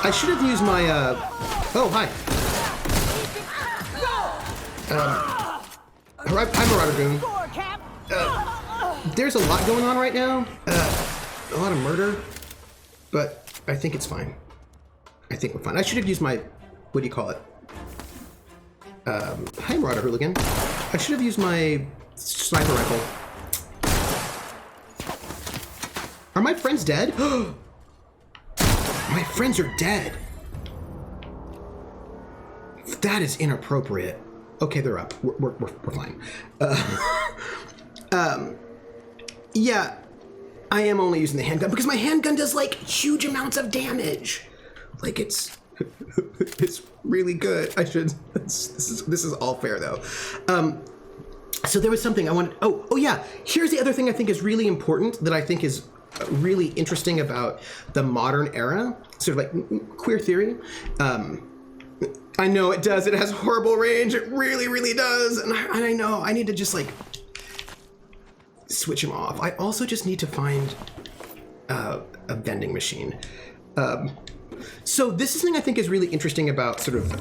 I should have used my, oh, hi. Hi, Marauder Goon. There's a lot going on right now. A lot of murder, but I think it's fine. I think we're fine. I should have used my, what do you call it? Hi, Marauder Hooligan. I should have used my sniper rifle. Are my friends dead? My friends are dead. That is inappropriate. Okay, they're up. We're fine. Yeah, I am only using the handgun because my handgun does like huge amounts of damage. Like it's really good. I should. This is all fair though. So there was something I wanted. Oh yeah. Here's the other thing I think is really important that I think is really interesting about the modern era, sort of like queer theory. I know it does. It has horrible range. It really, really does. And I know I need to just like switch him off. I also just need to find a vending machine. So this is something I think is really interesting about sort of.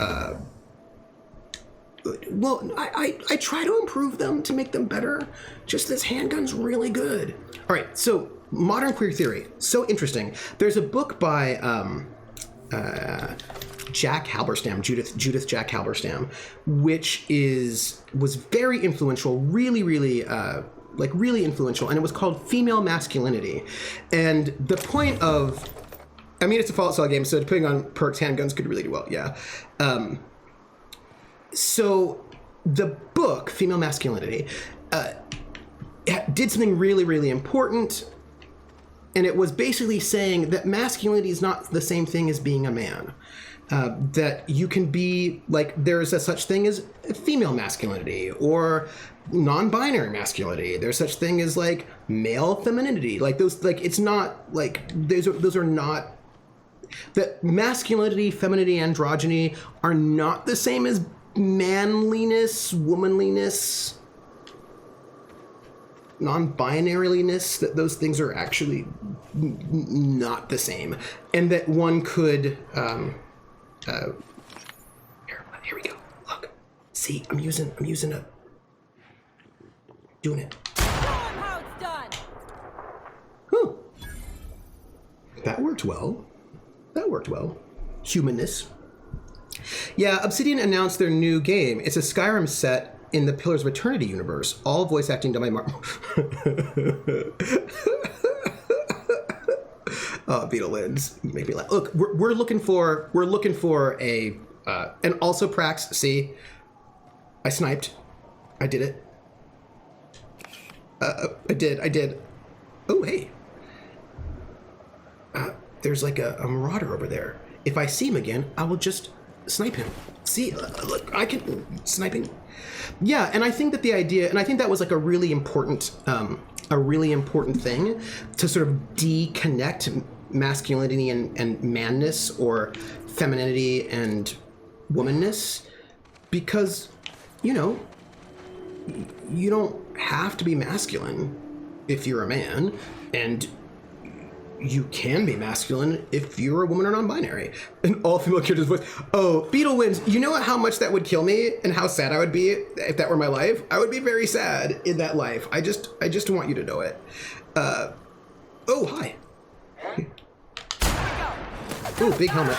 Well, I try to improve them to make them better. Just this handgun's really good. All right, so modern queer theory, so interesting. There's a book by Jack Halberstam, Judith Jack Halberstam, which was very influential, really influential, and it was called Female Masculinity. And the point of, I mean, it's a Fallout style game, so depending on perks, handguns could really do well. Yeah. So the book, Female Masculinity, did something really, really important. And it was basically saying that masculinity is not the same thing as being a man. That you can be, like, there's a such thing as female masculinity or non-binary masculinity. There's such thing as, like, male femininity. Like, those, like, it's not, like, those are not, that masculinity, femininity, androgyny are not the same as manliness, womanliness, non-binariness, that those things are actually not the same, and that one could here we go. Look, see, I'm using a doing it. How it's done. Huh. That worked well. Humanness. Yeah, Obsidian announced their new game. It's a Skyrim set in the Pillars of Eternity universe. All voice acting done by Oh, Beetle Lins, you make me laugh. Look, we're looking for a and also Prax. See, I sniped. I did it. I did. Oh, hey. There's like a marauder over there. If I see him again, I will just snipe him. See, look, I can sniping. Yeah, and I think that the idea, and I think that was like a really important thing to sort of deconnect masculinity and manness, or femininity and womanness, because, you know, you don't have to be masculine if you're a man, and you can be masculine if you're a woman or non-binary. And all female characters voice, oh, Beetle wins. You know how much that would kill me and how sad I would be if that were my life? I would be very sad in that life. I just want you to know it. Oh, hi. Ooh, big helmet.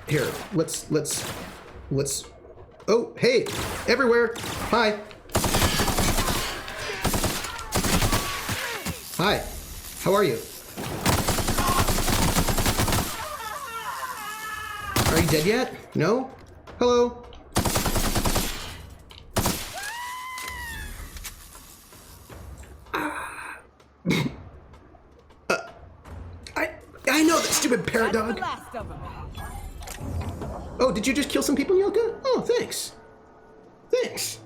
Here, let's, oh, hey, everywhere. Hi. Hi, how are you? Are you dead yet? No? Hello? I know that stupid parrot dog. Oh, did you just kill some people, Yelka? Oh, thanks. Thanks.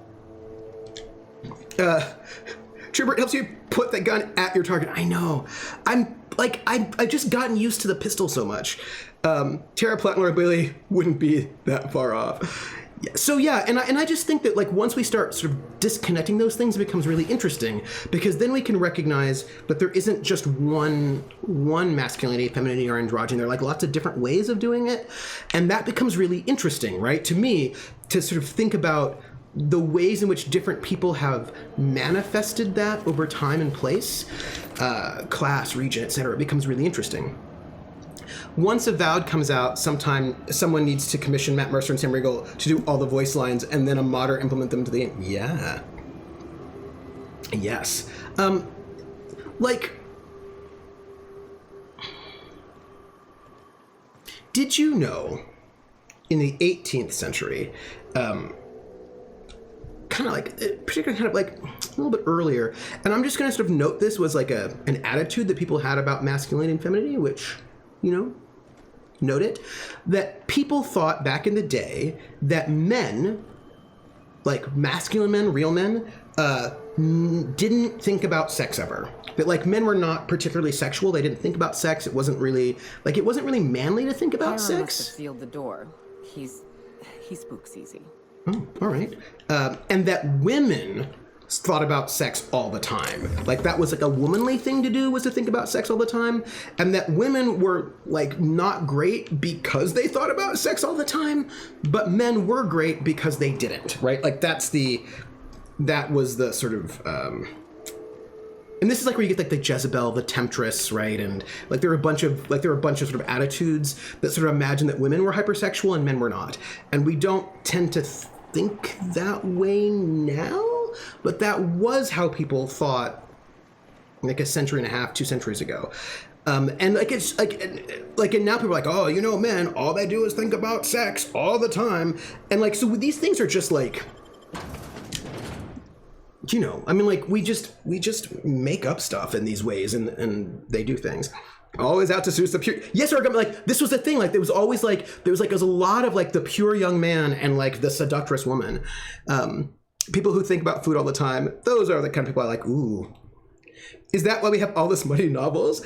Trooper, it helps you put that gun at your target. I know. I've just gotten used to the pistol so much. Terra Platinum or Billy wouldn't be that far off. Yeah, so yeah, and I just think that like once we start sort of disconnecting those things, it becomes really interesting, because then we can recognize that there isn't just one masculinity, femininity, or androgyny. There are like lots of different ways of doing it, and that becomes really interesting, right? To me, to sort of think about the ways in which different people have manifested that over time and place, class, region, etc., it becomes really interesting. Once Avowed comes out, someone needs to commission Matt Mercer and Sam Riegel to do all the voice lines, and then a modder implement them to the game. Yeah. Yes. Did you know in the 18th century, particularly kind of like a little bit earlier, and I'm just going to sort of note this was like an attitude that people had about masculinity and femininity, which, you know, note it, that people thought back in the day that men, like masculine men, real men, didn't think about sex ever. That like men were not particularly sexual. They didn't think about sex. It wasn't really manly to think about Hiram sex. must have sealed the door. He spooks easy. Oh, all right. And that women thought about sex all the time. Like that was like a womanly thing to do, was to think about sex all the time. And that women were like not great because they thought about sex all the time, but men were great because they didn't, right? Like that was the sort of, and this is like where you get like the Jezebel, the temptress, right? And like there were a bunch of sort of attitudes that sort of imagine that women were hypersexual and men were not. And we don't tend to think that way now, but that was how people thought like a century and a half, 2 centuries ago. And like it's like and now people are like, oh, you know, men, all they do is think about sex all the time. And like, so these things are just like, you know, I mean, like we just make up stuff in these ways, and they do things. Always out to seduce the pure. Yes, or like this was the thing. Like there was always like there was a lot of like the pure young man and like the seductress woman. People who think about food all the time. Those are the kind of people I like. Ooh, is that why we have all this money novels?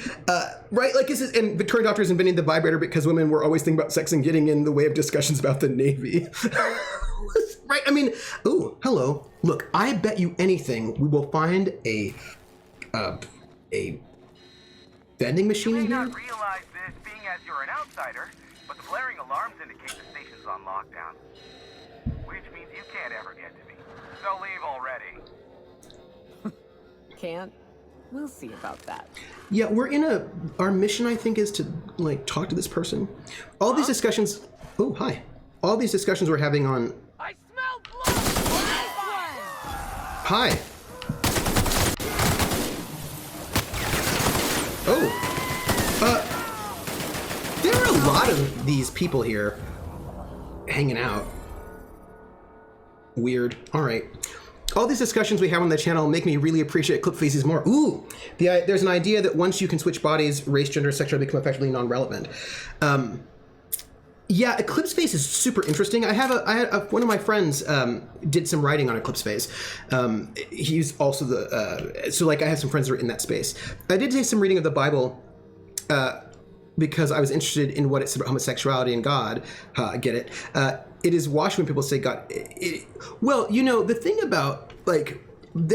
Right? Like this is, and Victorian doctors inventing the vibrator because women were always thinking about sex and getting in the way of discussions about the Navy. Right? I mean, ooh, hello. Look, I bet you anything we will find a vending machine You may in here. not realize this, being as you're an outsider, but the blaring alarms indicate the station's on lockdown. Which means you can't ever get to me. So leave already. Can't? We'll see about that. Yeah, we're in our mission, I think, is to like talk to this person. All these discussions. Oh, hi. All these discussions we're having on. I smell blood! Hi. Oh. There are a lot of these people here hanging out. Weird. All right. All these discussions we have on the channel make me really appreciate clip faces more. Ooh, there's an idea that once you can switch bodies, race, gender, sexuality become effectively non-relevant. Yeah, Eclipse Face is super interesting. I had one of my friends did some writing on Eclipse Face. He's also so like I have some friends that are in that space. I did do some reading of the Bible because I was interested in what it said about homosexuality and God. I get it. it is washing when people say God. Well, you know, the thing about, like,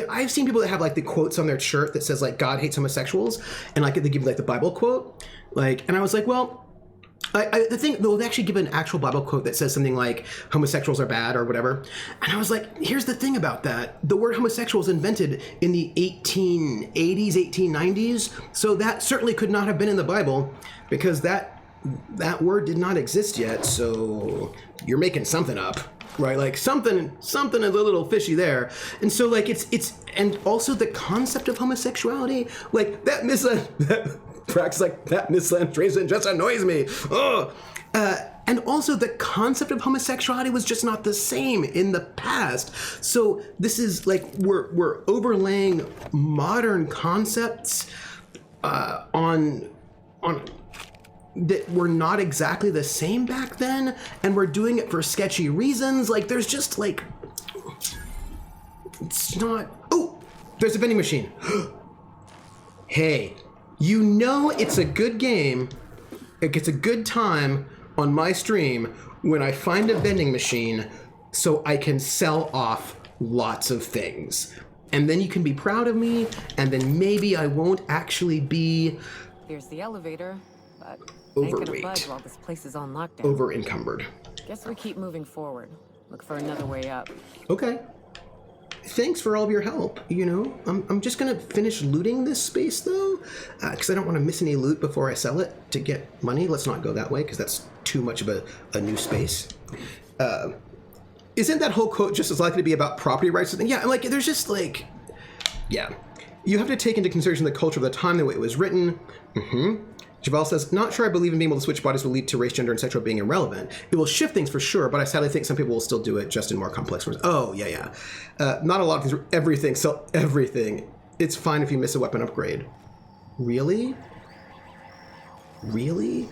I've seen people that have, like, the quotes on their shirt that says, like, God hates homosexuals, and, like, they give, like, the Bible quote. Like, and I was like, well, the thing, they'll actually give an actual Bible quote that says something like homosexuals are bad or whatever. And I was like, here's the thing about that. The word homosexual was invented in the 1880s, 1890s. So that certainly could not have been in the Bible, because that word did not exist yet. So you're making something up, right? Like something is a little fishy there. And so, like, it's and also the concept of homosexuality, like that practice, like that mistranslation just annoys me. Oh, and also the concept of homosexuality was just not the same in the past. So this is like we're overlaying modern concepts on that were not exactly the same back then, and we're doing it for sketchy reasons. Like there's just like it's not. Oh, there's a vending machine. Hey. You know it's a good game, it gets a good time on my stream when I find a vending machine so I can sell off lots of things. And then you can be proud of me, and then maybe I won't actually be... Here's the elevator, but overweight. ain't gonna budge while this place is on lockdown. Over encumbered. Guess we keep moving forward. Look for another way up. Okay. Thanks for all of your help, you know. I'm just gonna finish looting this space though, because I don't want to miss any loot before I sell it to get money. Let's not go that way, because that's too much of a new space. Isn't that whole quote just as likely to be about property rights? Yeah, like there's just like, yeah. You have to take into consideration the culture of the time, the way it was written. Javel says, not sure I believe in being able to switch bodies will lead to race, gender, and sexual being irrelevant. It will shift things for sure, but I sadly think some people will still do it just in more complex ways. Oh, yeah. Not a lot of things, everything, so everything. It's fine if you miss a weapon upgrade. Really? Really?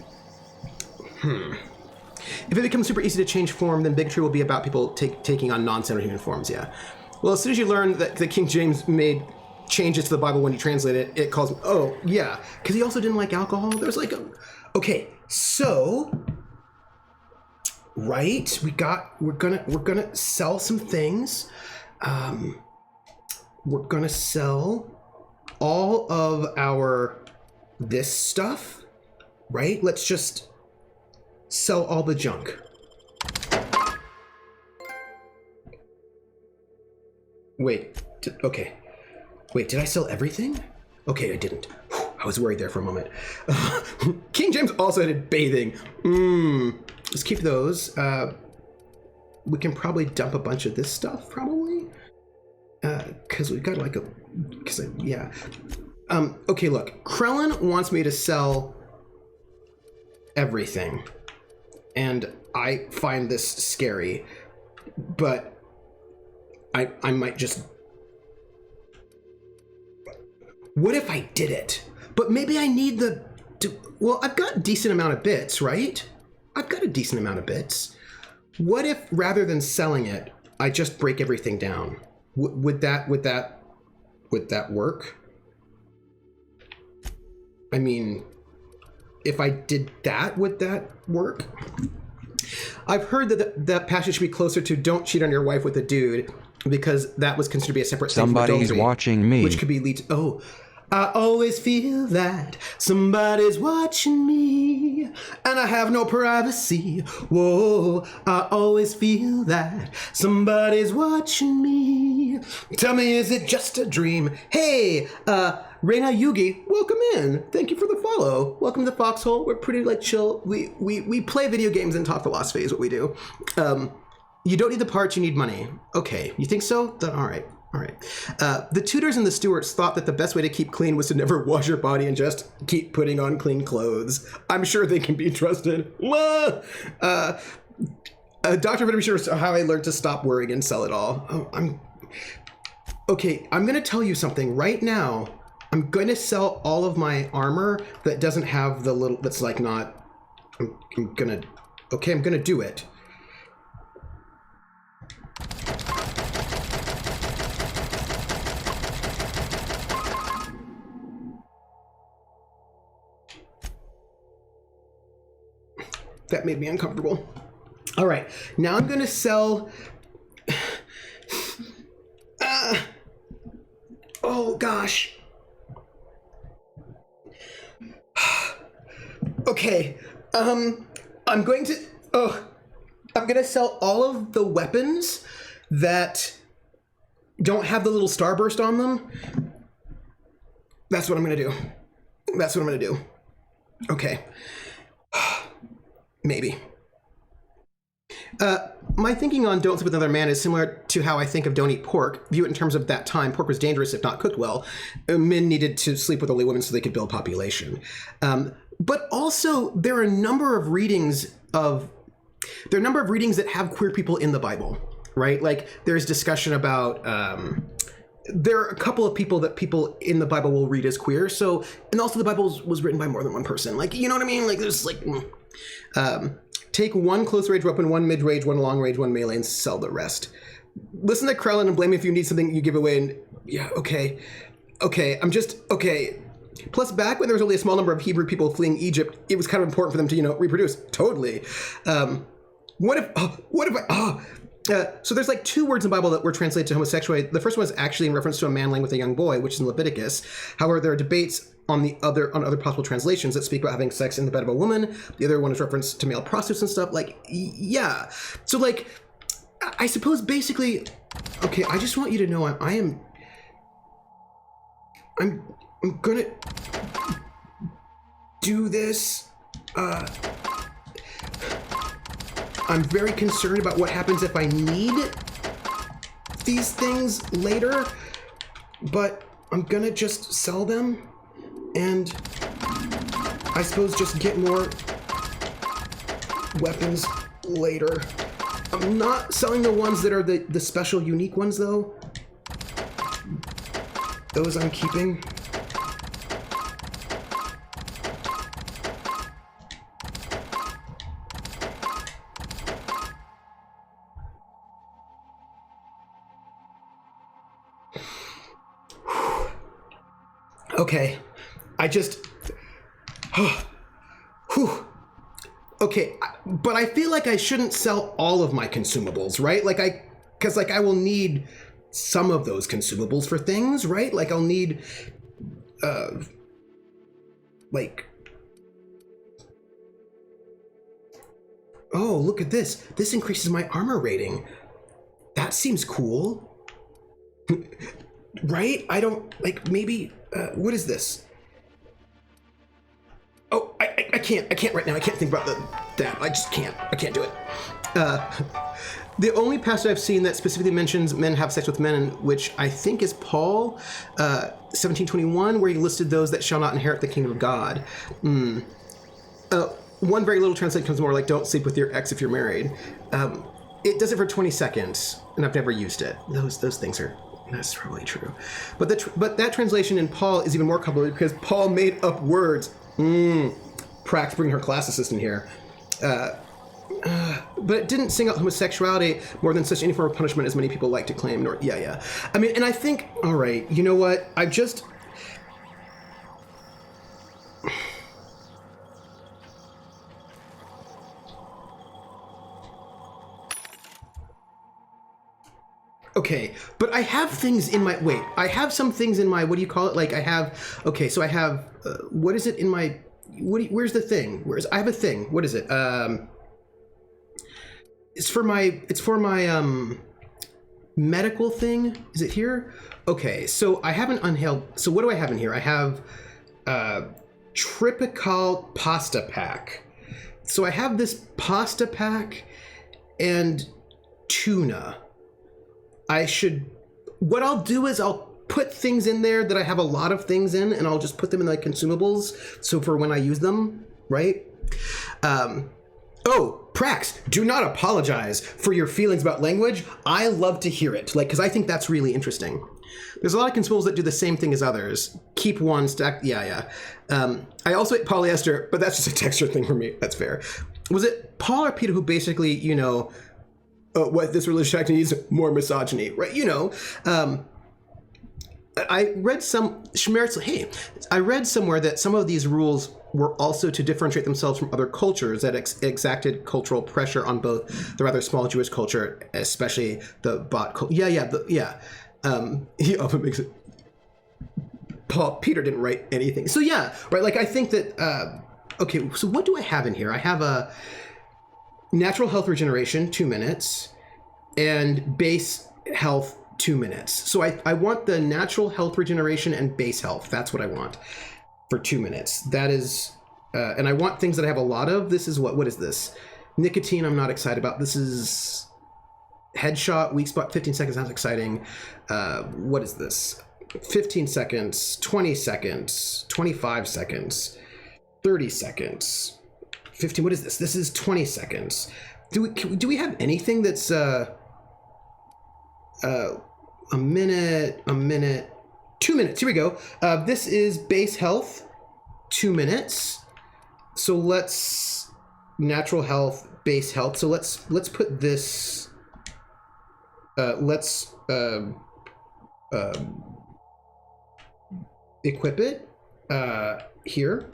If it becomes super easy to change form, then bigotry will be about people taking on non-standard human forms, yeah. Well, as soon as you learn that King James made changes to the Bible when you translate it, it calls, oh, yeah. Because he also didn't like alcohol. There's like a, okay, so, right, we're gonna sell some things. We're gonna sell all of our, this stuff, right? Let's just sell all the junk. Wait, okay. Wait, did I sell everything? Okay, I didn't. I was worried there for a moment. King James also added bathing. Let's keep those. We can probably dump a bunch of this stuff, probably. Because we've got like a... yeah. Okay, look. Krellin wants me to sell everything. And I find this scary. But I might just... What if I did it? But maybe I need well, I've got a decent amount of bits, right? I've got a decent amount of bits. What if, rather than selling it, I just break everything down? Would that work? I mean, if I did that, would that work? I've heard that that passage should be closer to "Don't cheat on your wife with a dude," because that was considered to be a separate thing from Somebody's adultery, watching me. which could be lead to, oh, I always feel that somebody's watching me, and I have no privacy. Whoa, I always feel that somebody's watching me. Tell me, is it just a dream? Hey, Reina Yugi, welcome in. Thank you for the follow. Welcome to the Foxhole. We're pretty like chill. We play video games and talk philosophy is what we do. You don't need the parts, you need money. Okay, you think so? Then all right. The tutors and the stewards thought that the best way to keep clean was to never wash your body and just keep putting on clean clothes. I'm sure they can be trusted. Dr. Vitamin sure how I learned to stop worrying and sell it all. Oh, okay, I'm going to tell you something right now. I'm going to sell all of my armor that doesn't have the little, that's like not, I'm going to do it. That made me uncomfortable. All right, now I'm gonna sell. Oh gosh. Okay. I'm going to. I'm gonna sell all of the weapons that don't have the little starburst on them. That's what I'm gonna do. That's what I'm gonna do. Okay. Maybe. My thinking on don't sleep with another man is similar to how I think of don't eat pork. View it in terms of that time. Pork was dangerous if not cooked well. Men needed to sleep with only women so they could build population. But also, there are a number of readings that have queer people in the Bible, right? Like, there's discussion about, there are a couple of people that people in the Bible will read as queer. So, and also the Bible was written by more than one person. Like, you know what I mean? Like, there's like, take one close range weapon, one mid range, one long range, one melee, and sell the rest. Listen to Krellin and blame me if you need something you give away. And yeah, okay. Okay. Plus, back when there was only a small number of Hebrew people fleeing Egypt, it was kind of important for them to, reproduce. Totally. So there's like two words in the Bible that were translated to homosexuality. The first one is actually in reference to a man laying with a young boy, which is in Leviticus. However, there are debates on other possible translations that speak about having sex in the bed of a woman. The other one is reference to male prostitutes and stuff. Like, yeah. So like, I suppose basically, okay, I just want you to know I'm gonna do this. I'm very concerned about what happens if I need these things later, but I'm gonna just sell them and I suppose just get more weapons later. I'm not selling the ones that are the special unique ones though. Those I'm keeping. Okay, okay, but I feel like I shouldn't sell all of my consumables, right? Because I will need some of those consumables for things, right? Like I'll need, oh, look at this. This increases my armor rating. That seems cool. Right? I don't, maybe, what is this? Oh, I can't right now. I can't think about that. I just can't. I can't do it. The only passage I've seen that specifically mentions men have sex with men, which I think is Paul, 17:21, where he listed those that shall not inherit the kingdom of God. One very little translation comes more like, don't sleep with your ex if you're married. It does it for 20 seconds, and I've never used it. Those things are... That's probably true. But that translation in Paul is even more complicated because Paul made up words. Prax, bring her class assistant here. But it didn't sing out homosexuality more than such any form of punishment as many people like to claim. Yeah. I mean, and I think, all right, you know what? Okay, but I have things in my... Wait, I have some things in my... What do you call it? Like, I have... Okay, so I have... what is it in my... where's the thing? I have a thing. What is it? It's for my medical thing. Is it here? Okay, so I have an unhailed... So what do I have in here? I have Tripical Pasta Pack. So I have this pasta pack and tuna. What I'll do is I'll put things in there that I have a lot of things in, and I'll just put them in like consumables. So for when I use them, right? Oh, Prax, do not apologize for your feelings about language. I love to hear it, because I think that's really interesting. There's a lot of consumables that do the same thing as others. Keep one, stack, yeah. I also ate polyester, but that's just a texture thing for me. That's fair. Was it Paul or Peter who basically, what this religious act needs more misogyny, right? I read somewhere that some of these rules were also to differentiate themselves from other cultures that exacted cultural pressure on both the rather small Jewish culture, especially the bot culture. He often makes it. Peter didn't write anything. So yeah, right. Like I think that. Okay, so what do I have in here? I have a natural health regeneration, 2 minutes, and base health, 2 minutes. So I want the natural health regeneration and base health. That's what I want for 2 minutes. That is, and I want things that I have a lot of. This is what is this? Nicotine, I'm not excited about. This is headshot, weak spot, 15 seconds, sounds exciting. What is this? 15 seconds, 20 seconds, 25 seconds, 30 seconds, 15, what is this? This is 20 seconds. Do we have anything that's a minute, 2 minutes? Here we go. This is base health, 2 minutes. So let's natural health, base health. So let's put this. Let's equip it here.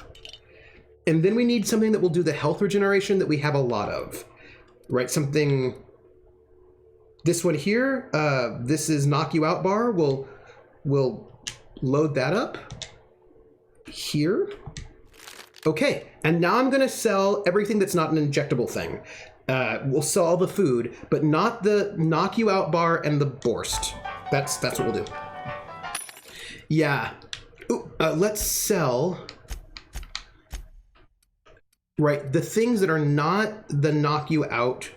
And then we need something that will do the health regeneration that we have a lot of, right? Something, this one here, this is knock you out bar. We'll load that up here. Okay, and now I'm gonna sell everything that's not an injectable thing. We'll sell all the food, but not the knock you out bar and the Borst. That's what we'll do. Yeah, ooh, let's sell. Right, the things that are not the knock you out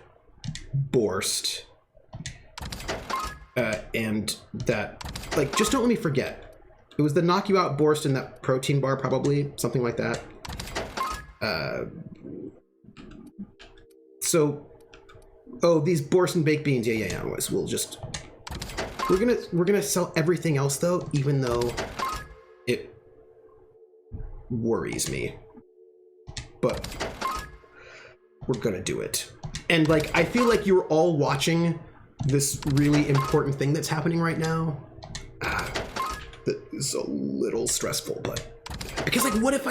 Borst, and that, like, just don't let me forget. It was the knock you out Borst and that protein bar, probably something like that. So, oh, these Borst and baked beans, yeah. We'll just, we're gonna sell everything else though, even though it worries me. But we're gonna do it. And like, I feel like you're all watching this really important thing that's happening right now. That is a little stressful, but because what if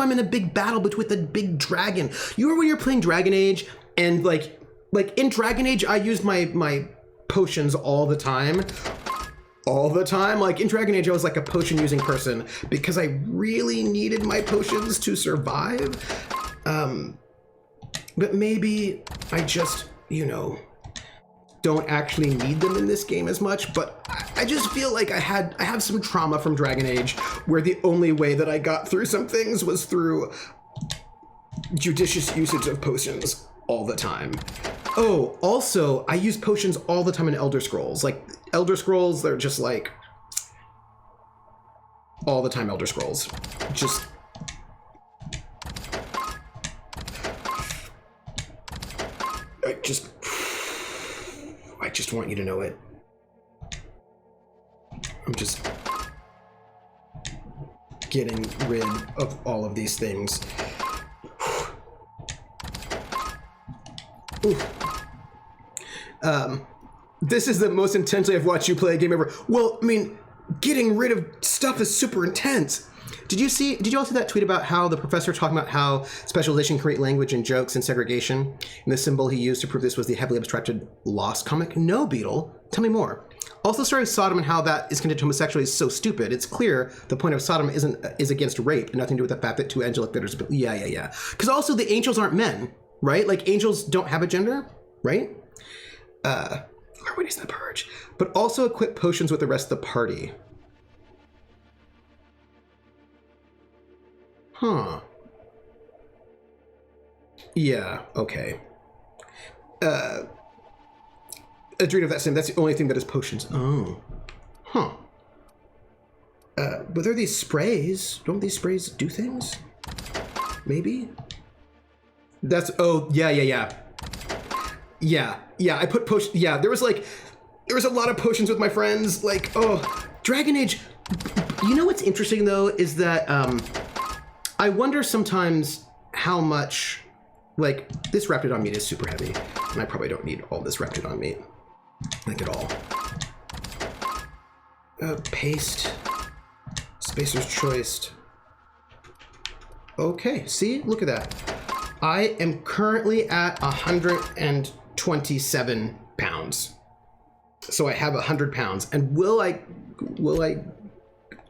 I'm in a big battle with a big dragon? You remember when you're playing Dragon Age and like in Dragon Age, I use my potions all the time. Like in Dragon Age, I was like a potion using person because I really needed my potions to survive. But maybe I just, don't actually need them in this game as much. But I just feel like I have some trauma from Dragon Age where the only way that I got through some things was through judicious usage of potions all the time. Oh, also, I use potions all the time in Elder Scrolls. Like, Elder Scrolls, they're just like... all the time Elder Scrolls. I just want you to know it. I'm just getting rid of all of these things. This is the most intensely I've watched you play a game ever. Well, I mean, getting rid of stuff is super intense. Did you all see that tweet about how the professor talking about how specialization can create language and jokes and segregation? And the symbol he used to prove this was the heavily abstracted Lost comic? No, Beetle. Tell me more. Also, the story of Sodom and how that is connected to homosexuality is so stupid. It's clear the point of Sodom is against rape, and nothing to do with the fact that two angelic bidders. But yeah. Because also the angels aren't men, right? Like angels don't have a gender, right? Everybody's in the purge. But also equip potions with the rest of the party. Huh. Yeah, okay. Adrena of that same, that's the only thing that is potions. Oh. Huh. But there are these sprays. Don't these sprays do things? Maybe? That's, oh, yeah. Yeah, I put potion, yeah, there was a lot of potions with my friends, like, oh, Dragon Age. You know what's interesting though, is that, I wonder sometimes how much, like, this Raptidon meat is super heavy, and I probably don't need all this Raptidon meat, like at all. Paste, Spacer's Choice. Okay, see? Look at that. I am currently at 127 pounds. So I have 100 pounds. And will I,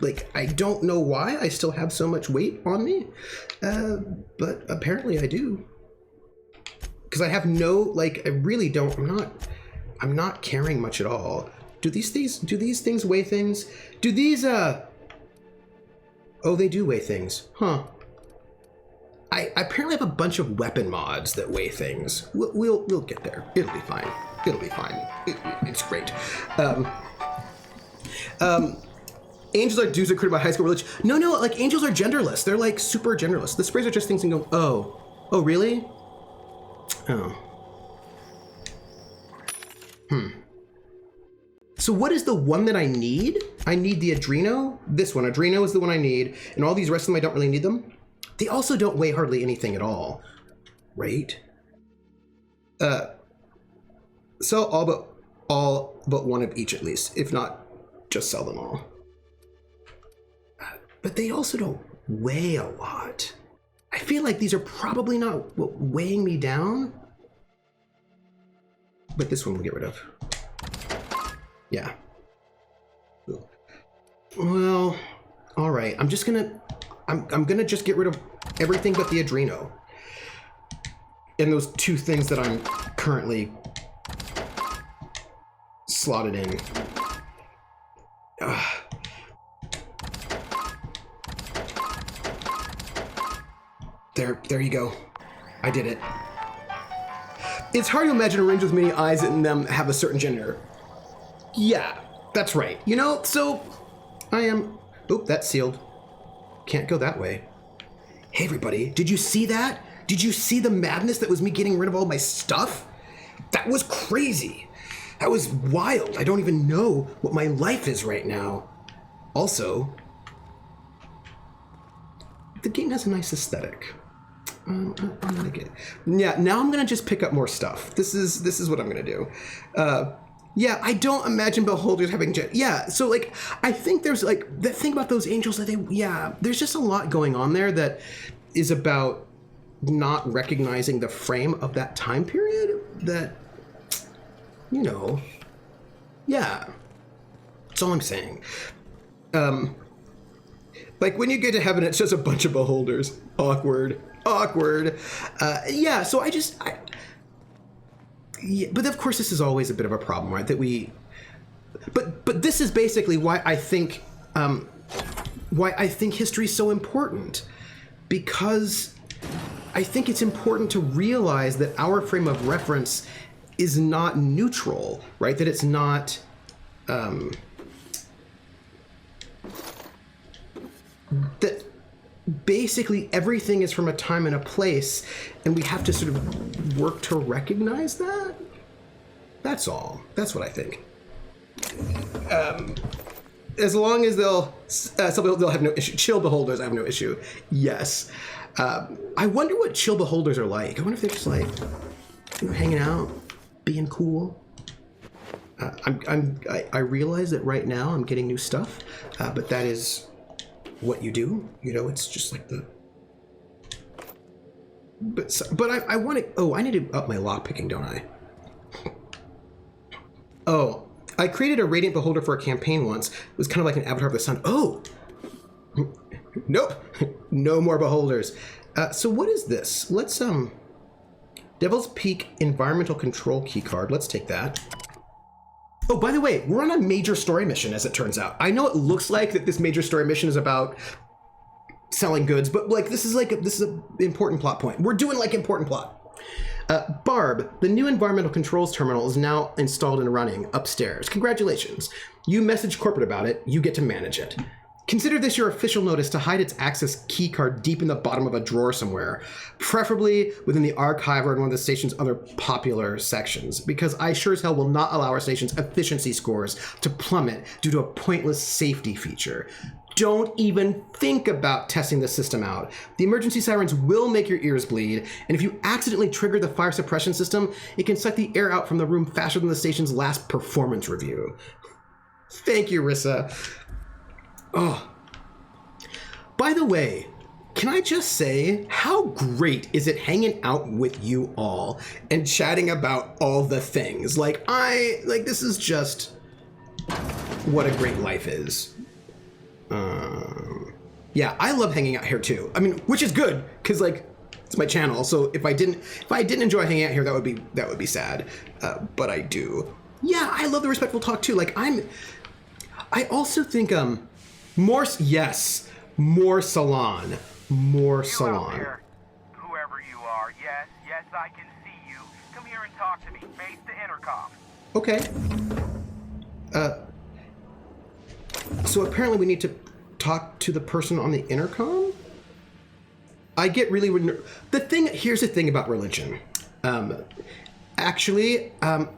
like, I don't know why I still have so much weight on me, but apparently I do. Because I have no, like, I really don't, I'm not carrying much at all. Do these things weigh things? Do these, oh, they do weigh things. Huh. I apparently have a bunch of weapon mods that weigh things. We'll get there. It'll be fine. It'll be fine. It's great. Angels are dudes that created by high school religion. No, like angels are genderless. They're like super genderless. The sprays are just things and go, oh, really? Oh. So what is the one that I need? I need the Adreno. This one, Adreno is the one I need. And all these rest of them, I don't really need them. They also don't weigh hardly anything at all, right? Sell all but one of each at least. If not, just sell them all. But they also don't weigh a lot. I feel like these are probably not weighing me down. But this one we'll get rid of. Yeah. Well, all right. I'm gonna just get rid of everything but the Adreno. And those two things that I'm currently slotted in. There you go. I did it. It's hard to imagine a range with many eyes and them have a certain gender. Yeah, that's right. You know, so I am... Oop, that's sealed. Can't go that way. Hey, everybody, did you see that? Did you see the madness that was me getting rid of all my stuff? That was crazy. That was wild. I don't even know what my life is right now. Also, the game has a nice aesthetic. I'm gonna get... Yeah, now I'm gonna just pick up more stuff. This is what I'm gonna do. Yeah, I don't imagine beholders having... Yeah, so, like, I think there's, like, the thing about those angels that they... Yeah, there's just a lot going on there that is about not recognizing the frame of that time period that, you know... Yeah. That's all I'm saying. Like, when you get to heaven, it's just a bunch of beholders. Awkward. Yeah, so yeah, but of course this is always a bit of a problem, right? That we, but this is basically why I think history is so important, because I think it's important to realize that our frame of reference is not neutral, right? That it's not, that basically everything is from a time and a place, and we have to sort of work to recognize that. That's all. That's what I think. As long as they'll have no issue. Chill beholders, I have no issue. Yes. I wonder what chill beholders are like. I wonder if they're just like, you know, hanging out, being cool. I realize that right now I'm getting new stuff, but that is what you do. You know, it's just like the... But I want to... Oh, I need to up my lockpicking, don't I? Oh, I created a Radiant Beholder for a campaign once. It was kind of like an avatar of the sun. Oh! Nope. No more beholders. So what is this? Let's, Devil's Peak Environmental Control Keycard. Let's take that. Oh, by the way, we're on a major story mission, as it turns out. I know it looks like that this major story mission is about selling goods, but like this is an important plot point. We're doing like important plot. Barb, the new environmental controls terminal is now installed and running upstairs. Congratulations. You messaged corporate about it. You get to manage it. Consider this your official notice to hide its access keycard deep in the bottom of a drawer somewhere, preferably within the archive or in one of the station's other popular sections, because I sure as hell will not allow our station's efficiency scores to plummet due to a pointless safety feature. Don't even think about testing the system out. The emergency sirens will make your ears bleed, and if you accidentally trigger the fire suppression system, it can suck the air out from the room faster than the station's last performance review. Thank you, Rissa. Oh. By the way, can I just say, how great is it hanging out with you all and chatting about all the things? Like, this is just what a great life is. Yeah, I love hanging out here too. I mean, which is good, because, like, it's my channel, so if I didn't enjoy hanging out here, that would be sad. But I do. Yeah, I love the respectful talk too. Like, I also think, more salon. More You salon. out there, whoever you are, yes, I can see you. Come here and talk to me. Face the intercom. Okay. So apparently we need to talk to the person on the intercom? I get really... Here's the thing about religion. Actually, I'm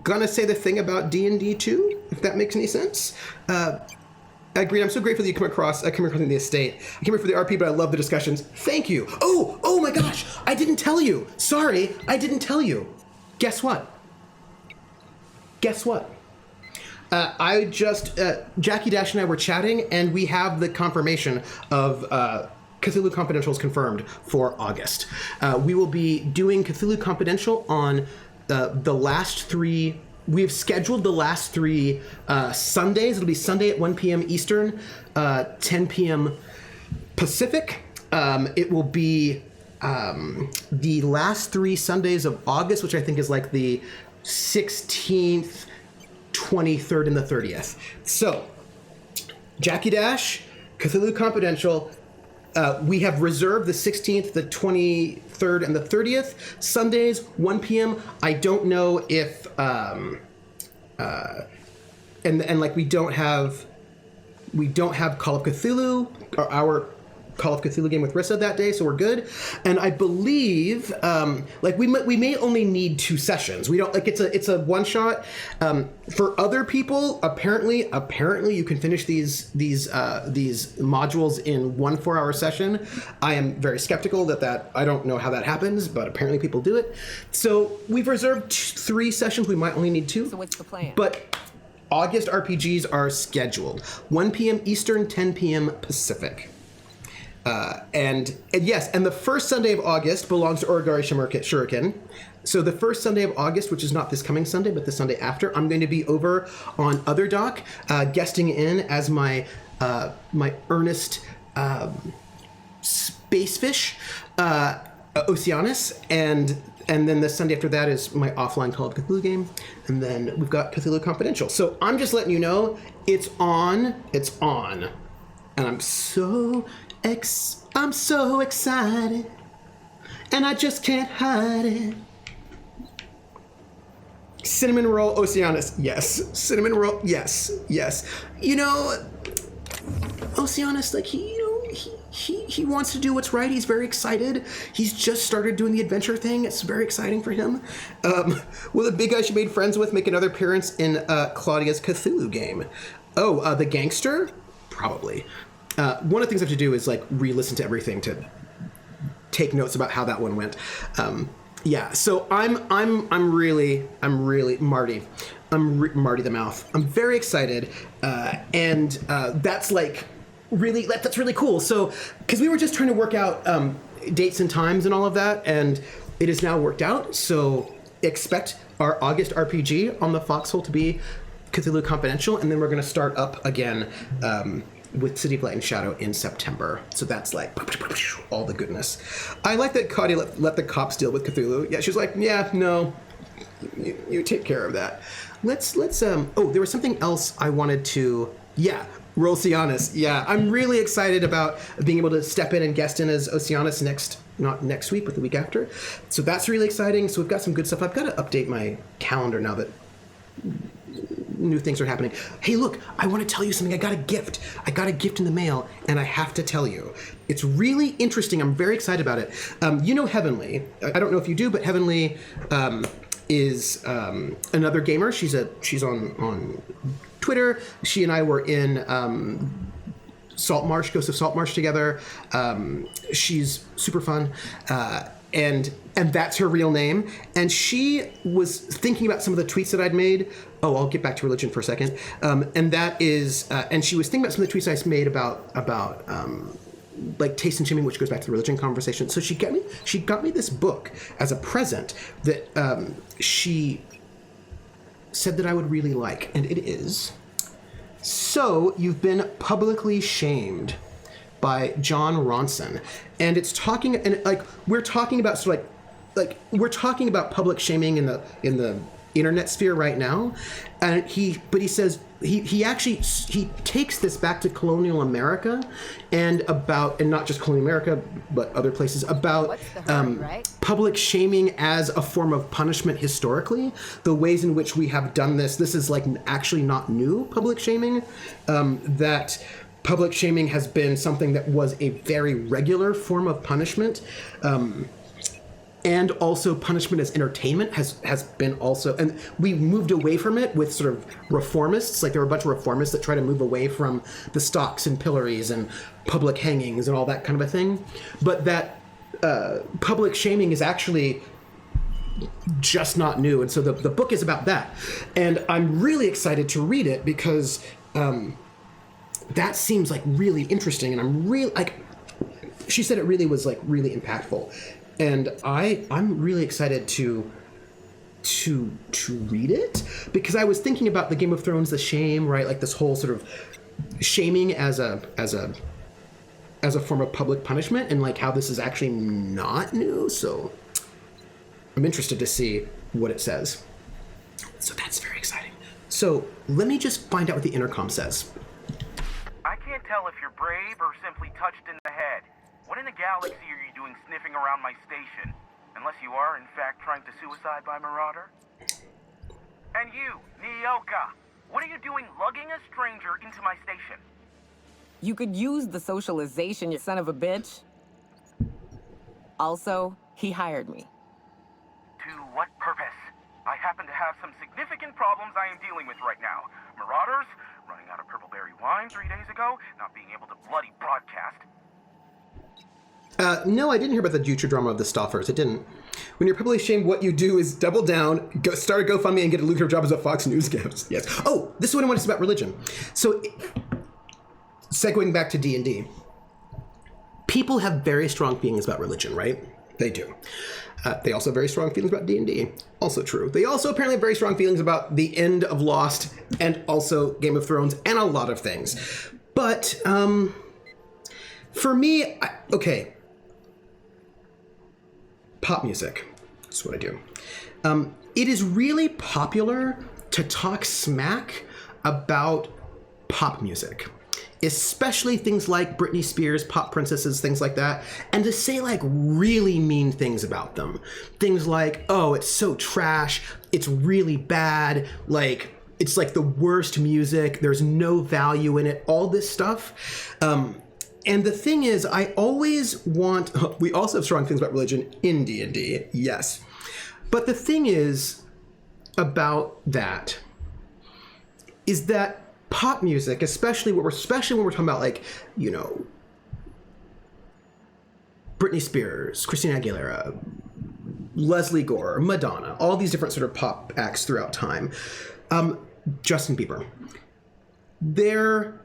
gonna say the thing about D&D too, if that makes any sense. I agree. I'm so grateful that you come across in the estate. I came here for the RP, but I love the discussions. Thank you. Oh my gosh. I didn't tell you. Sorry, I didn't tell you. Guess what? Jackie Dash and I were chatting, and we have the confirmation of Cthulhu Confidential is confirmed for August. We will be doing Cthulhu Confidential on the last 3. We've scheduled the last 3 Sundays. It'll be Sunday at 1 p.m. Eastern, 10 p.m. Pacific. It will be the last 3 Sundays of August, which I think is like the 16th, 23rd, and the 30th. So, Jackie Dash, Cthulhu Confidential. We have reserved the 16th, the 23rd, and the 30th Sundays, 1 p.m. I don't know if, and like we don't have Call of Cthulhu, or our Call of Cthulhu game with Rissa that day, so we're good. And I believe, like we may only need 2 sessions. We don't like it's a one shot. For other people, apparently you can finish these modules in 1 4-hour session. I am very skeptical that I don't know how that happens, but apparently people do it. So we've reserved 3 sessions. We might only need 2. So what's the plan? But August RPGs are scheduled 1 p.m. Eastern, 10 p.m. Pacific. And yes, and the first Sunday of August belongs to Origari Shuriken. So the first Sunday of August, which is not this coming Sunday, but the Sunday after, I'm going to be over on Other Doc, guesting in as my earnest space fish, Oceanus, and then the Sunday after that is my offline Call of Cthulhu game, and then we've got Cthulhu Confidential. So I'm just letting you know, it's on, and I'm so excited, and I just can't hide it. Cinnamon roll Oceanus, yes. Cinnamon roll, yes. You know, Oceanus, like he wants to do what's right. He's very excited. He's just started doing the adventure thing. It's very exciting for him. Will the big guy she made friends with make another appearance in Claudia's Cthulhu game? Oh, the gangster? Probably. One of the things I have to do is like re-listen to everything to take notes about how that one went. Yeah, so I'm really Marty. Marty the Mouth. I'm very excited, and that's like that's really cool. So because we were just trying to work out dates and times and all of that, and it is now worked out. So expect our August RPG on the Foxhole to be Cthulhu Confidential, and then we're going to start up again with City of Light and Shadow in September. So that's like all the goodness. I like that Claudia let the cops deal with Cthulhu. Yeah, she was like, yeah, no, you take care of that. Let's there was something else I wanted to, Oceanus. Yeah, I'm really excited about being able to step in and guest in as Oceanus not next week, but the week after. So that's really exciting. So we've got some good stuff. I've got to update my calendar now that new things are happening. Hey, look, I want to tell you something. I got a gift in the mail, and I have to tell you. It's really interesting. I'm very excited about it. You know Heavenly. I don't know if you do, but Heavenly is another gamer. She's on Twitter. She and I were in Ghost of Saltmarsh together. She's super fun. And that's her real name. And she was thinking about some of the tweets that I'd made. Oh, I'll get back to religion for a second. And that is, and she was thinking about some of the tweets I made about like taste and shaming, which goes back to the religion conversation. So she got me this book as a present that she said that I would really like, and it is So You've Been Publicly Shamed by John Ronson, and it's talking, and like we're talking about sort of like we're talking about public shaming in the internet sphere right now, and he says he actually takes this back to colonial America, and not just colonial America but other places, about right? public shaming as a form of punishment historically, the ways in which we have done this. This is like actually not new, public shaming, that public shaming has been something that was a very regular form of punishment. And also punishment as entertainment has been also, and we moved away from it with sort of reformists. Like there were a bunch of reformists that try to move away from the stocks and pillories and public hangings and all that kind of a thing. But that public shaming is actually just not new. And so the book is about that. And I'm really excited to read it because that seems like really interesting. And I'm really, like, she said it really was like really impactful. And I'm really excited to read it, because I was thinking about the Game of Thrones, the shame, right? Like this whole sort of shaming as a form of public punishment, and like how this is actually not new. So I'm interested to see what it says. So that's very exciting. So let me just find out what the intercom says. I can't tell if you're brave or simply touched in the head. What in the galaxy are you doing sniffing around my station? Unless you are, in fact, trying to suicide by Marauder? And you, Nyoka, what are you doing lugging a stranger into my station? You could use the socialization, you son of a bitch. Also, he hired me. To what purpose? I happen to have some significant problems I am dealing with right now. Marauders, running out of purple berry wine 3 days ago, not being able to bloody broadcast. No, I didn't hear about the future drama of the Stoffers. It didn't. When you're publicly shamed, what you do is double down, start a GoFundMe, and get a lucrative job as a Fox News guest. Yes. Oh, this is what I want to say about religion. So, segueing back to D&D, people have very strong feelings about religion, right? They do. They also have very strong feelings about D&D. Also true. They also apparently have very strong feelings about the end of Lost and also Game of Thrones and a lot of things. But, for me, okay. Pop music. That's what I do. It is really popular to talk smack about pop music, especially things like Britney Spears, pop princesses, things like that, and to say like really mean things about them. Things like, oh, it's so trash, it's really bad, like it's like the worst music, there's no value in it, all this stuff. And the thing is, I always want... We also have strong things about religion in D&D, yes. But the thing is about that is that pop music, especially when we're talking about, like, you know, Britney Spears, Christina Aguilera, Leslie Gore, Madonna, all these different sort of pop acts throughout time, Justin Bieber, their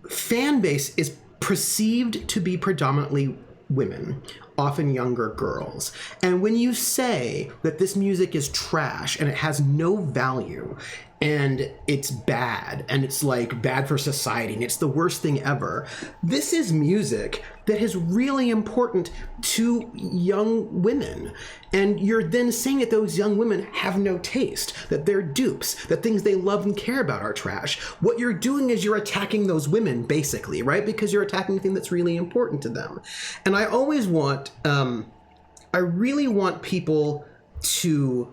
fan base is perceived to be predominantly women, often younger girls. And when you say that this music is trash and it has no value and it's bad and it's like bad for society and it's the worst thing ever, this is music that is really important to young women. And you're then saying that those young women have no taste, that they're dupes, that things they love and care about are trash. What you're doing is you're attacking those women, basically, right? Because you're attacking the thing that's really important to them. And I always want, I really want people to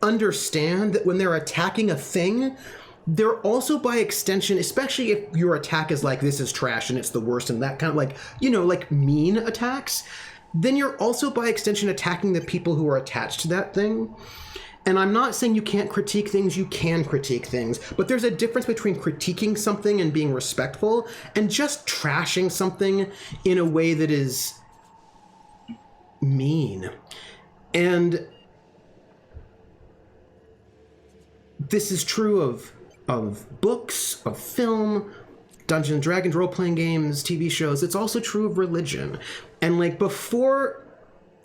understand that when they're attacking a thing, they're also, by extension, especially if your attack is like, this is trash and it's the worst and that kind of like, you know, like mean attacks, then you're also, by extension, attacking the people who are attached to that thing. And I'm not saying you can't critique things, you can critique things, but there's a difference between critiquing something and being respectful and just trashing something in a way that is mean. And this is true of books, of film, Dungeons and Dragons role-playing games, TV shows. It's also true of religion. And like before,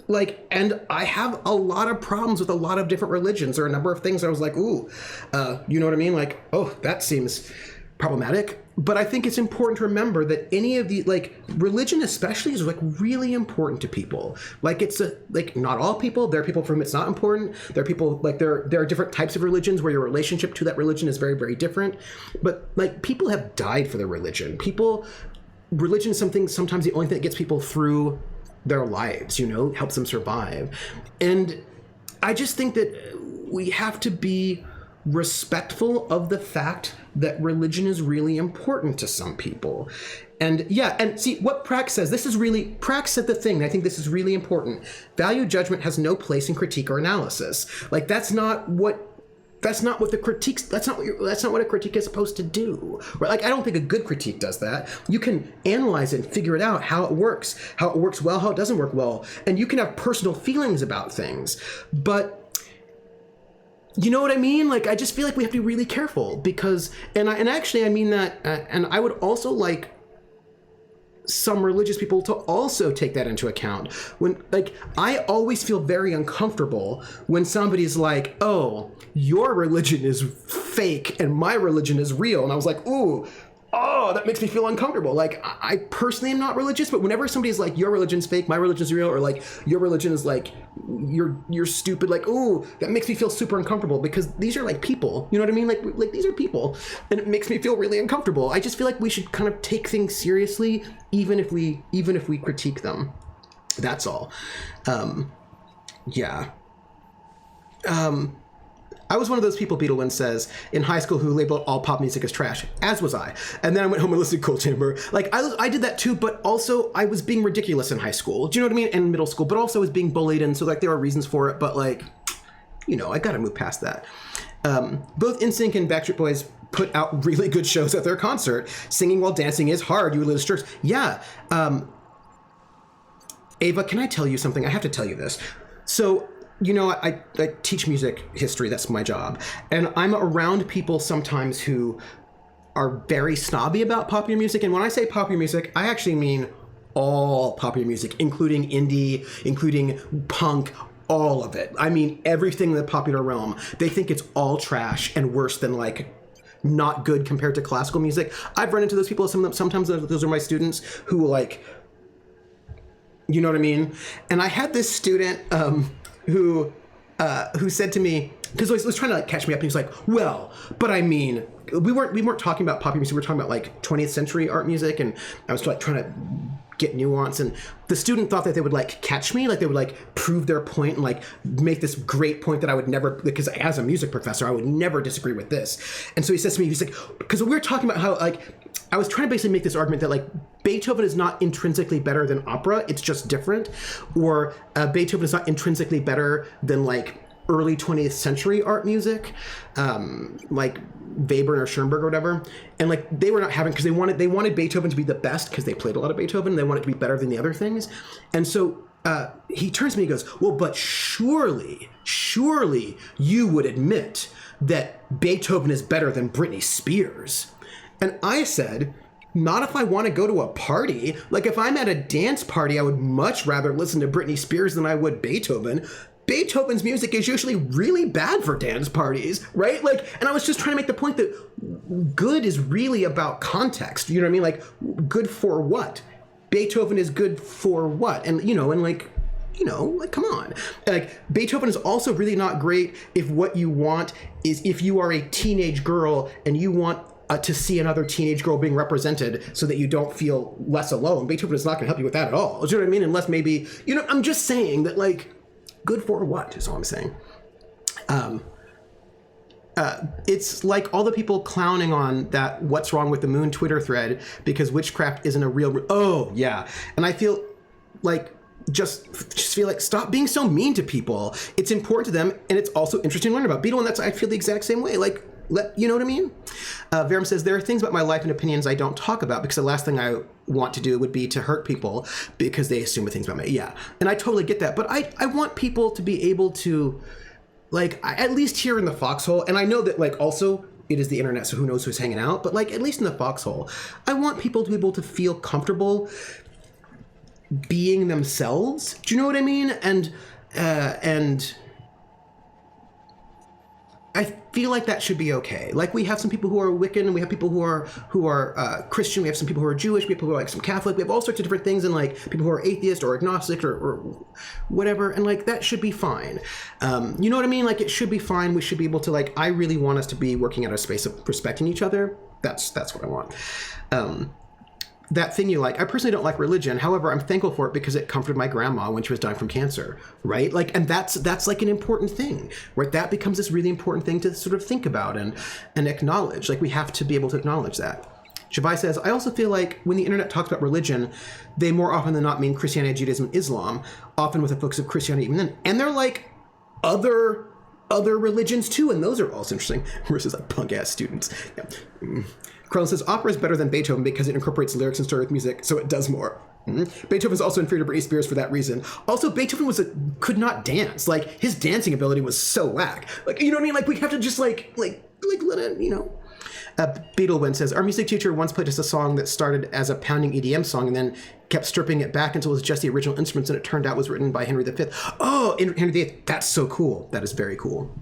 like, and I have a lot of problems with a lot of different religions. There are a number of things I was like, ooh, you know what I mean? Like, oh, that seems problematic. But I think it's important to remember that any of the, like, religion especially is like really important to people. Like, it's like not all people. There are people for whom it's not important. There are people, like, there are different types of religions where your relationship to that religion is very, very different. But like, people have died for their religion. Religion is something, sometimes the only thing that gets people through their lives, you know, helps them survive. And I just think that we have to be respectful of the fact that religion is really important to some people. And yeah, and see what Prax says, Prax said the thing, and I think this is really important. Value judgment has no place in critique or analysis. Like, that's not what a critique is supposed to do. Right? Like, I don't think a good critique does that. You can analyze it and figure it out, how it works well, how it doesn't work well. And you can have personal feelings about things. But you know what I mean? Like, I just feel like we have to be really careful because, and actually I mean that, and I would also like some religious people to also take that into account. When, like, I always feel very uncomfortable when somebody's like, oh, your religion is fake and my religion is real. And I was like, ooh, oh, that makes me feel uncomfortable. Like, I personally am not religious, but whenever somebody's like, your religion's fake, my religion's real, or like, your religion is like, you're stupid, like, ooh, that makes me feel super uncomfortable because these are like people, you know what I mean? Like these are people, and it makes me feel really uncomfortable. I just feel like we should kind of take things seriously, even if we critique them. That's all. Yeah. I was one of those people, Beetlewind says, in high school who labeled all pop music as trash, as was I. And then I went home and listened to Cool Chamber. Like, I did that too, but also I was being ridiculous in high school. Do you know what I mean? And middle school, but also I was being bullied, and so like there are reasons for it, but like, you know, I gotta move past that. Both NSYNC and Backstreet Boys put out really good shows at their concert. Singing while dancing is hard, you Liz Jerks. Yeah. Ava, can I tell you something? I have to tell you this. So, you know, I teach music history, that's my job. And I'm around people sometimes who are very snobby about popular music. And when I say popular music, I actually mean all popular music, including indie, including punk, all of it. I mean, everything in the popular realm. They think it's all trash and worse than like not good compared to classical music. I've run into those people, sometimes those are my students who like, you know what I mean? And I had this student, who said to me, because he was trying to like catch me up, and he was like, well, but I mean, we weren't talking about popular music, we were talking about like 20th century art music, and I was like trying to get nuance, and the student thought that they would like catch me, like they would like prove their point and like make this great point that I would never, because as a music professor, I would never disagree with this. And so he says to me, he's like, because we were talking about how like, I was trying to basically make this argument that like Beethoven is not intrinsically better than opera, it's just different, or Beethoven is not intrinsically better than like early 20th century art music, like Webern or Schoenberg or whatever. And like they were not having, because they wanted Beethoven to be the best because they played a lot of Beethoven, and they wanted it to be better than the other things. And so he turns to me and goes, well, but surely you would admit that Beethoven is better than Britney Spears. And I said, not if I want to go to a party. Like, if I'm at a dance party, I would much rather listen to Britney Spears than I would Beethoven. Beethoven's music is usually really bad for dance parties, right? Like, and I was just trying to make the point that good is really about context. You know what I mean? Like, good for what? Beethoven is good for what? And, you know, and like, come on. Like, Beethoven is also really not great if what you want is, if you are a teenage girl and you want to see another teenage girl being represented so that you don't feel less alone. Beethoven is not going to help you with that at all. Do you know what I mean? Unless maybe, you know, I'm just saying that, like, good for what is all I'm saying. It's like all the people clowning on that what's wrong with the moon Twitter thread because witchcraft isn't a real, oh yeah. And I feel like, just feel like, stop being so mean to people. It's important to them, and it's also interesting to learn about. Beetle, and I feel the exact same way. Like, you know what I mean? Verum says, there are things about my life and opinions I don't talk about because the last thing I want to do would be to hurt people because they assume things about me. Yeah, and I totally get that. But I want people to be able to, like, at least here in the foxhole, and I know that, like, also it is the internet, so who knows who's hanging out. But like, at least in the foxhole, I want people to be able to feel comfortable being themselves. Do you know what I mean? And I feel like that should be okay. Like, we have some people who are Wiccan, and we have people who are Christian. We have some people who are Jewish. We have people who are like some Catholic. We have all sorts of different things, and like people who are atheist or agnostic or whatever. And like, that should be fine. You know what I mean? Like, it should be fine. We should be able to, like, I really want us to be working at a space of respecting each other. That's what I want. That thing you like. I personally don't like religion. However, I'm thankful for it because it comforted my grandma when she was dying from cancer, right? Like, and that's like an important thing, right? That becomes this really important thing to sort of think about and acknowledge. Like, we have to be able to acknowledge that. Shavai says, I also feel like when the internet talks about religion, they more often than not mean Christianity, Judaism, and Islam, often with a focus of Christianity even then. And they're like other religions too, and those are also interesting, versus like punk-ass students. Yeah. Carlin says, opera is better than Beethoven because it incorporates lyrics and story with music, so it does more. Mm-hmm. Beethoven is also inferior to Britney Spears for that reason. Also, Beethoven could not dance. Like, his dancing ability was so whack. Like, you know what I mean? Like, we have to just like let it, you know. Beetlewind says, our music teacher once played us a song that started as a pounding EDM song and then kept stripping it back until it was just the original instruments, and it turned out it was written by Henry V. Oh, Henry VIII. That's so cool. That is very cool.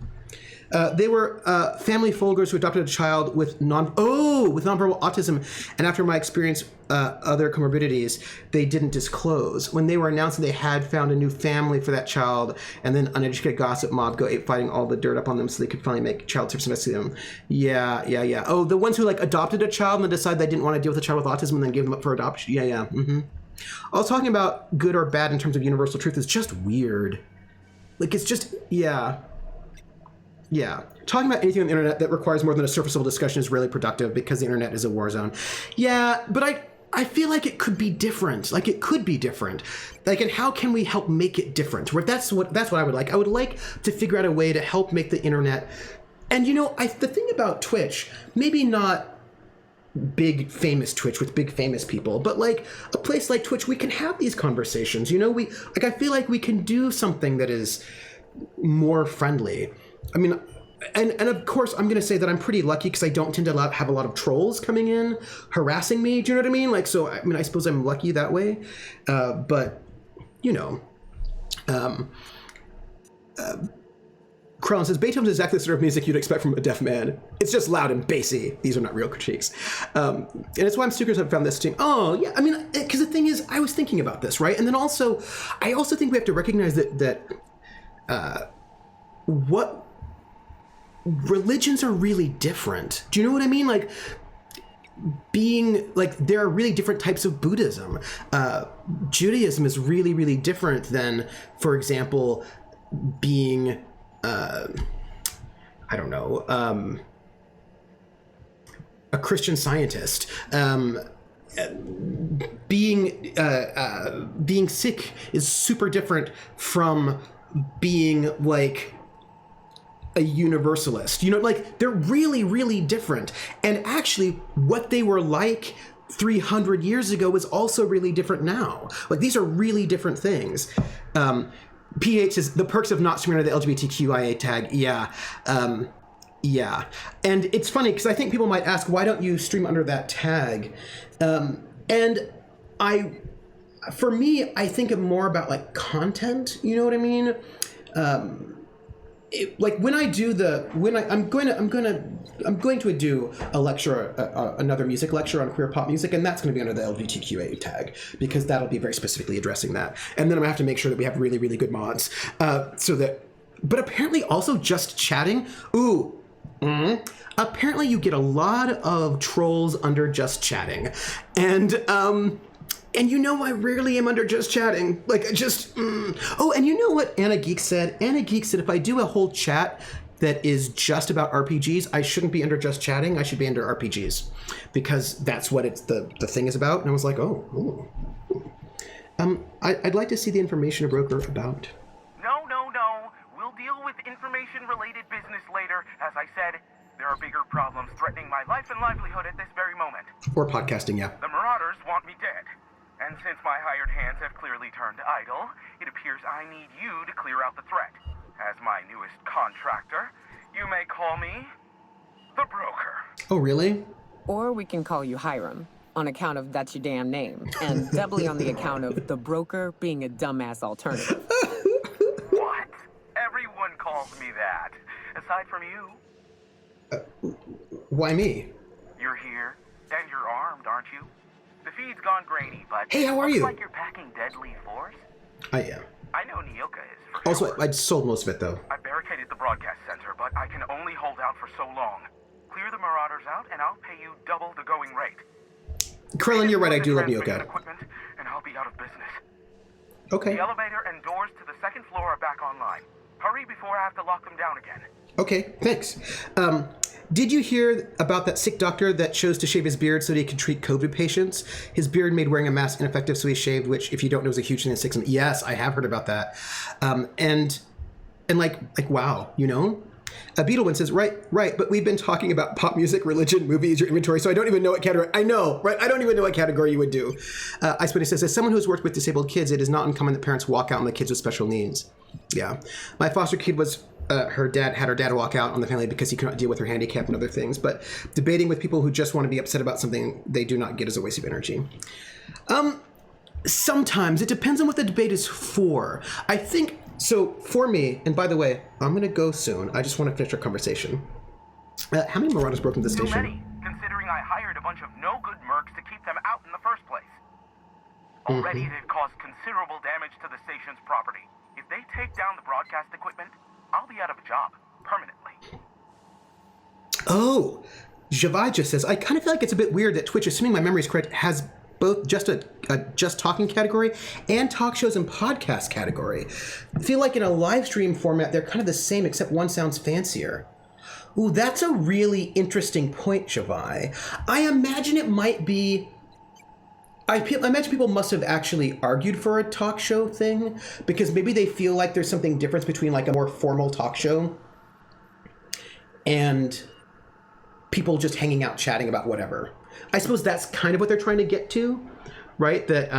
They were family Folgers who adopted a child with nonverbal autism, and after my experience, other comorbidities, they didn't disclose. When they were announcing they had found a new family for that child, and then uneducated gossip mob go ape fighting all the dirt up on them so they could finally make child tips investigate them. Yeah. Oh, the ones who like adopted a child and then decided they didn't want to deal with a child with autism and then gave them up for adoption. Yeah. Mm-hmm. I was talking about good or bad in terms of universal truth is just weird. Like, it's just, yeah. Talking about anything on the internet that requires more than a surface level discussion is really productive because the internet is a war zone. Yeah, but I feel like it could be different. Like, it could be different. Like, and how can we help make it different? That's what I would like. I would like to figure out a way to help make the internet. And you know, the thing about Twitch, maybe not big famous Twitch with big famous people, but like a place like Twitch, we can have these conversations. You know, I feel like we can do something that is more friendly. I mean, and of course, I'm going to say that I'm pretty lucky because I don't tend to have a lot of trolls coming in, harassing me. Do you know what I mean? Like, so, I mean, I suppose I'm lucky that way. But, you know, Krellin says, Beethoven is exactly the sort of music you'd expect from a deaf man. It's just loud and bassy. These are not real critiques. And it's why I'm super excited I found this team. Oh, yeah. I mean, because the thing is, I was thinking about this, right? And then also, I also think we have to recognize that what religions are really different. Do you know what I mean? Like, there are really different types of Buddhism. Judaism is really, really different than, for example, being, I don't know, a Christian Scientist. Being Sikh is super different from being like a universalist. You know, like, they're really, really different. And actually, what they were like 300 years ago is also really different now. Like, these are really different things. PH is the perks of not streaming under the LGBTQIA tag. Yeah. And it's funny because I think people might ask, why don't you stream under that tag? And for me, I think more about like content. You know what I mean? Like, when I do I'm going to do a lecture, another music lecture on queer pop music, and that's going to be under the LGBTQA tag because that'll be very specifically addressing that. And then I'm gonna have to make sure that we have really, really good mods, but apparently also just chatting. Apparently you get a lot of trolls under just chatting, and you know, I rarely am under just chatting. Like, just, Oh, and you know what Anna Geek said? Anna Geek said if I do a whole chat that is just about RPGs, I shouldn't be under just chatting. I should be under RPGs because that's what the thing is about. And I was like, oh. I'd like to see the information a broker about. No. We'll deal with information-related business later. As I said, there are bigger problems threatening my life and livelihood at this very moment. Or podcasting, yeah. The Marauders want me dead. And since my hired hands have clearly turned idle, it appears I need you to clear out the threat. As my newest contractor, you may call me The broker. Oh, really? Or we can call you Hiram, on account of that's your damn name, and doubly on the account of the broker being a dumbass alternative. What? Everyone calls me that. Aside from you. Why me? You're here, and you're armed, aren't you? The feed's gone grainy, but Hey, how are looks you? like you're packing deadly force. I am. I know Nyoka is, for Also, sure. I sold most of it, though. I barricaded the broadcast center, but I can only hold out for so long. Clear the Marauders out, and I'll pay you double the going rate. Krillin, you're right, I do love Transmission Nyoka. equipment, and I'll be out of business. Okay. The elevator and doors to the second floor are back online. Hurry before I have to lock them down again. Okay, thanks. Did you hear about that sick doctor that chose to shave his beard so that he could treat COVID patients? His beard made wearing a mask ineffective, so he shaved, which, if you don't know, is a huge thing in 6 months. Yes, I have heard about that. And like, wow, you know? Beetleman says, right, but we've been talking about pop music, religion, movies, your inventory, so I don't even know what category. I know, right? I don't even know what category you would do. Ice Bunny says, as someone who's worked with disabled kids, it is not uncommon that parents walk out on the kids with special needs. Yeah. My foster kid was, her dad walk out on the family because he could not deal with her handicap and other things. But debating with people who just want to be upset about something they do not get is a waste of energy. Sometimes it depends on what the debate is for. I think, so for me, and by the way, I'm going to go soon. I just want to finish our conversation. How many Marauders broke into the Too station? many, considering I hired a bunch of no-good mercs to keep them out in the first place. Already they've caused considerable damage to the station's property. If they take down the broadcast equipment, I'll be out of a job, permanently. Oh, Javai just says, I kind of feel like it's a bit weird that Twitch, assuming my memory is correct, has both just a just talking category and talk shows and podcast category. I feel like in a live stream format, they're kind of the same, except one sounds fancier. Ooh, that's a really interesting point, Javai. I imagine it might be... I imagine people must have actually argued for a talk show thing, because maybe they feel like there's something difference between like a more formal talk show and people just hanging out chatting about whatever. I suppose that's kind of what they're trying to get to, right? That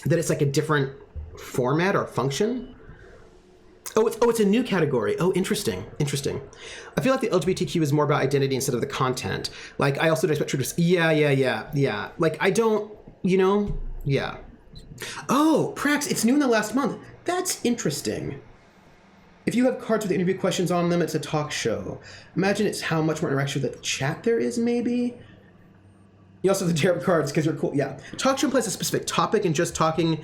that it's like a different format or function. Oh, it's a new category. Oh, interesting. I feel like the LGBTQ is more about identity instead of the content. Like, I also don't expect truth. Yeah. Like, I don't, yeah. Oh, Prax, it's new in the last month. That's interesting. If you have cards with interview questions on them, it's a talk show. Imagine it's how much more interaction with the chat there is, maybe? You also have the tarot cards because you're cool. Yeah. Talk show implies a specific topic, and just talking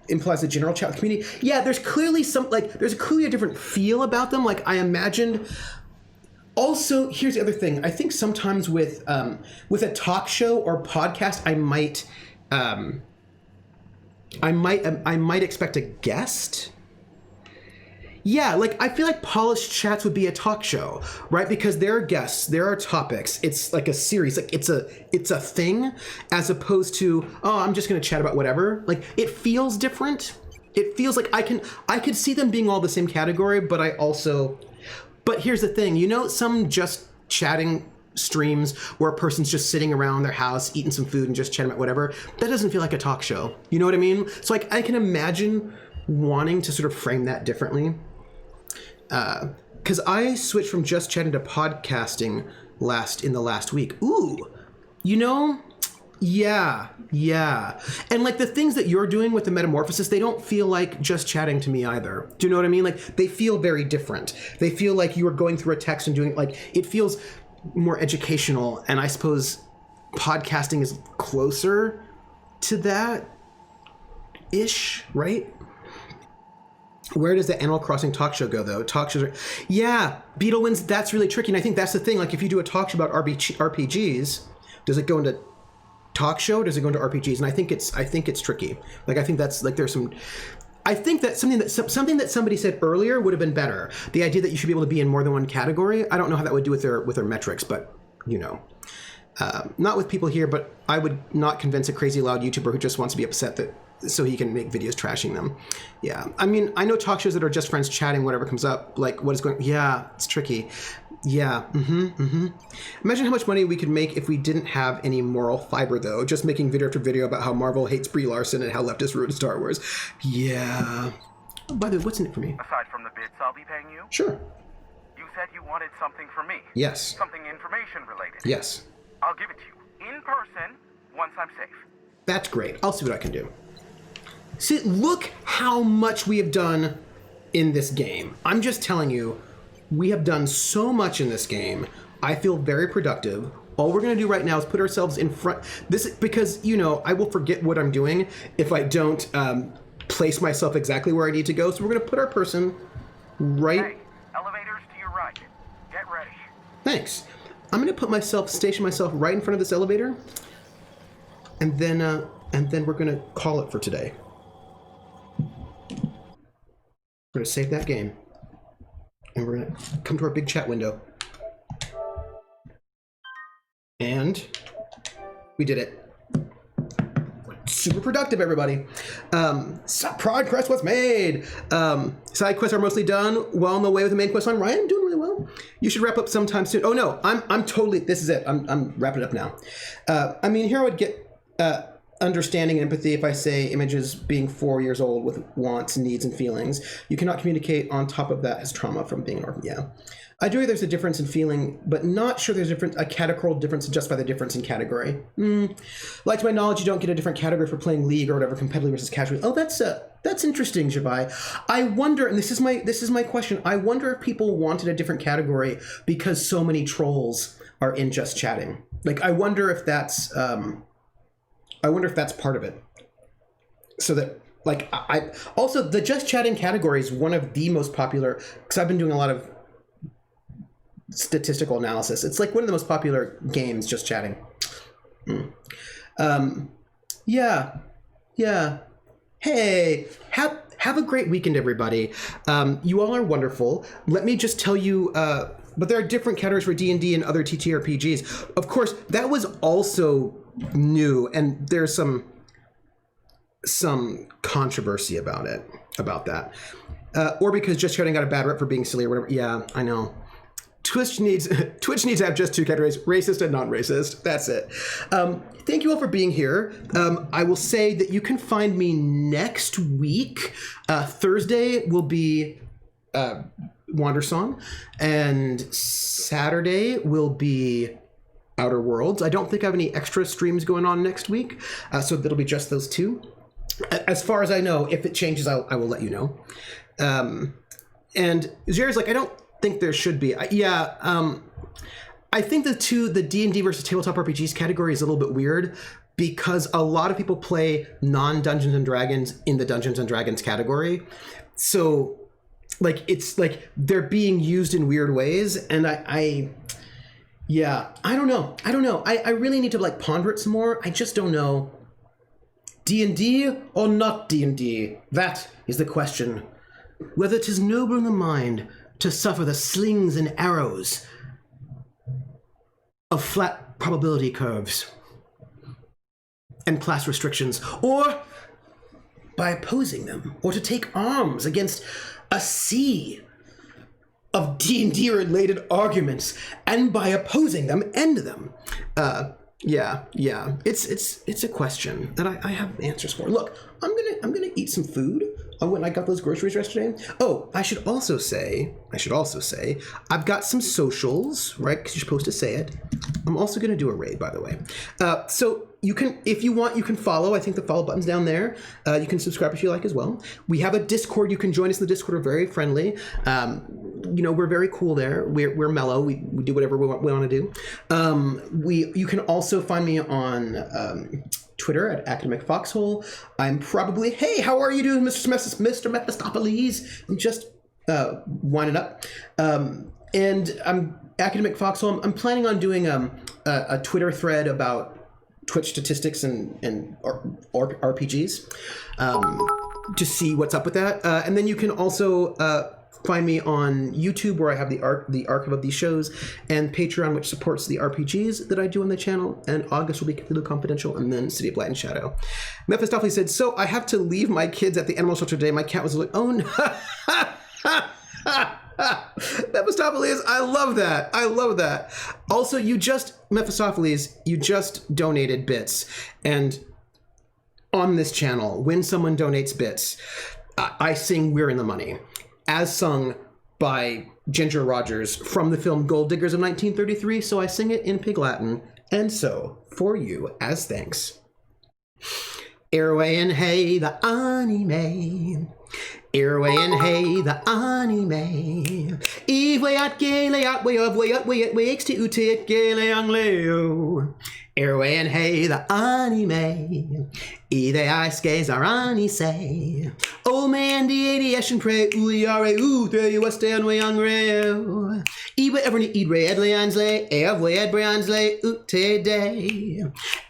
implies a general chat with the community. Yeah, there's clearly there's clearly a different feel about them. Like, I imagined. Also, here's the other thing. I think sometimes with a talk show or podcast, I might expect a guest. Yeah, like, I feel like Polished Chats would be a talk show, right? Because there are guests, there are topics. It's like a series, like it's a thing, as opposed to, oh, I'm just gonna chat about whatever. Like, it feels different. It feels like I could see them being all the same category, but here's the thing, some just chatting streams where a person's just sitting around their house eating some food and just chatting about whatever, that doesn't feel like a talk show. You know what I mean? So, like, I can imagine wanting to sort of frame that differently. Because I switched from just chatting to podcasting in the last week. Ooh, yeah. And like the things that you're doing with the metamorphosis, they don't feel like just chatting to me either. Do you know what I mean? Like, they feel very different. They feel like you are going through a text and doing, like, it feels more educational. And I suppose podcasting is closer to that-ish, right? Where does the Animal Crossing talk show go, though? Talk shows are... Yeah, Beetlewinds, that's really tricky. And I think that's the thing. Like, if you do a talk show about RPGs, does it go into talk show or does it go into RPGs? And I think it's tricky. Like, I think that's, like, there's some... I think that something that somebody said earlier would have been better. The idea that you should be able to be in more than one category. I don't know how that would do with their metrics, but, not with people here, but I would not convince a crazy loud YouTuber who just wants to be upset so he can make videos trashing them. Yeah. I mean, I know talk shows that are just friends chatting, whatever comes up, like what is going... Yeah, it's tricky. Yeah. Imagine how much money we could make if we didn't have any moral fiber, though. Just making video after video about how Marvel hates Brie Larson and how leftists ruined Star Wars. Yeah. Oh, by the way, what's in it for me? Aside from the bits I'll be paying you, Sure. you said you wanted something from me. Yes. Something information related. Yes. I'll give it to you in person once I'm safe. That's great. I'll see what I can do. See, look how much we have done in this game. I'm just telling you, we have done so much in this game. I feel very productive. All we're going to do right now is put ourselves in front. This because, you know, I will forget what I'm doing if I don't place myself exactly where I need to go. So we're going to put our person right. Hey, elevators to your right. Get ready. Thanks. I'm going to station myself right in front of this elevator, and then we're going to call it for today. We're going to save that game, and we're going to come to our big chat window. And we did it. Super productive, everybody. Progress was made. Side quests are mostly done. Well on the way with the main quest line. Ryan, I'm doing really well. You should wrap up sometime soon. Oh no, I'm totally. This is it. I'm wrapping it up now. I mean, here I would get understanding and empathy if I say Images being 4 years old with wants, needs, and feelings. You cannot communicate. On top of that, has trauma from being an orphan. Yeah. I do think there's a difference in feeling, but not sure there's a categorical difference just by the difference in category. Like to my knowledge, you don't get a different category for playing League or whatever, competitively versus casually. Oh, that's interesting, Javai. I wonder, and this is my question. I wonder if people wanted a different category because so many trolls are in just chatting. Like, I wonder if that's part of it. So that, like, I also the just chatting category is one of the most popular because I've been doing a lot of statistical analysis. It's like one of the most popular games, just chatting. Yeah. Hey, have a great weekend, everybody. You all are wonderful. Let me just tell you, but there are different categories for D&D and other TTRPGs. Of course, that was also new, and there's some controversy about that. Or because just chatting got a bad rep for being silly or whatever. Yeah, I know. Twitch needs to have just two categories, racist and non-racist. That's it. Thank you all for being here. I will say that you can find me next week. Thursday will be Wandersong, and Saturday will be Outer Worlds. I don't think I have any extra streams going on next week, so it'll be just those two. As far as I know, if it changes, I will let you know. And Jerry's like, I don't think there should be. I think the D&D versus tabletop RPGs category is a little bit weird because a lot of people play non-Dungeons and Dragons in the Dungeons and Dragons category. So like it's like they're being used in weird ways, and I don't know. I really need to like ponder it some more. I just don't know. D&D or not D&D? That is the question. Whether 'tis noble in the mind to suffer the slings and arrows of flat probability curves and class restrictions, or by opposing them, or to take arms against a sea of D&D related arguments, and by opposing them, end them. Yeah. It's a question that I have answers for. Look, I'm gonna eat some food. When I got those groceries yesterday. Oh, I should also say, I've got some socials, right? Because you're supposed to say it. I'm also going to do a raid, by the way. So you can, if you want, you can follow. I think the follow button's down there. You can subscribe if you like as well. We have a Discord. You can join us in the Discord. We're very friendly. We're very cool there. We're mellow. We do whatever we want to do. You can also find me on Twitter at Academic Foxhole. I'm probably, hey, how are you doing, Mr. Mephistopheles? I'm just winding up. And I'm Academic Foxhole. I'm planning on doing a Twitter thread about Twitch statistics and RPGs to see what's up with that. And then you can also find me on YouTube, where I have the archive of these shows, and Patreon, which supports the RPGs that I do on the channel. And August will be completely confidential, and then City of Light and Shadow. Mephistopheles said, so I have to leave my kids at the animal shelter today. My cat was like, oh no. Mephistopheles, I love that. Also, Mephistopheles, you just donated bits. And on this channel, when someone donates bits, I sing We're in the Money, as sung by Ginger Rogers from the film Gold Diggers of 1933, so I sing it in Pig Latin. And so, for you, as thanks. Airway and hey, the anime. Airway and hey, the anime. Eve way at gay, lay out, way of, way up, way at, way x to utit, gay, lay on leo. Airway and hey, the anime. Either I skays are ani say. Oh man, the ADS and pray, ooh, yare, ooh, there you was stand way on rail. Ewe ever ni eat red leansley, ev way at bransley, ute day.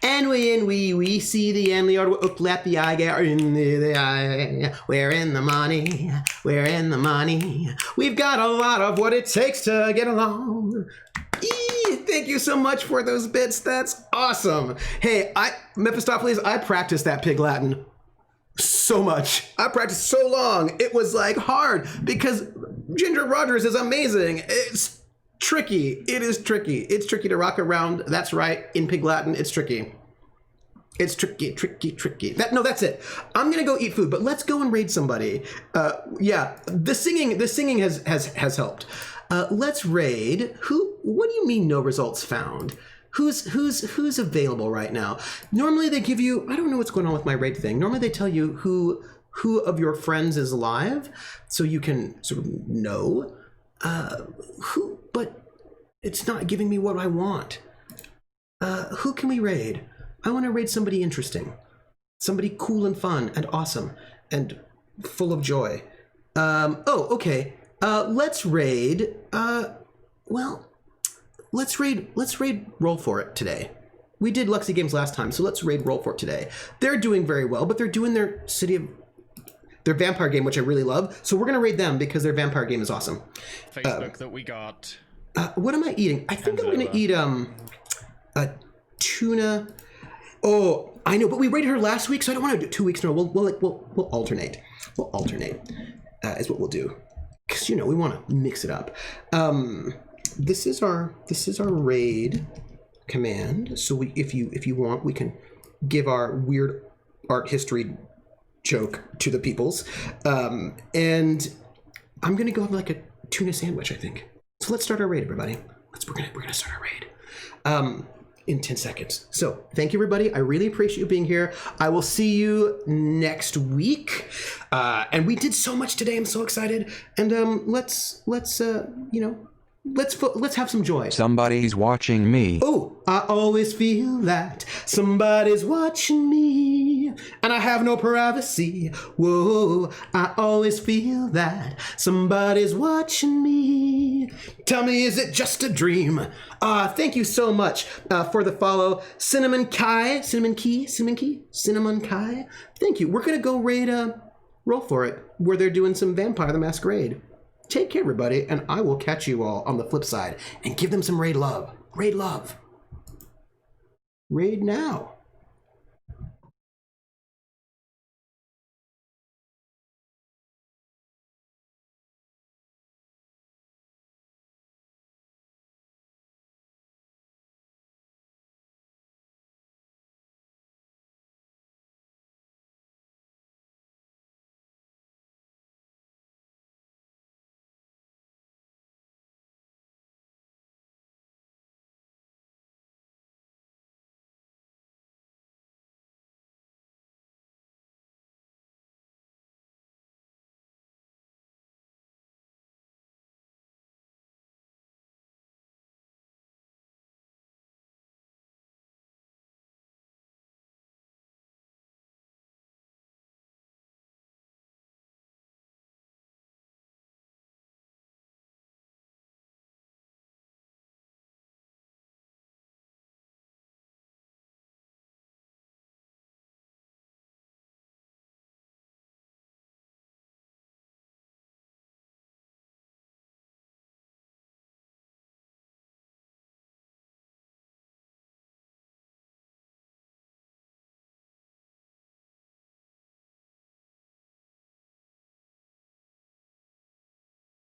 And we see the endly or uklap the eye, get in the eye. We're in the money, we're in the money. We've got a lot of what it takes to get along. Thank you so much for those bits. That's awesome. Hey, Mephistopheles, I practiced that Pig Latin so much. I practiced so long. It was like hard because Ginger Rogers is amazing. It's tricky. It is tricky. It's tricky to rock around. That's right. In Pig Latin, it's tricky. It's tricky. That's it. I'm gonna go eat food, but let's go and raid somebody. Yeah, the singing has helped. Let's raid. What do you mean no results found? Who's available right now? Normally they give you, I don't know what's going on with my raid thing. Normally they tell you who of your friends is live, so you can sort of know who, but it's not giving me what I want. Who can we raid? I want to raid somebody interesting. Somebody cool and fun and awesome and full of joy. Oh, okay. Let's raid, let's raid Roll For It today. We did Luxy Games last time, so let's raid Roll For It today. They're doing very well, but they're doing their vampire game, which I really love. So we're gonna raid them because their vampire game is awesome. Facebook that we got. What am I eating? I think I'm gonna eat a tuna. Oh, I know, but we raided her last week, so I don't want to do 2 weeks in a row. We'll alternate. We'll alternate is what we'll do. Because, you know, we want to mix it up. This is our raid command. So if you want, we can give our weird art history joke to the peoples. And I'm gonna go have like a tuna sandwich, I think. So let's start our raid, everybody. We're gonna start our raid. In 10 seconds. So thank you, everybody. I really appreciate you being here. I will see you next week. And we did so much today. I'm so excited. And let's have some joy. Somebody's watching me. Oh, I always feel that somebody's watching me, and I have no privacy. Whoa, I always feel that somebody's watching me. Tell me, is it just a dream? Thank you so much for the follow. Cinnamon Kai. Thank you. We're going to go raid Roll For It, where they're doing some Vampire the Masquerade. Take care, everybody, and I will catch you all on the flip side and give them some raid love. Raid love. Raid now.